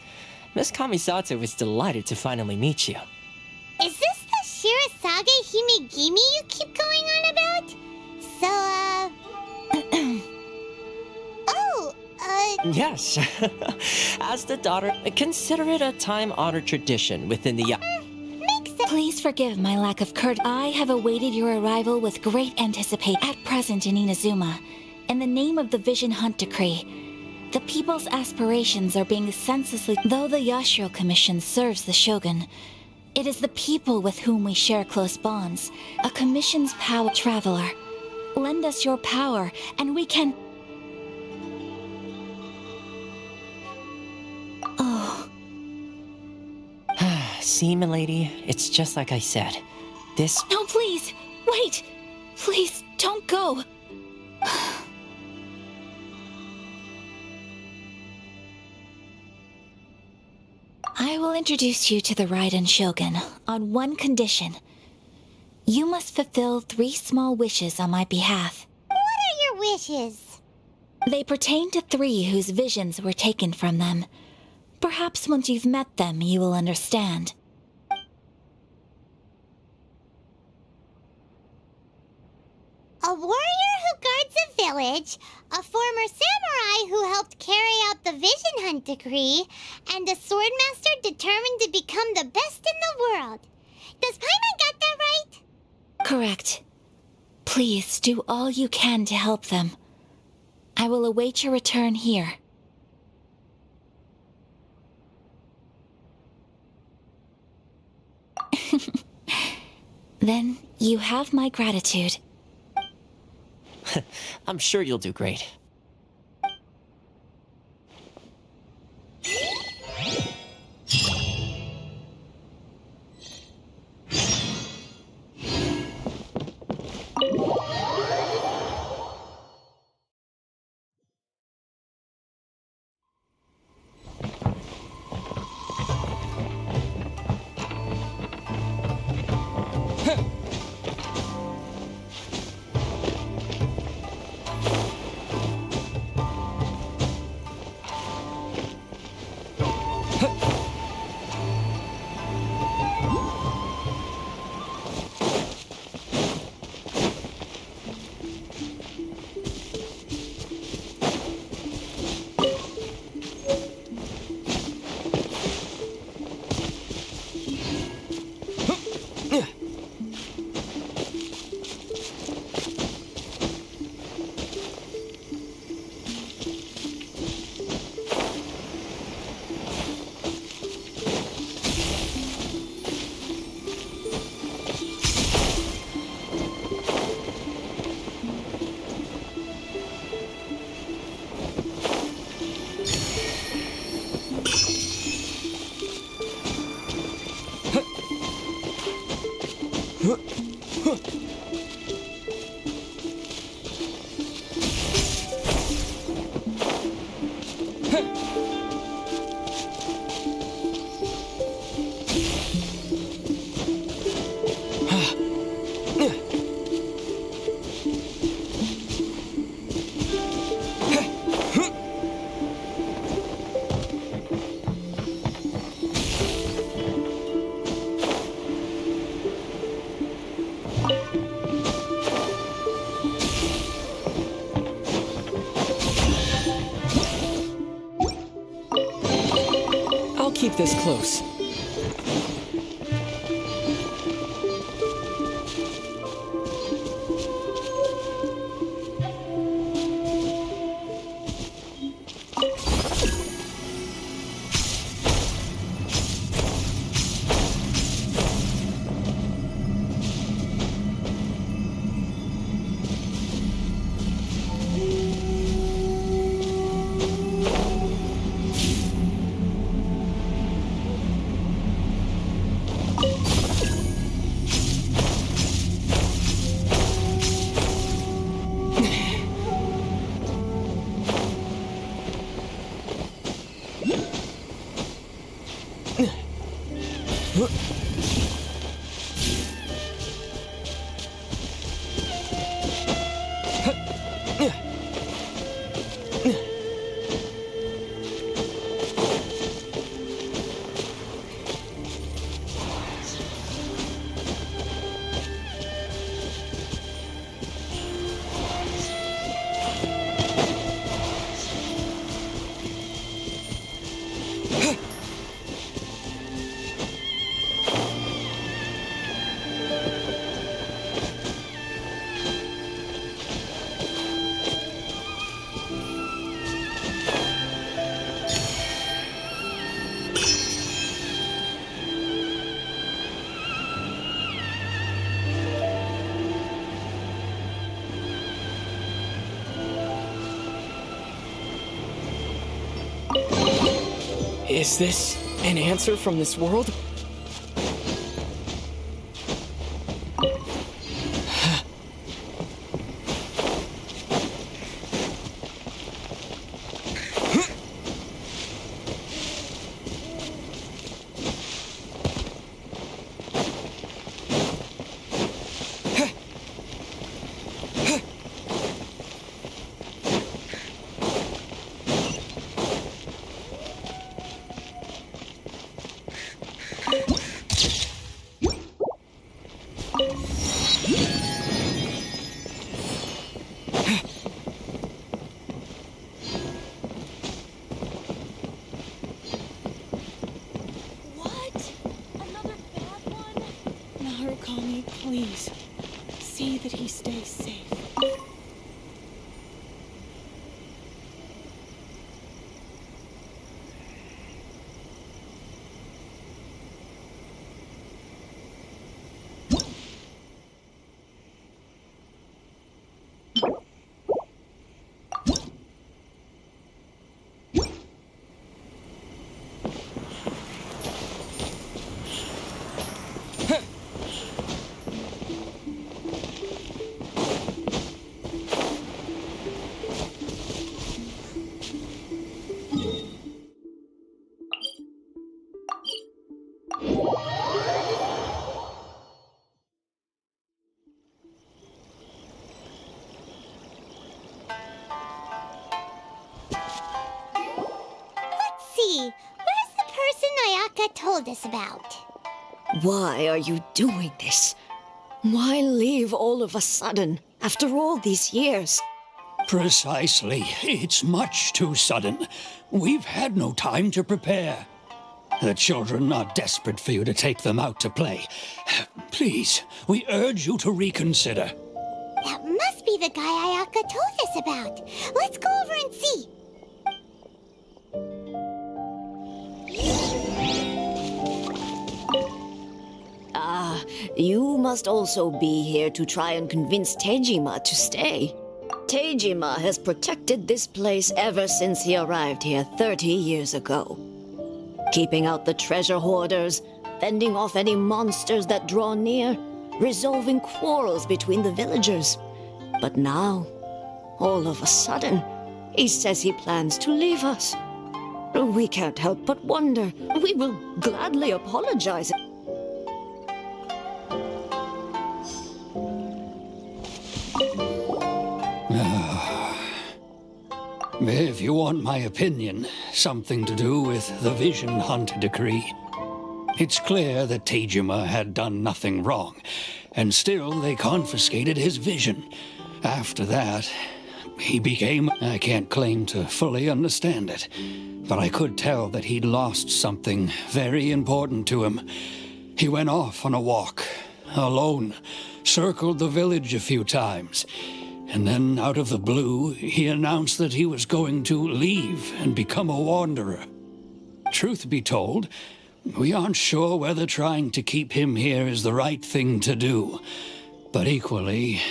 Miss Kamisato is delighted to finally meet you. Is this the Shirazage Himegimi you keep going on about? Yes. As the daughter, consider it a time-honored tradition within the... Please forgive my lack of courtesy. I have awaited your arrival with great anticipation at present in Inazuma, in the name of the Vision Hunt Decree. The people's aspirations are being senselessly... Though the Yashiro Commission serves the Shogun, it is the people with whom we share close bonds. A commission's power... Traveler, lend us your power, and we can... Oh. See, milady, it's just like I said. This... No, please! Wait! Please, don't go! I will introduce you to the Raiden Shogun on one condition. You must fulfill 3 small wishes on my behalf. What are your wishes? They pertain to 3 whose visions were taken from them. Perhaps once you've met them, you will understand. A warrior who guards a village, a former samurai who helped carry out the Vision Hunt decree, and a swordmaster determined to become the best in the world. Does Paimon got that right? Correct. Please do all you can to help them. I will await your return here. Then you have my gratitude. I'm sure you'll do great. I'll keep this close. Is this an answer from this world? Narukami, please. See that he stays safe. Where's the person Ayaka told us about? Why are you doing this? Why leave all of a sudden, after all these years? Precisely. It's much too sudden. We've had no time to prepare. The children are desperate for you to take them out to play. Please, we urge you to reconsider. That must be the guy Ayaka told us about. Let's go over and see. Ah, you must also be here to try and convince Tejima to stay. Tejima has protected this place ever since he arrived here 30 years ago. Keeping out the treasure hoarders, fending off any monsters that draw near, resolving quarrels between the villagers. But now, all of a sudden, he says he plans to leave us. We can't help but wonder. We will gladly apologize. If you want my opinion, something to do with the Vision Hunt decree. It's clear that Tejima had done nothing wrong, and still they confiscated his vision. After that, he became... I can't claim to fully understand it, but I could tell that he'd lost something very important to him. He went off on a walk, alone, circled the village a few times, and then, out of the blue, he announced that he was going to leave and become a wanderer. Truth be told, we aren't sure whether trying to keep him here is the right thing to do. But equally,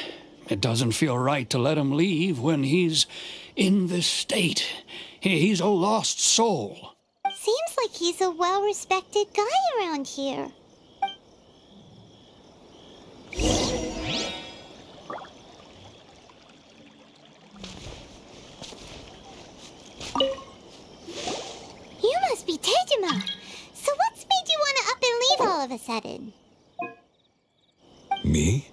it doesn't feel right to let him leave when he's in this state. He's a lost soul. Seems like he's a well-respected guy around here. You must be Tejima. So what's made you want to up and leave all of a sudden? Me?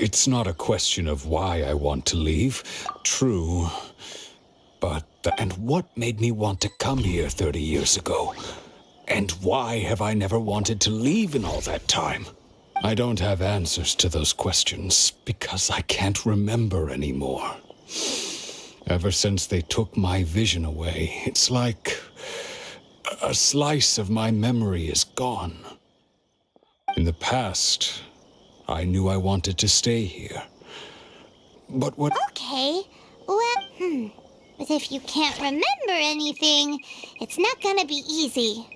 It's not a question of why I want to leave. True. But... And what made me want to come here 30 years ago? And why have I never wanted to leave in all that time? I don't have answers to those questions because I can't remember anymore. Ever since they took my vision away, it's like a slice of my memory is gone. In the past, I knew I wanted to stay here. But what... Okay, well, But if you can't remember anything, it's not gonna be easy.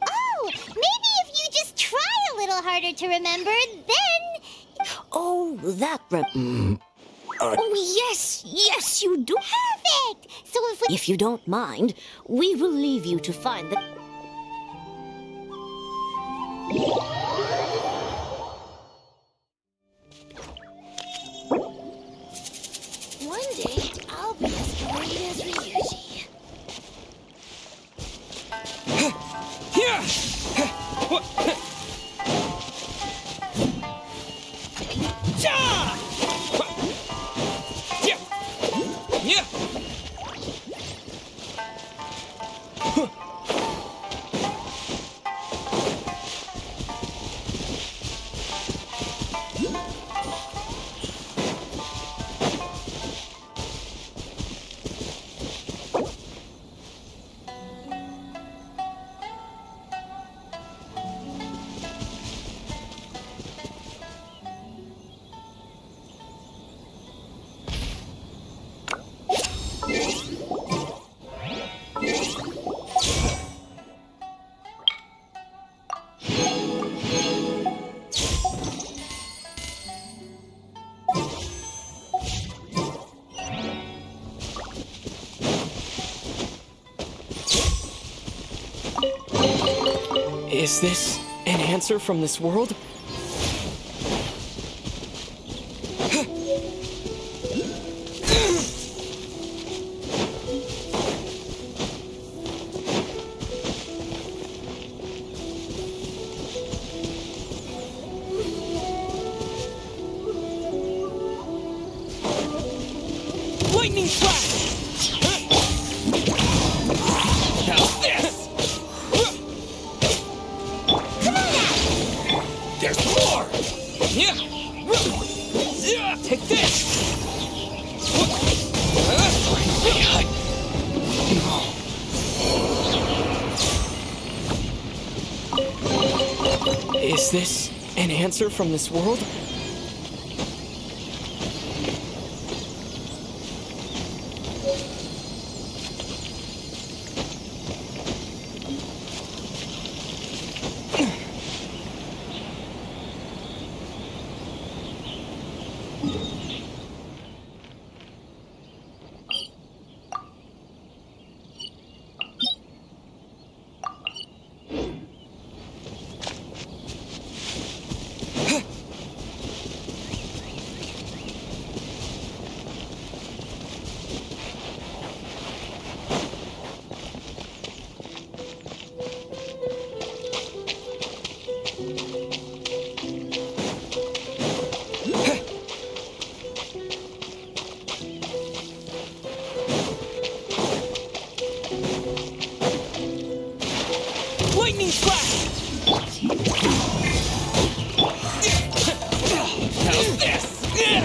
Oh, maybe if you just try a little harder to remember, then... Oh, that Oh, yes, you do. Perfect! So if you don't mind, we will leave you to find the... One day, I'll be as great as Ryuji. Is this an answer from this world? Lightning flash! How's this? There's more! Take this! Is this an answer from this world? Lightning flash! How's this? Take this!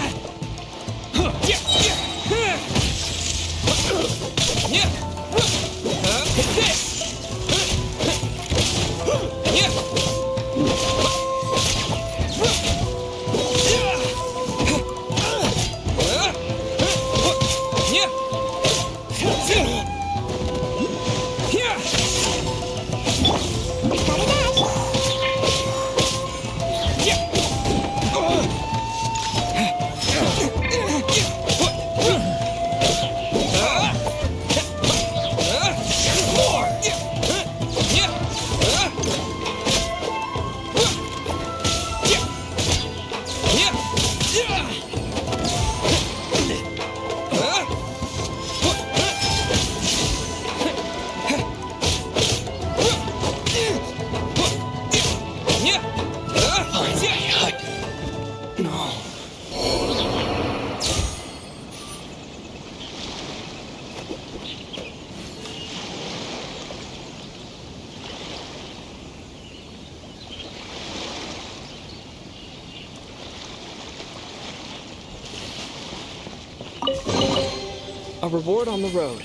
A reward on the road.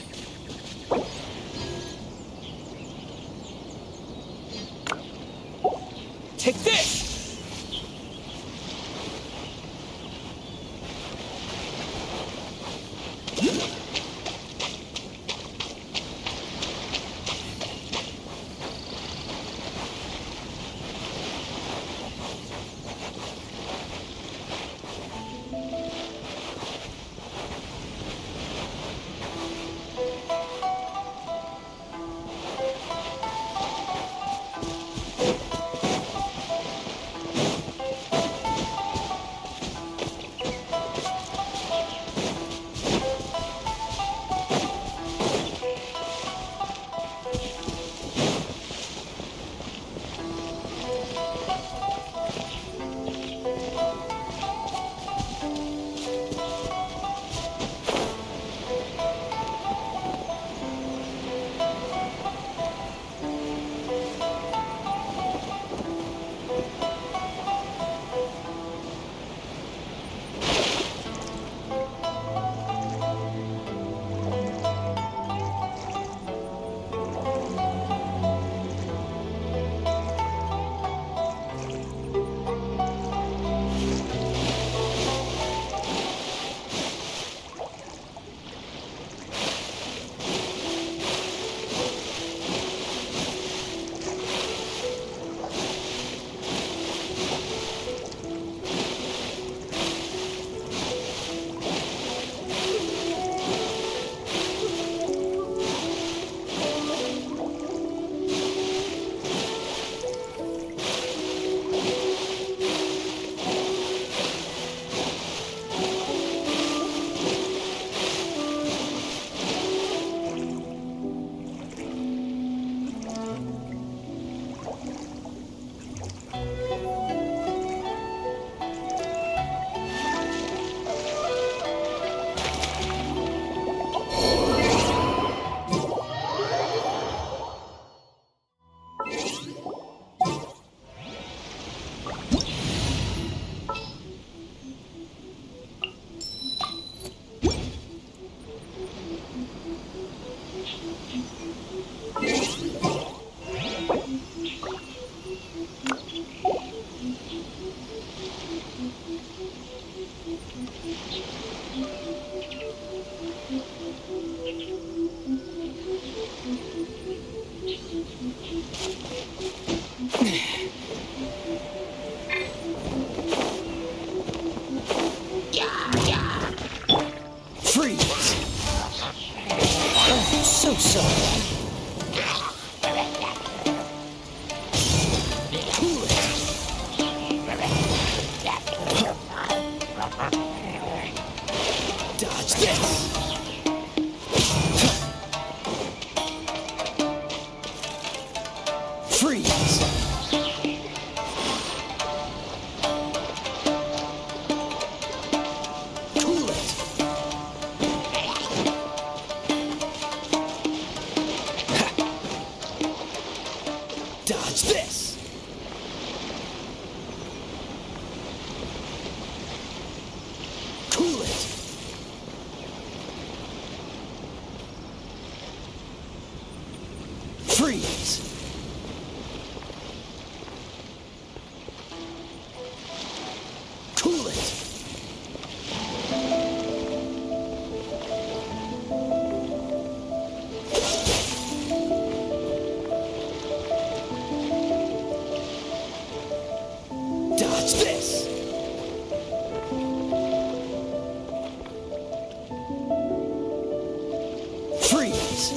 Take this! Freeze! I'm so sorry. Cool it. Dodge this. Freeze! Cool it! Dodge this! Cool it! Freeze! Cool it! Dodge this! Freeze!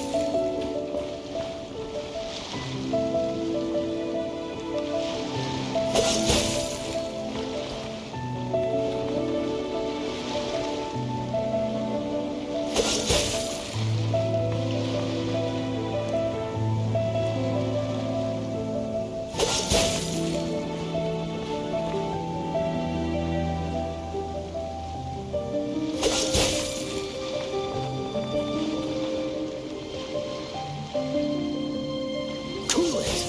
Cool it!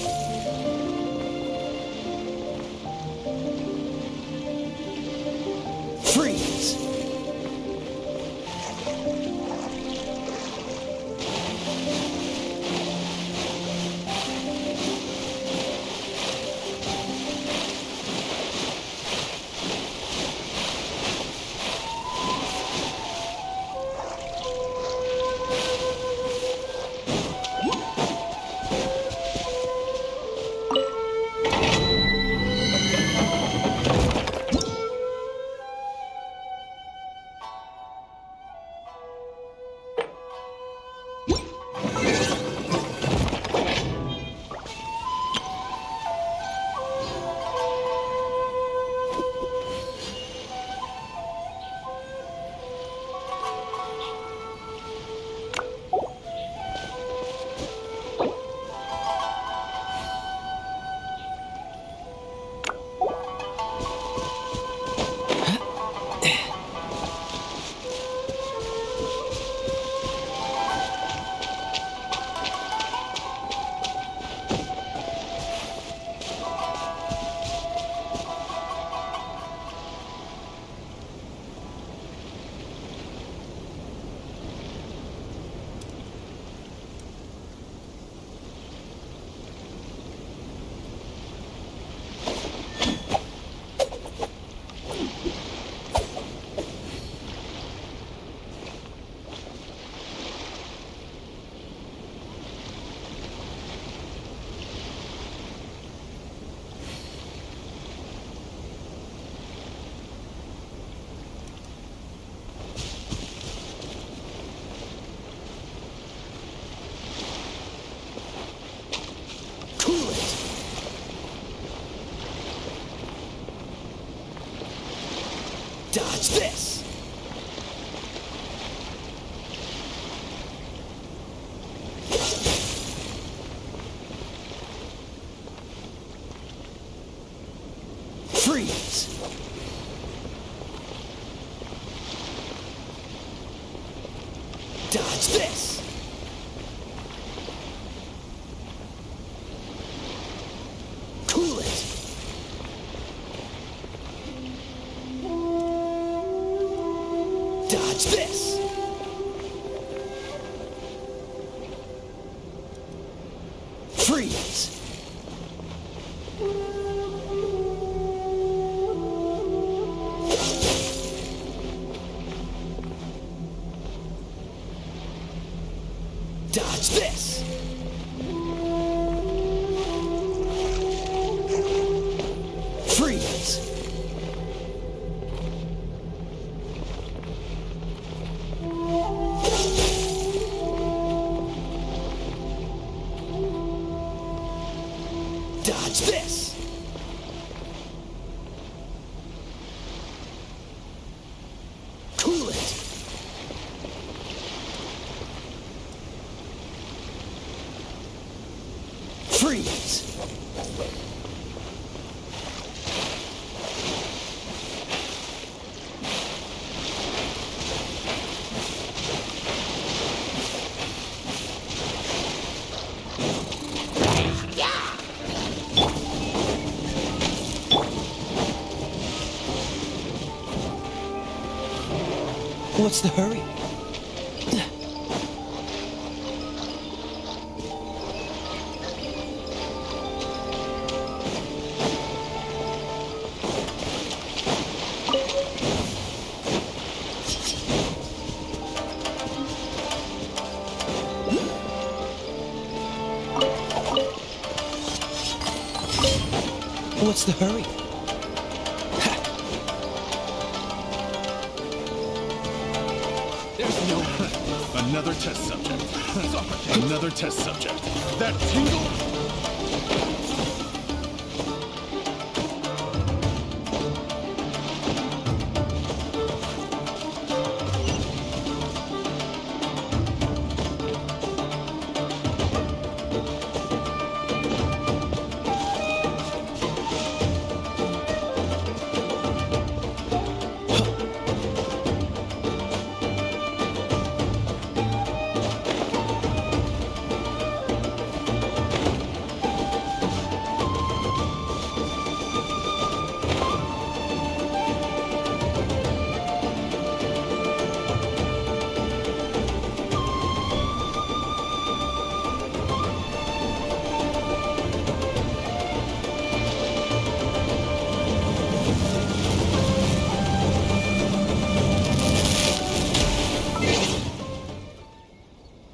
Freeze! Cool it! Dodge this! Freeze! Dodge this! Cool it! Dodge this! Freeze! Dodge this! Freeze! Dodge this! Cool it! Freeze! What's the hurry? What's the hurry? There's no another test subject. Another test subject. That tingle.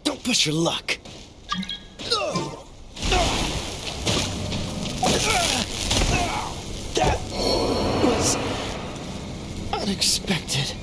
Don't push your luck. That was unexpected.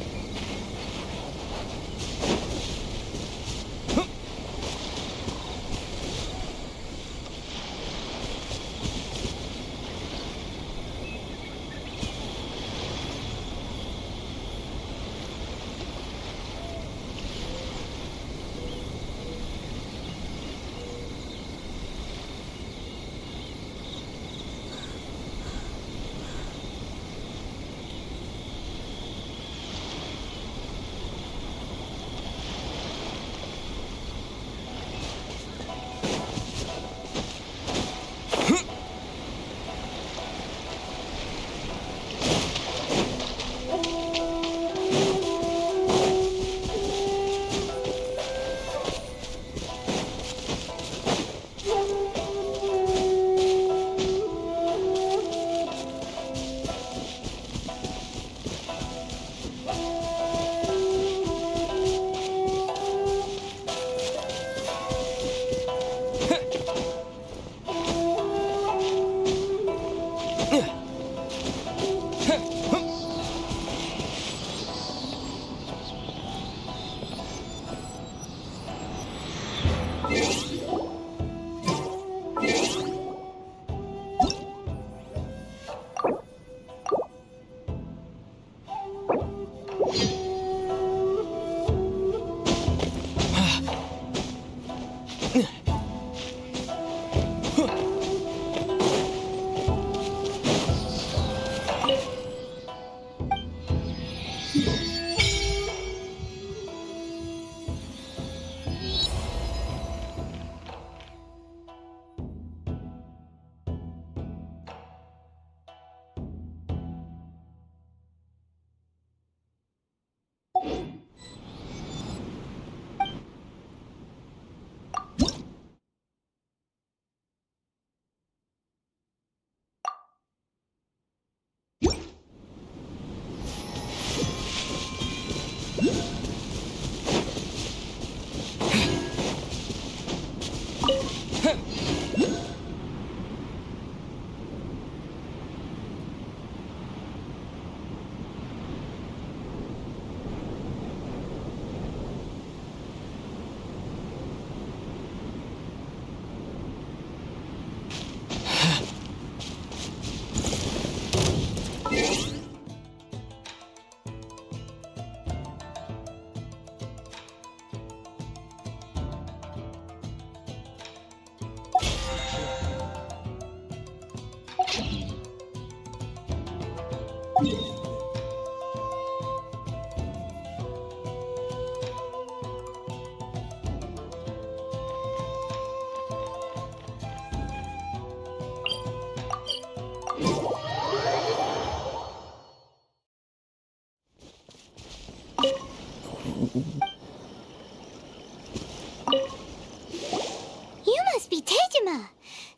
be Tejima.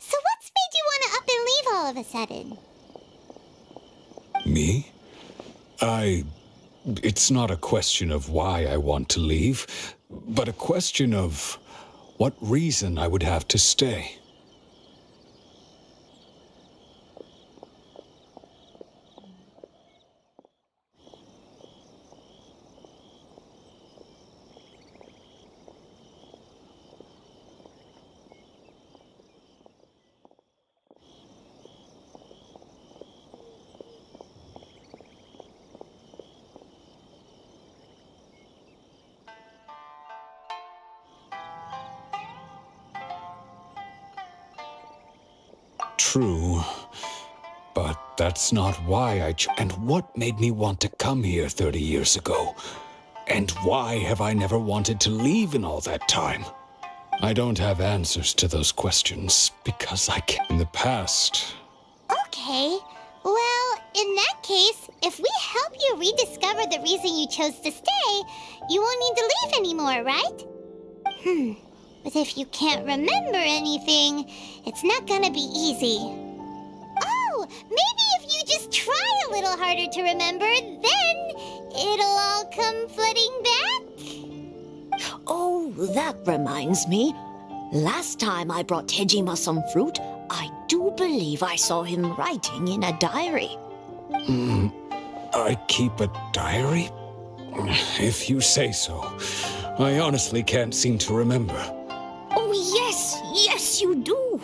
So what's made you want to up and leave all of a sudden? Me? It's not a question of why I want to leave, but a question of what reason I would have to stay. True, but that's not why and what made me want to come here 30 years ago? And why have I never wanted to leave in all that time? I don't have answers to those questions because I can't. In the past, Okay. Well, in that case, if we help you rediscover the reason you chose to stay, you won't need to leave anymore, right? But if you can't remember anything, it's not gonna be easy. Oh, maybe if you just try a little harder to remember, then it'll all come flooding back? Oh, that reminds me. Last time I brought Tejima some fruit, I do believe I saw him writing in a diary. I keep a diary? If you say so. I honestly can't seem to remember. Oh, yes, you do.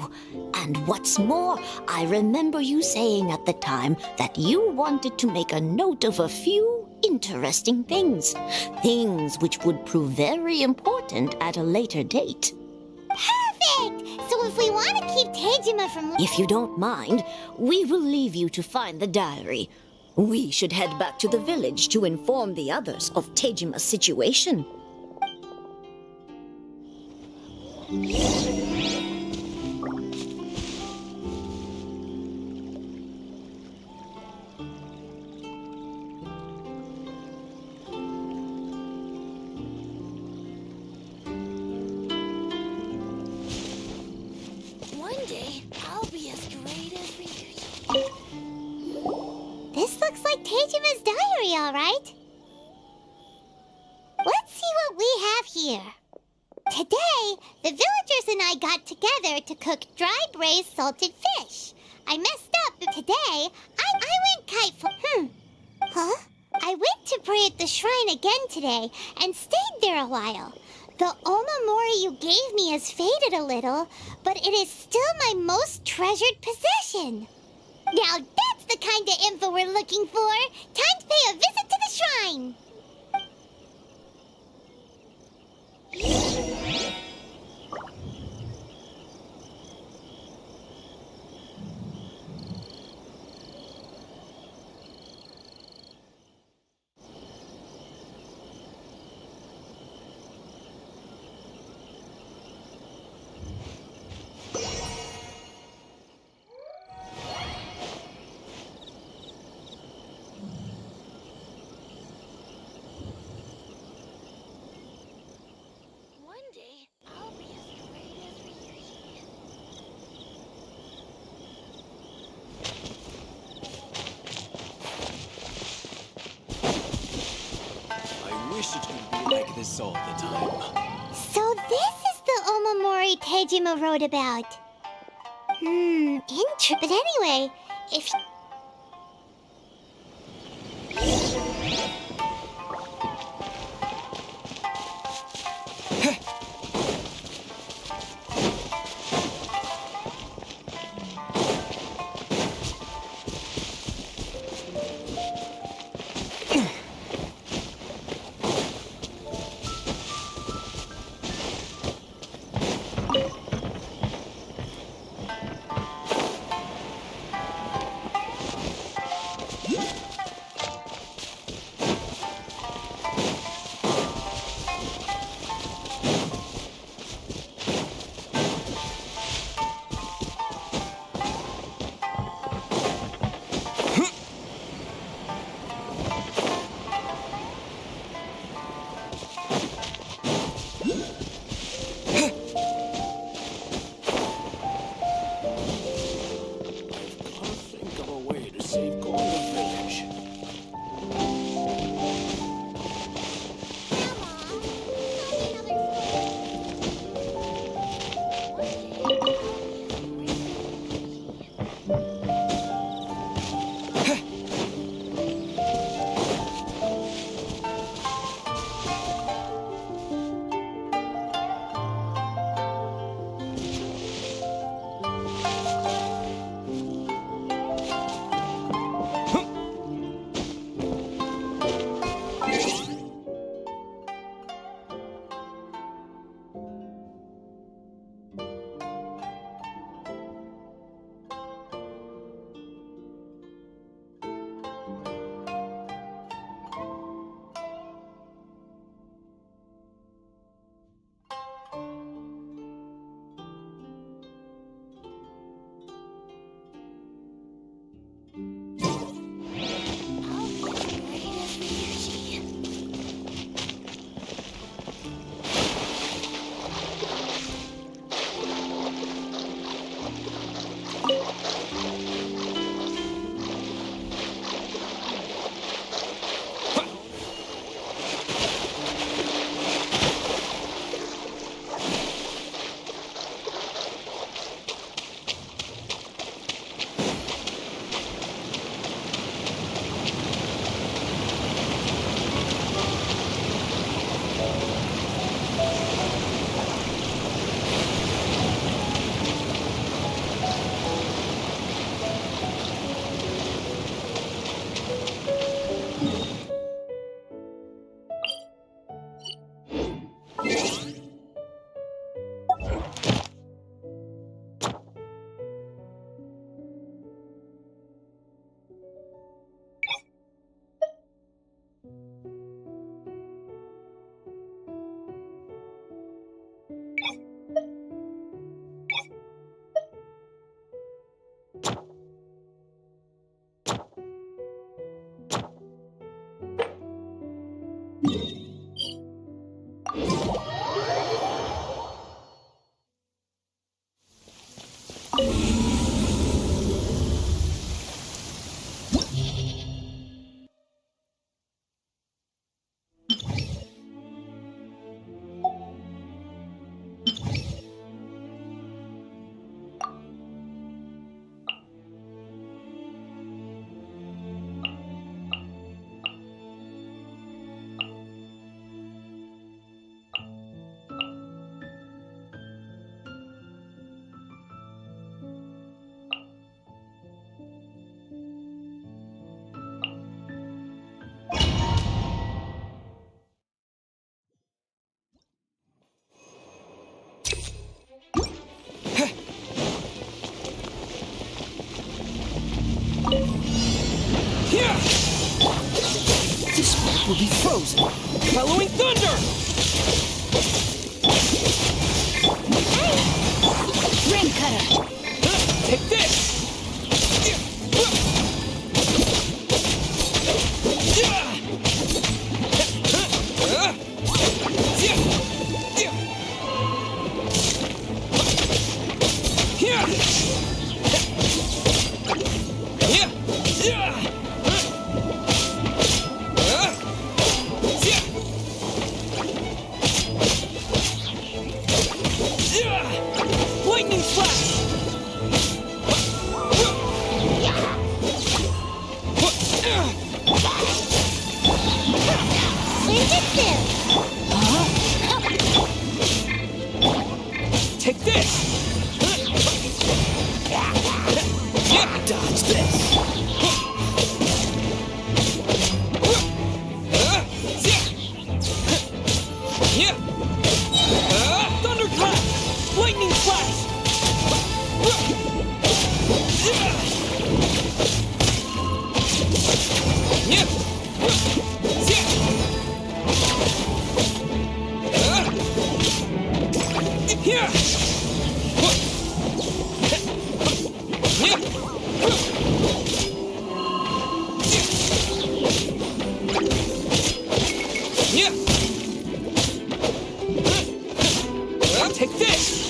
And what's more, I remember you saying at the time that you wanted to make a note of a few interesting things. Things which would prove very important at a later date. Perfect! So if we want to keep Tejima from... If you don't mind, we will leave you to find the diary. We should head back to the village to inform the others of Tejima's situation. One day, I'll be as great as Ryuji. This looks like Tejima's diary, all right. Let's see what we have here. Today, the villagers and I got together to cook dry braised salted fish. I messed up, but today, I went kite for... Huh? I went to pray at the shrine again today and stayed there a while. The omamori you gave me has faded a little, but it is still my most treasured possession. Now that's the kind of info we're looking for. Time to pay a visit to the shrine. I wish it could be like this all the time. So this is the omamori Tejima wrote about. But anyway, if... will be frozen. Bellowing thunder! Ring cutter. Take this! Lightning flash! Take this! Dodge this! Thunderclap! Lightning flash! Take this!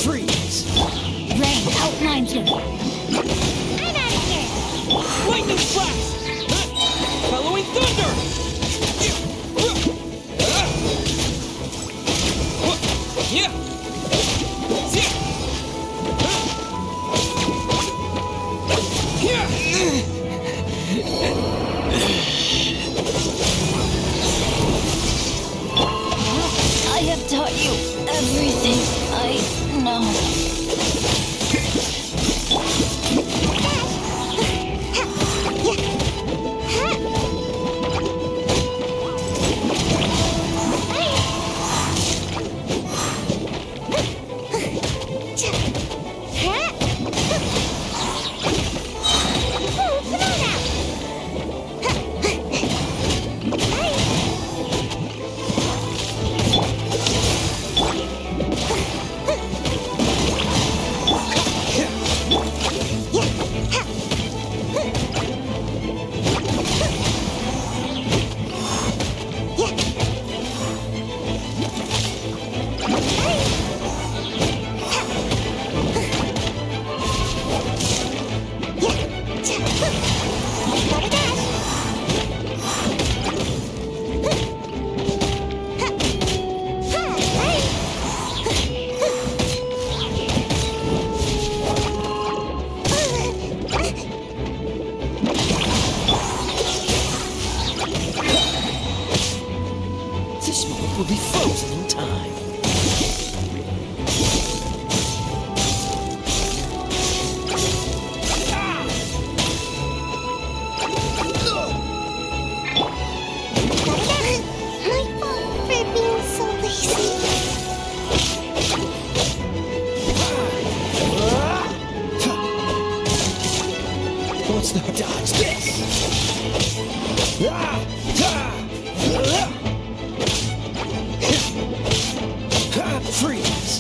Freeze! Rain outlines him. Lightning flash! Bellowing thunder! I have taught you everything I know. This moment will be frozen in time. My fault for being so lazy. What's the dodge this? Freeze!